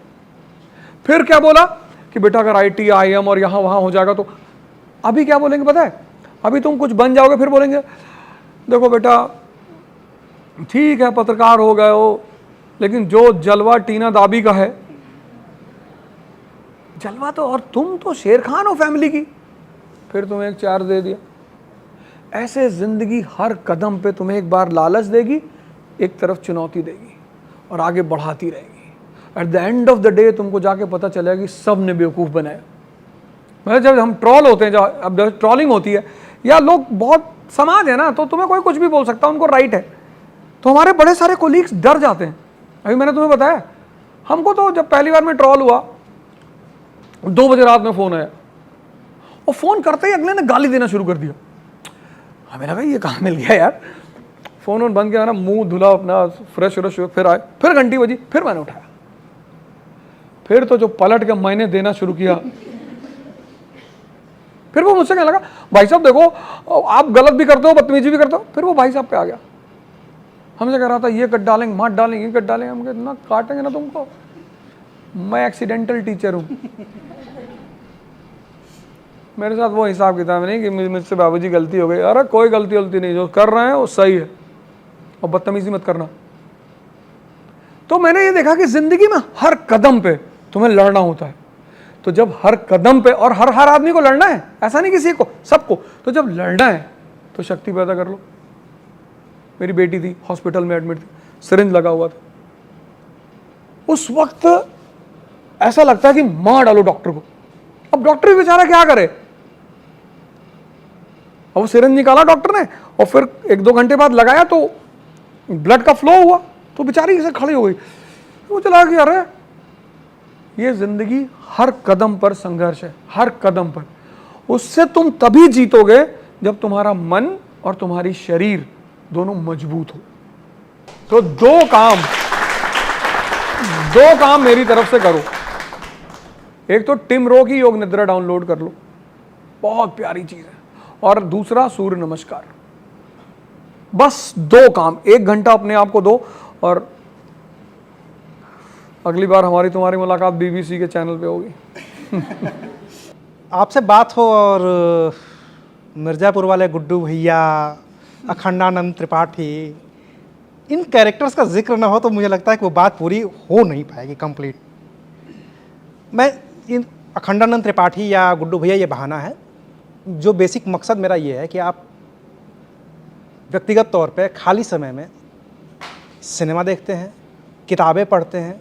फिर क्या बोला कि बेटा अगर IIT IIM और यहाँ वहाँ हो जाएगा तो। अभी क्या बोलेंगे पता है? अभी तुम कुछ बन जाओगे फिर बोलेंगे देखो बेटा ठीक है पत्रकार हो गए हो, लेकिन जो जलवा टीना दाबी का है, जलवा तो, और तुम तो शेर खान हो फैमिली की, फिर तुम्हें एक चार्ज दे दिया। ऐसे जिंदगी हर कदम पे तुम्हें एक बार लालच देगी, एक तरफ चुनौती देगी और आगे बढ़ाती रहेगी। At the end of the day तुमको जाके पता चलेगा कि सब ने बेवकूफ़ बनाया। मतलब जब हम ट्रॉल होते हैं, अब जब ट्रॉलिंग होती है या लोग बहुत समाज है ना, तो तुम्हें कोई कुछ भी बोल सकता है, उनको राइट है। तो हमारे बड़े सारे कोलीग्स डर जाते हैं। अभी मैंने तुम्हें बताया, हमको तो जब पहली बार में ट्रॉल हुआ 2 बजे रात में फ़ोन आया, और फ़ोन करते ही अगले ने गाली देना शुरू कर दिया। हमें लगा ये कहाँ मिल गया यार। फ़ोन बंद किया ना, मुंह धुला अपना, फ्रेश व्रेश हुए, फिर आए, फिर घंटी बजी, फिर मैंने उठाया। फिर तो जो पलट के मैंने देना शुरू किया, फिर वो मुझसे कहने लगा भाई साहब देखो आप गलत भी करते हो, बदतमीजी भी करते हो। फिर वो भाई साहब पे आ गया, हमसे कह रहा था ये कट डालेंगे, मार डालेंगे, ये कट डालेंगे। हम कहते ना काटेंगे ना तुमको, मैं एक्सीडेंटल टीचर हूँ। मेरे साथ वो हिसाब किताब नहीं कि मुझसे बाबूजी गलती हो गई। अरे कोई गलती नहीं, जो कर रहे हैं वो सही है, और बदतमीजी मत करना। तो मैंने ये देखा कि जिंदगी में हर कदम पे तुम्हें लड़ना होता है। तो जब हर कदम पे, और हर आदमी को लड़ना है, ऐसा नहीं किसी को, सबको, तो जब लड़ना है तो शक्ति पैदा कर लो। मेरी बेटी थी, हॉस्पिटल में एडमिट थी, सिरिंज लगा हुआ था। उस वक्त ऐसा लगता है कि मार डालो डॉक्टर को। अब डॉक्टर भी बेचारा क्या करे, अब वो सिरिंज निकाला डॉक्टर ने, और फिर 1-2 घंटे बाद लगाया तो ब्लड का फ्लो हुआ, तो बेचारी ऐसे खड़ी हो गई। मुझे लगा कि अरे ये जिंदगी हर कदम पर संघर्ष है, हर कदम पर। उससे तुम तभी जीतोगे जब तुम्हारा मन और तुम्हारी शरीर दोनों मजबूत हो। तो दो काम मेरी तरफ से करो। एक तो टिम रो की योग निद्रा डाउनलोड कर लो, बहुत प्यारी चीज है, और दूसरा सूर्य नमस्कार। बस 2 काम, 1 घंटा अपने आप को दो, और अगली बार हमारी तुम्हारी मुलाकात BBC के चैनल पे होगी। आपसे बात हो और मिर्ज़ापुर वाले गुड्डू भैया, अखंडानंद त्रिपाठी, इन कैरेक्टर्स का जिक्र ना हो तो मुझे लगता है कि वो बात पूरी हो नहीं पाएगी कंप्लीट। मैं इन अखंडानंद त्रिपाठी या गुड्डू भैया ये बहाना है, जो बेसिक मकसद मेरा ये है कि आप व्यक्तिगत तौर पे खाली समय में सिनेमा देखते हैं, किताबें पढ़ते हैं,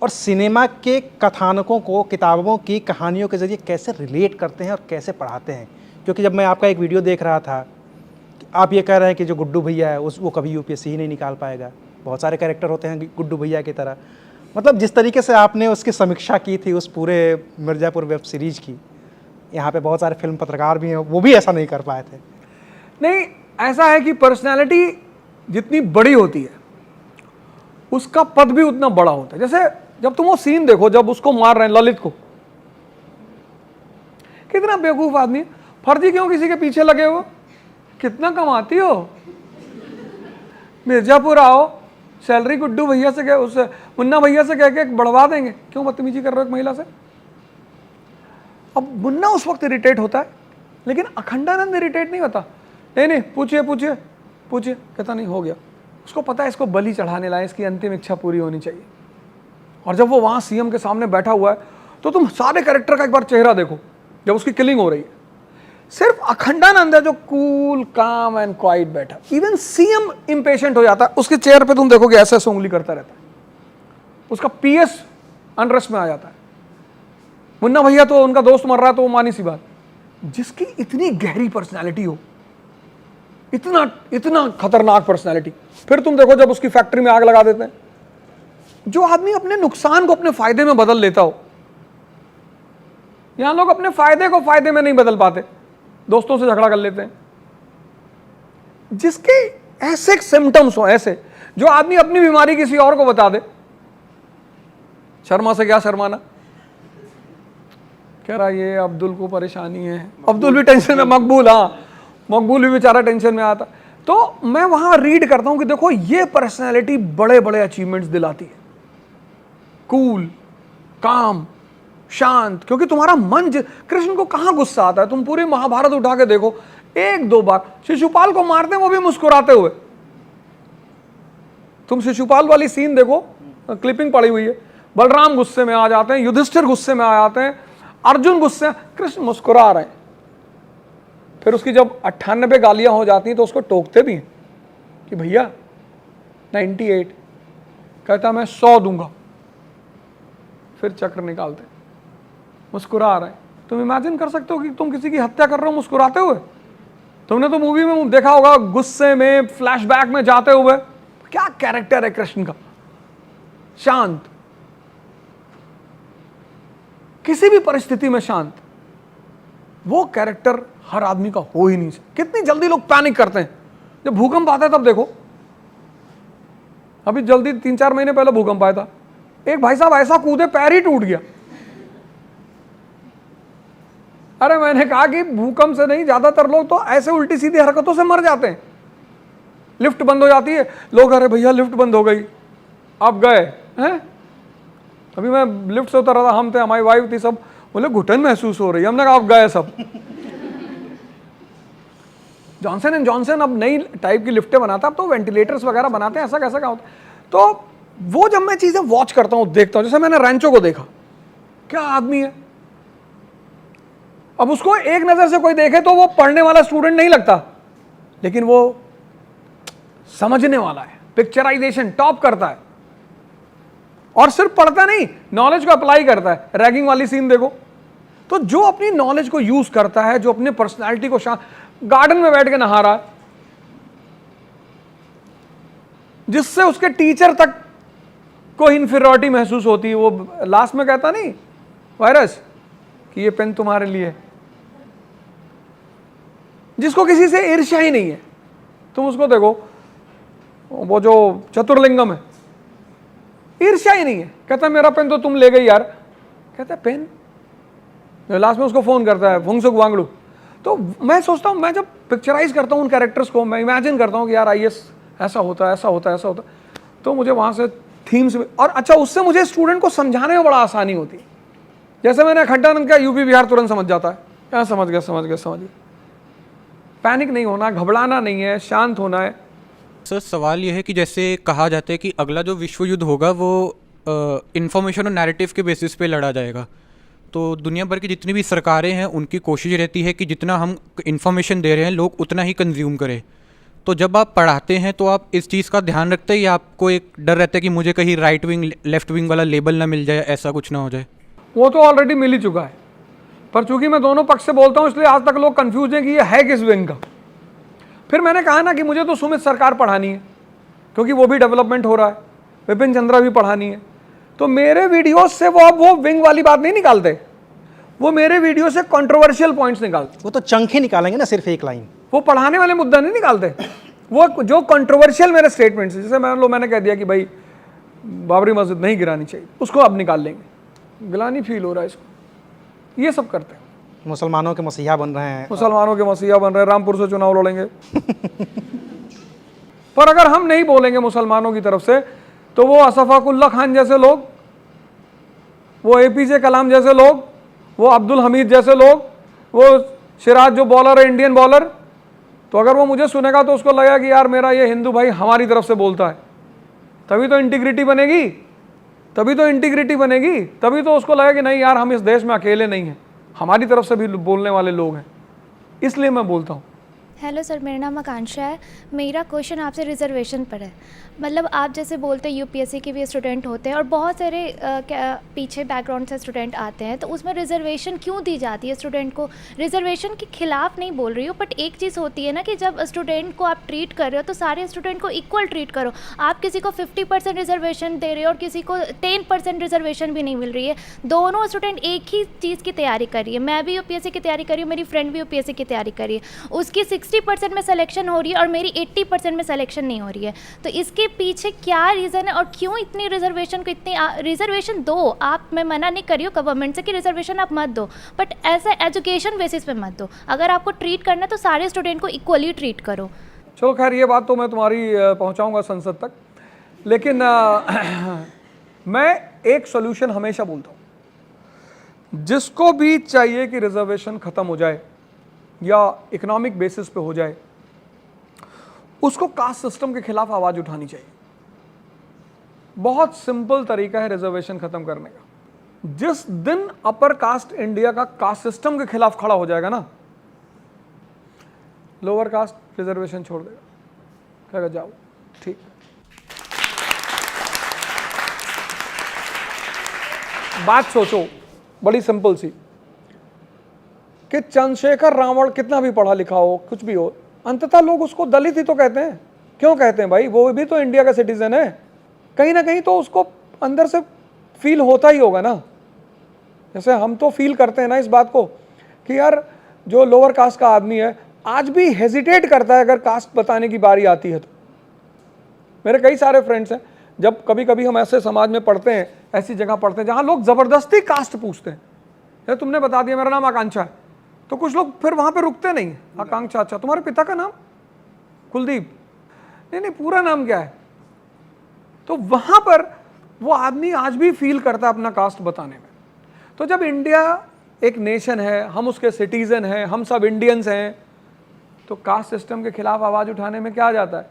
और सिनेमा के कथानकों को किताबों की कहानियों के ज़रिए कैसे रिलेट करते हैं और कैसे पढ़ाते हैं। क्योंकि जब मैं आपका एक वीडियो देख रहा था, आप ये कह रहे हैं कि जो गुड्डू भैया है वो कभी UPSC ही नहीं निकाल पाएगा, बहुत सारे कैरेक्टर होते हैं गुड्डू भैया की तरह। मतलब जिस तरीके से आपने उसकी समीक्षा की थी उस पूरे मिर्ज़ापुर वेब सीरीज़ की, यहाँ पे बहुत सारे फिल्म पत्रकार भी हैं, वो भी ऐसा नहीं कर पाए थे। नहीं, ऐसा है कि पर्सनैलिटी जितनी बड़ी होती है उसका पद भी उतना बड़ा होता है। जैसे जब तुम वो सीन देखो, जब उसको मार रहे हैं ललित को, कितना बेवकूफ आदमी है, फर्जी क्यों किसी के पीछे लगे हो, कितना कमाती हो, मिर्जापुर आओ, सैलरी गुड्डू भैया से उस मुन्ना भैया से कह के बढ़वा देंगे, क्यों बदतमीजी कर रहे हो एक महिला से। अब मुन्ना उस वक्त इरिटेट होता है, लेकिन अखंडानंद इरिटेट नहीं होता। नहीं पूछिए पूछिए पूछिए, कहता नहीं हो गया। उसको पता है इसको बलि चढ़ाने लाए, इसकी अंतिम इच्छा पूरी होनी चाहिए। और जब वो वहाँ CM के सामने बैठा हुआ है, तो तुम सारे कैरेक्टर का एक बार चेहरा देखो जब उसकी किलिंग हो रही है। सिर्फ अखंडानंद है जो कूल काम एंड क्वाइट बैठा। इवन CM इम्पेशेंट हो जाता है, उसके चेहरे पे तुम देखोगे ऐसे ऐसे उंगली करता रहता है, उसका PS अनरेस्ट में आ जाता है। मुन्ना भैया तो उनका दोस्त मर रहा है तो वो मानी सी बात। जिसकी इतनी गहरी पर्सनैलिटी हो, इतना खतरनाक पर्सनैलिटी, फिर तुम देखो जब उसकी फैक्ट्री में आग लगा देते हैं। जो आदमी अपने नुकसान को अपने फायदे में बदल लेता हो, यहां लोग अपने फायदे को फायदे में नहीं बदल पाते, दोस्तों से झगड़ा कर लेते हैं। जिसके ऐसे सिम्टम्स हो, ऐसे जो आदमी अपनी बीमारी किसी और को बता दे, शर्मा से क्या शर्माना, कह रहा ये अब्दुल को परेशानी है, अब्दुल भी टेंशन में, मकबूल, हाँ मकबूल भी बेचारा टेंशन में आता। तो मैं वहां रीड करता हूं कि देखो ये पर्सनैलिटी बड़े बड़े अचीवमेंट्स दिलाती है, कूल, काम, शांत। क्योंकि तुम्हारा मन, कृष्ण को कहां गुस्सा आता है, तुम पूरी महाभारत उठा के देखो, 1-2 बार शिशुपाल को मारते हैं वो भी मुस्कुराते हुए। तुम शिशुपाल वाली सीन देखो, क्लिपिंग पड़ी हुई है, बलराम गुस्से में आ जाते हैं, युधिष्ठिर गुस्से में आ जाते हैं, अर्जुन गुस्से, कृष्ण मुस्कुरा रहे हैं। फिर उसकी जब 98 गालियां हो जाती हैं तो उसको टोकते भी हैं कि भैया 98, कहता मैं 100 दूंगा, फिर चक्र निकालते, मुस्कुरा रहे हैं। तुम इमेजिन कर सकते हो कि तुम किसी की हत्या कर रहे हो मुस्कुराते हुए। तुमने तो मूवी में देखा होगा, गुस्से में फ्लैशबैक में जाते हुए, क्या कैरेक्टर है कृष्ण का, शांत, किसी भी परिस्थिति में शांत। वो कैरेक्टर हर आदमी का हो ही नहीं सकता। कितनी जल्दी लोग पैनिक करते हैं जब भूकंप आता है, तब देखो, अभी जल्दी 3-4 महीने पहले भूकंप आया था, एक भाई साहब ऐसा कूदे पैर ही टूट गया। अरे मैंने कहा कि भूकंप से नहीं, ज्यादातर लोग तो ऐसे उल्टी सीधी हरकतों से मर जाते हैं। लिफ्ट बंद हो जाती है, लोग अरे भैया लिफ्ट बंद हो गई, आप गए हैं। अभी मैं लिफ्ट से उतर रहा था, हम थे, हमारी वाइफ थी, सब बोले घुटन महसूस हो रही है, हमने कहा आप गए सब। जॉनसन एंड जॉनसन अब नई टाइप की लिफ्टें बनाता है, अब तो वेंटिलेटर्स वगैरह बनाते हैं, ऐसा कैसा क्या होता है। तो वो जब मैं चीजें वॉच करता हूँ, देखता हूँ, जैसे मैंने रैंचो को देखा, क्या आदमी है। अब उसको एक नजर से कोई देखे तो वो पढ़ने वाला स्टूडेंट नहीं लगता, लेकिन वो समझने वाला है, पिक्चराइजेशन टॉप करता है, और सिर्फ पढ़ता नहीं, नॉलेज को अप्लाई करता है। रैगिंग वाली सीन देखो, तो जो अपनी नॉलेज को यूज करता है, जो अपने पर्सनालिटी को गार्डन में बैठ के नहा रहा है, जिससे उसके टीचर तक को इन्फीरियरिटी महसूस होती है। वो लास्ट में कहता नहीं वायरस कि ये पेन तुम्हारे लिए है, जिसको किसी से ईर्ष्या ही नहीं है। तुम उसको देखो, वो जो चतुर्लिंगम है, ईर्ष्या ही नहीं है। कहता है मेरा पेन तो तुम ले गई यार। कहता है पेन, लास्ट में उसको फ़ोन करता है फुंगसुक वांगडू। तो मैं सोचता हूँ, मैं जब पिक्चराइज करता हूँ उन कैरेक्टर्स को, मैं इमेजिन करता हूँ कि यार IAS ऐसा होता है, ऐसा होता है, ऐसा होता है, तो मुझे वहाँ से थीम्स, और अच्छा उससे मुझे स्टूडेंट को समझाने में बड़ा आसानी होती है। जैसे मैंने खड्डानंद का यूपी बिहार तुरंत समझ जाता है, क्या समझ गया, समझ गया, समझ गया। पैनिक नहीं होना, घबराना नहीं है, शांत होना है। सर सवाल यह है कि जैसे कहा जाता है कि अगला जो विश्व युद्ध होगा वो इंफॉर्मेशन और नैरेटिव के बेसिस पे लड़ा जाएगा, तो दुनिया भर की जितनी भी सरकारें हैं उनकी कोशिश रहती है कि जितना हम इंफॉर्मेशन दे रहे हैं लोग उतना ही कंज्यूम करें। तो जब आप पढ़ाते हैं तो आप इस चीज़ का ध्यान रखते हैं या आपको एक डर रहता है कि मुझे कहीं राइट विंग लेफ्ट विंग वाला लेबल ना मिल जाए, ऐसा कुछ ना हो जाए? वो तो ऑलरेडी मिल ही चुका है, पर चूंकि मैं दोनों पक्ष से बोलता हूँ इसलिए आज तक लोग कंफ्यूज हैं कि ये है किस विंग का। फिर मैंने कहा ना कि मुझे तो सुमित सरकार पढ़ानी है क्योंकि वो भी डेवलपमेंट हो रहा है, विपिन चंद्रा भी पढ़ानी है। तो मेरे वीडियोस से वो विंग वाली बात नहीं निकालते, वो मेरे वीडियो से कंट्रोवर्शियल पॉइंट्स निकालते। वो तो चंखे निकालेंगे ना, सिर्फ एक लाइन। वो पढ़ाने वाले मुद्दा नहीं निकालते, वो जो कंट्रोवर्शियल मेरे स्टेटमेंट्स, जैसे मैंने कह दिया कि भाई बाबरी मस्जिद नहीं गिरानी चाहिए, उसको अब निकाल लेंगे, गिलानी फील हो रहा है इसको, ये सब करते हैं। मुसलमानों के मसीहा बन रहे हैं, मुसलमानों के मसीहा बन रहे हैं, रामपुर से चुनाव लड़ेंगे। पर अगर हम नहीं बोलेंगे मुसलमानों की तरफ से, तो वो असफाकुल्ला खान जैसे लोग, वो APJ कलाम जैसे लोग, वो अब्दुल हमीद जैसे लोग, वो सिराज जो बॉलर है, इंडियन बॉलर, तो अगर वो मुझे सुनेगा तो उसको लगेगा कि यार मेरा ये हिंदू भाई हमारी तरफ से बोलता है, तभी तो इंटीग्रिटी बनेगी, तभी तो इंटीग्रिटी बनेगी, तभी तो उसको लगेगा कि नहीं यार हम इस देश में अकेले नहीं हैं, हमारी तरफ से भी बोलने वाले लोग हैं, इसलिए मैं बोलता हूँ। हेलो सर, मेरा नाम आकांक्षा है। मेरा क्वेश्चन आपसे रिजर्वेशन पर है। मतलब आप जैसे बोलते हैं UPSC के भी स्टूडेंट होते हैं और बहुत सारे पीछे बैकग्राउंड से स्टूडेंट आते हैं, तो उसमें रिजर्वेशन क्यों दी जाती है स्टूडेंट को? रिजर्वेशन के खिलाफ नहीं बोल रही हूँ, बट एक चीज़ होती है ना कि जब स्टूडेंट को आप ट्रीट कर रहे हो तो सारे स्टूडेंट को इक्वल ट्रीट करो। आप किसी को 50% रिजर्वेशन दे रहे हो और किसी को 10% रिजर्वेशन भी नहीं मिल रही है। दोनों स्टूडेंट एक ही चीज़ की तैयारी कर रही है। मैं भी UPSC की तैयारी कर रही हूँ, मेरी फ्रेंड भी UPSC की तैयारी कर रही है, उसकी 60% में सिलेक्शन हो रही है और मेरी 80% में सिलेक्शन नहीं हो रही है। तो इसके पीछे क्या रीज़न है और क्यों इतनी रिजर्वेशन को इतनी रिजर्वेशन दो आप, मैं मना नहीं कर रही हूँ गवर्नमेंट से कि रिजर्वेशन आप मत दो, बट ऐसा एजुकेशन बेसिस पे मत दो। अगर आपको ट्रीट करना है तो सारे स्टूडेंट को इक्वली ट्रीट करो। चलो खैर, ये बात तो मैं तुम्हारी पहुँचाऊँगा संसद तक, लेकिन मैं एक सोल्यूशन हमेशा बोलता हूँ, जिसको भी चाहिए कि रिजर्वेशन ख़त्म हो जाए या इकोनॉमिक बेसिस पे हो जाए, उसको कास्ट सिस्टम के खिलाफ आवाज़ उठानी चाहिए। बहुत सिंपल तरीका है रिजर्वेशन खत्म करने का। जिस दिन अपर कास्ट इंडिया का कास्ट सिस्टम के खिलाफ खड़ा हो जाएगा ना, लोअर कास्ट रिजर्वेशन छोड़ देगा, कहेगा जाओ ठीक। बात सोचो बड़ी सिंपल सी, कि चंद्रशेखर रावण कितना भी पढ़ा लिखा हो, कुछ भी हो, अंततः लोग उसको दलित ही तो कहते हैं। क्यों कहते हैं भाई? वो भी तो इंडिया का सिटीजन है, कहीं ना कहीं तो उसको अंदर से फील होता ही होगा ना। जैसे हम तो फील करते हैं ना इस बात को कि यार जो लोअर कास्ट का आदमी है आज भी हेजिटेट करता है अगर कास्ट बताने की बारी आती है तो। मेरे कई सारे फ्रेंड्स हैं, जब कभी कभी हम ऐसे समाज में पढ़ते हैं, ऐसी जगह पढ़ते हैं जहाँ लोग ज़बरदस्ती कास्ट पूछते हैं, यार तुमने बता दिया मेरा नाम आकांक्षा है, तो कुछ लोग फिर वहाँ पे रुकते नहीं। आकांक्षा, अच्छा तुम्हारे पिता का नाम? कुलदीप। नहीं नहीं, पूरा नाम क्या है? तो वहाँ पर वो आदमी आज भी फील करता है अपना कास्ट बताने में। तो जब इंडिया एक नेशन है, हम उसके सिटीजन हैं, हम सब इंडियंस हैं, तो कास्ट सिस्टम के खिलाफ आवाज़ उठाने में क्या आ जाता है?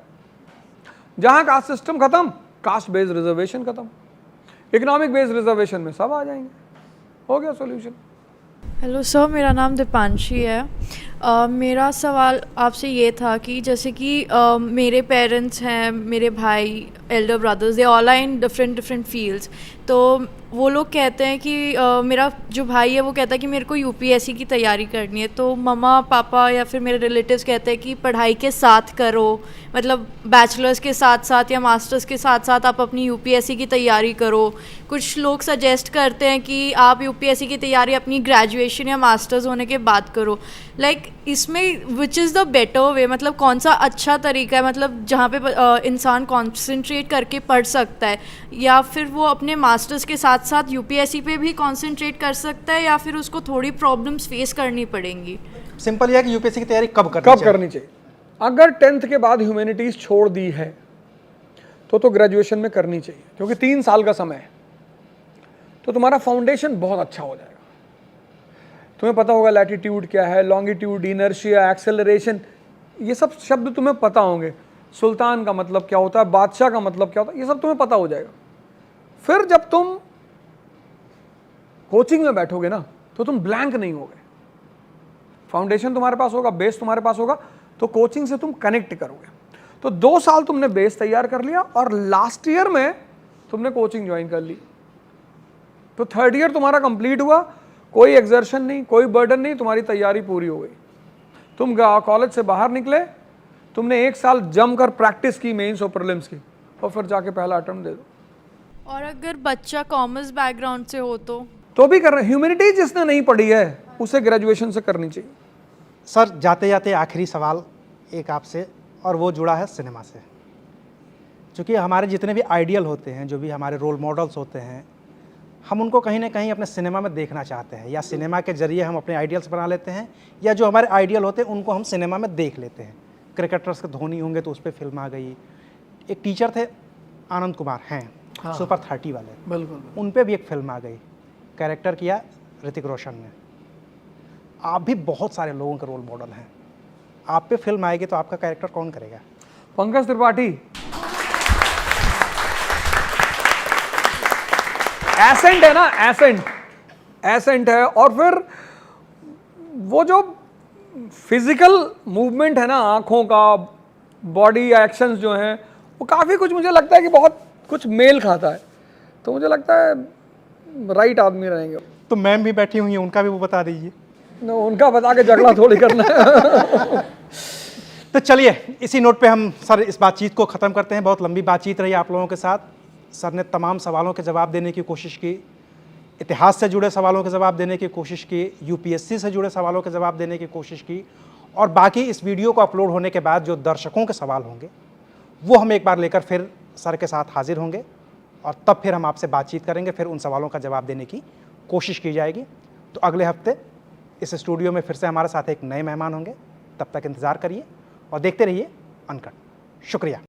जहाँ कास्ट सिस्टम खत्म, कास्ट बेस्ड रिजर्वेशन खत्म, इकोनॉमिक बेस्ड रिजर्वेशन में सब आ जाएंगे, हो गया सॉल्यूशन। हेलो सर, मेरा नाम दीपांशी है। मेरा सवाल आपसे ये था कि जैसे कि मेरे पेरेंट्स हैं, मेरे भाई, elder brothers, they all are in different fields. तो वो लोग कहते हैं कि मेरा जो भाई है वो कहता है कि मेरे को यूपीएससी की तैयारी करनी है, तो मम्मा पापा या फिर मेरे रिलेटिव्स कहते हैं कि पढ़ाई के साथ करो, मतलब बैचलर्स के साथ साथ या मास्टर्स के साथ साथ आप अपनी यूपीएससी की तैयारी करो। कुछ लोग सजेस्ट करते हैं कि आप यूपीएससी की तैयारी अपनी ग्रेजुएशन या मास्टर्स होने के बाद करो। लाइक इसमें which is the better way, मतलब कौन सा अच्छा तरीका है, मतलब जहाँ पे इंसान कॉन्सेंट्रेट करके पढ़ सकता है, या फिर वो अपने मास्टर्स के साथ साथ यूपीएससी पे भी कॉन्सेंट्रेट कर सकता है, या फिर उसको थोड़ी प्रॉब्लम्स फेस करनी पड़ेंगी? सिंपल ये है कि यूपीएससी की तैयारी कब करनी चाहिए। अगर 10th के बाद ह्यूमैनिटीज़ छोड़ दी है तो ग्रेजुएशन में करनी चाहिए, क्योंकि 3 साल का समय है, तो तुम्हारा फाउंडेशन बहुत अच्छा हो जाएगा। तुम्हें पता होगा लैटिट्यूड क्या है, लॉन्गिट्यूड, इनर्शिया, एक्सेलरेशन, ये सब शब्द तुम्हें पता होंगे। सुल्तान का मतलब क्या होता है, बादशाह का मतलब क्या होता है, ये सब तुम्हें पता हो जाएगा। फिर जब तुम कोचिंग में बैठोगे ना तो तुम ब्लैंक नहीं होगे। फाउंडेशन तुम्हारे पास होगा, बेस तुम्हारे पास होगा, तो कोचिंग से तुम कनेक्ट करोगे। तो 2 साल तुमने बेस तैयार कर लिया और लास्ट ईयर में तुमने कोचिंग ज्वाइन कर ली, तो 3rd ईयर तुम्हारा कंप्लीट हुआ, कोई एग्जर्शन नहीं, कोई बर्डन नहीं, तुम्हारी तैयारी पूरी हो गई। तुम कॉलेज से बाहर निकले, तुमने 1 साल जमकर प्रैक्टिस की मेंस और प्रीलिम्स की, और फिर जाके पहला अटेम्प्ट दे दो। और अगर बच्चा कॉमर्स बैकग्राउंड से हो तो भी कर रहे। ह्यूमैनिटीज जिसने नहीं पढ़ी है उसे ग्रेजुएशन से करनी चाहिए। सर जाते जाते आखिरी सवाल एक आपसे, और वो जुड़ा है सिनेमा से। क्योंकि हमारे जितने भी आइडियल होते हैं, जो भी हमारे रोल मॉडल्स होते हैं, हम उनको कहीं ना कहीं अपने सिनेमा में देखना चाहते हैं, या सिनेमा के जरिए हम अपने आइडियल्स बना लेते हैं, या जो हमारे आइडियल होते हैं उनको हम सिनेमा में देख लेते हैं। क्रिकेटर्स के धोनी होंगे तो उस पर फिल्म आ गई। एक टीचर थे आनंद कुमार हैं, हाँ, सुपर 30 वाले, बिल्कुल, उन पर भी एक फिल्म आ गई, कैरेक्टर किया ऋतिक रोशन ने। आप भी बहुत सारे लोगों के रोल मॉडल हैं, आप पे फिल्म आएगी तो आपका कैरेक्टर कौन करेगा? पंकज त्रिपाठी एसेंट है ना, एसेंट है। और फिर वो जो फिजिकल मूवमेंट है ना, आंखों का, बॉडी एक्शंस जो हैं, वो काफ़ी कुछ मुझे लगता है कि बहुत कुछ मेल खाता है। तो मुझे लगता है राइट आदमी रहेंगे। तो मैम भी बैठी हुई हैं, उनका भी वो बता दीजिए। उनका बता के झगड़ा थोड़ी करना है। तो चलिए इसी नोट पे हम सर इस बातचीत को ख़त्म करते हैं। बहुत लंबी बातचीत रही आप लोगों के साथ। सर ने तमाम सवालों के जवाब देने की कोशिश की, इतिहास से जुड़े सवालों के जवाब देने की कोशिश की, यूपीएससी से जुड़े सवालों के जवाब देने की कोशिश की, और बाकी इस वीडियो को अपलोड होने के बाद जो दर्शकों के सवाल होंगे वो हम एक बार लेकर फिर सर के साथ हाजिर होंगे, और तब फिर हम आपसे बातचीत करेंगे, फिर उन सवालों का जवाब देने की कोशिश की जाएगी। तो अगले हफ्ते इस स्टूडियो में फिर से हमारे साथ एक नए मेहमान होंगे। तब तक इंतज़ार करिए और देखते रहिए अनकट। शुक्रिया।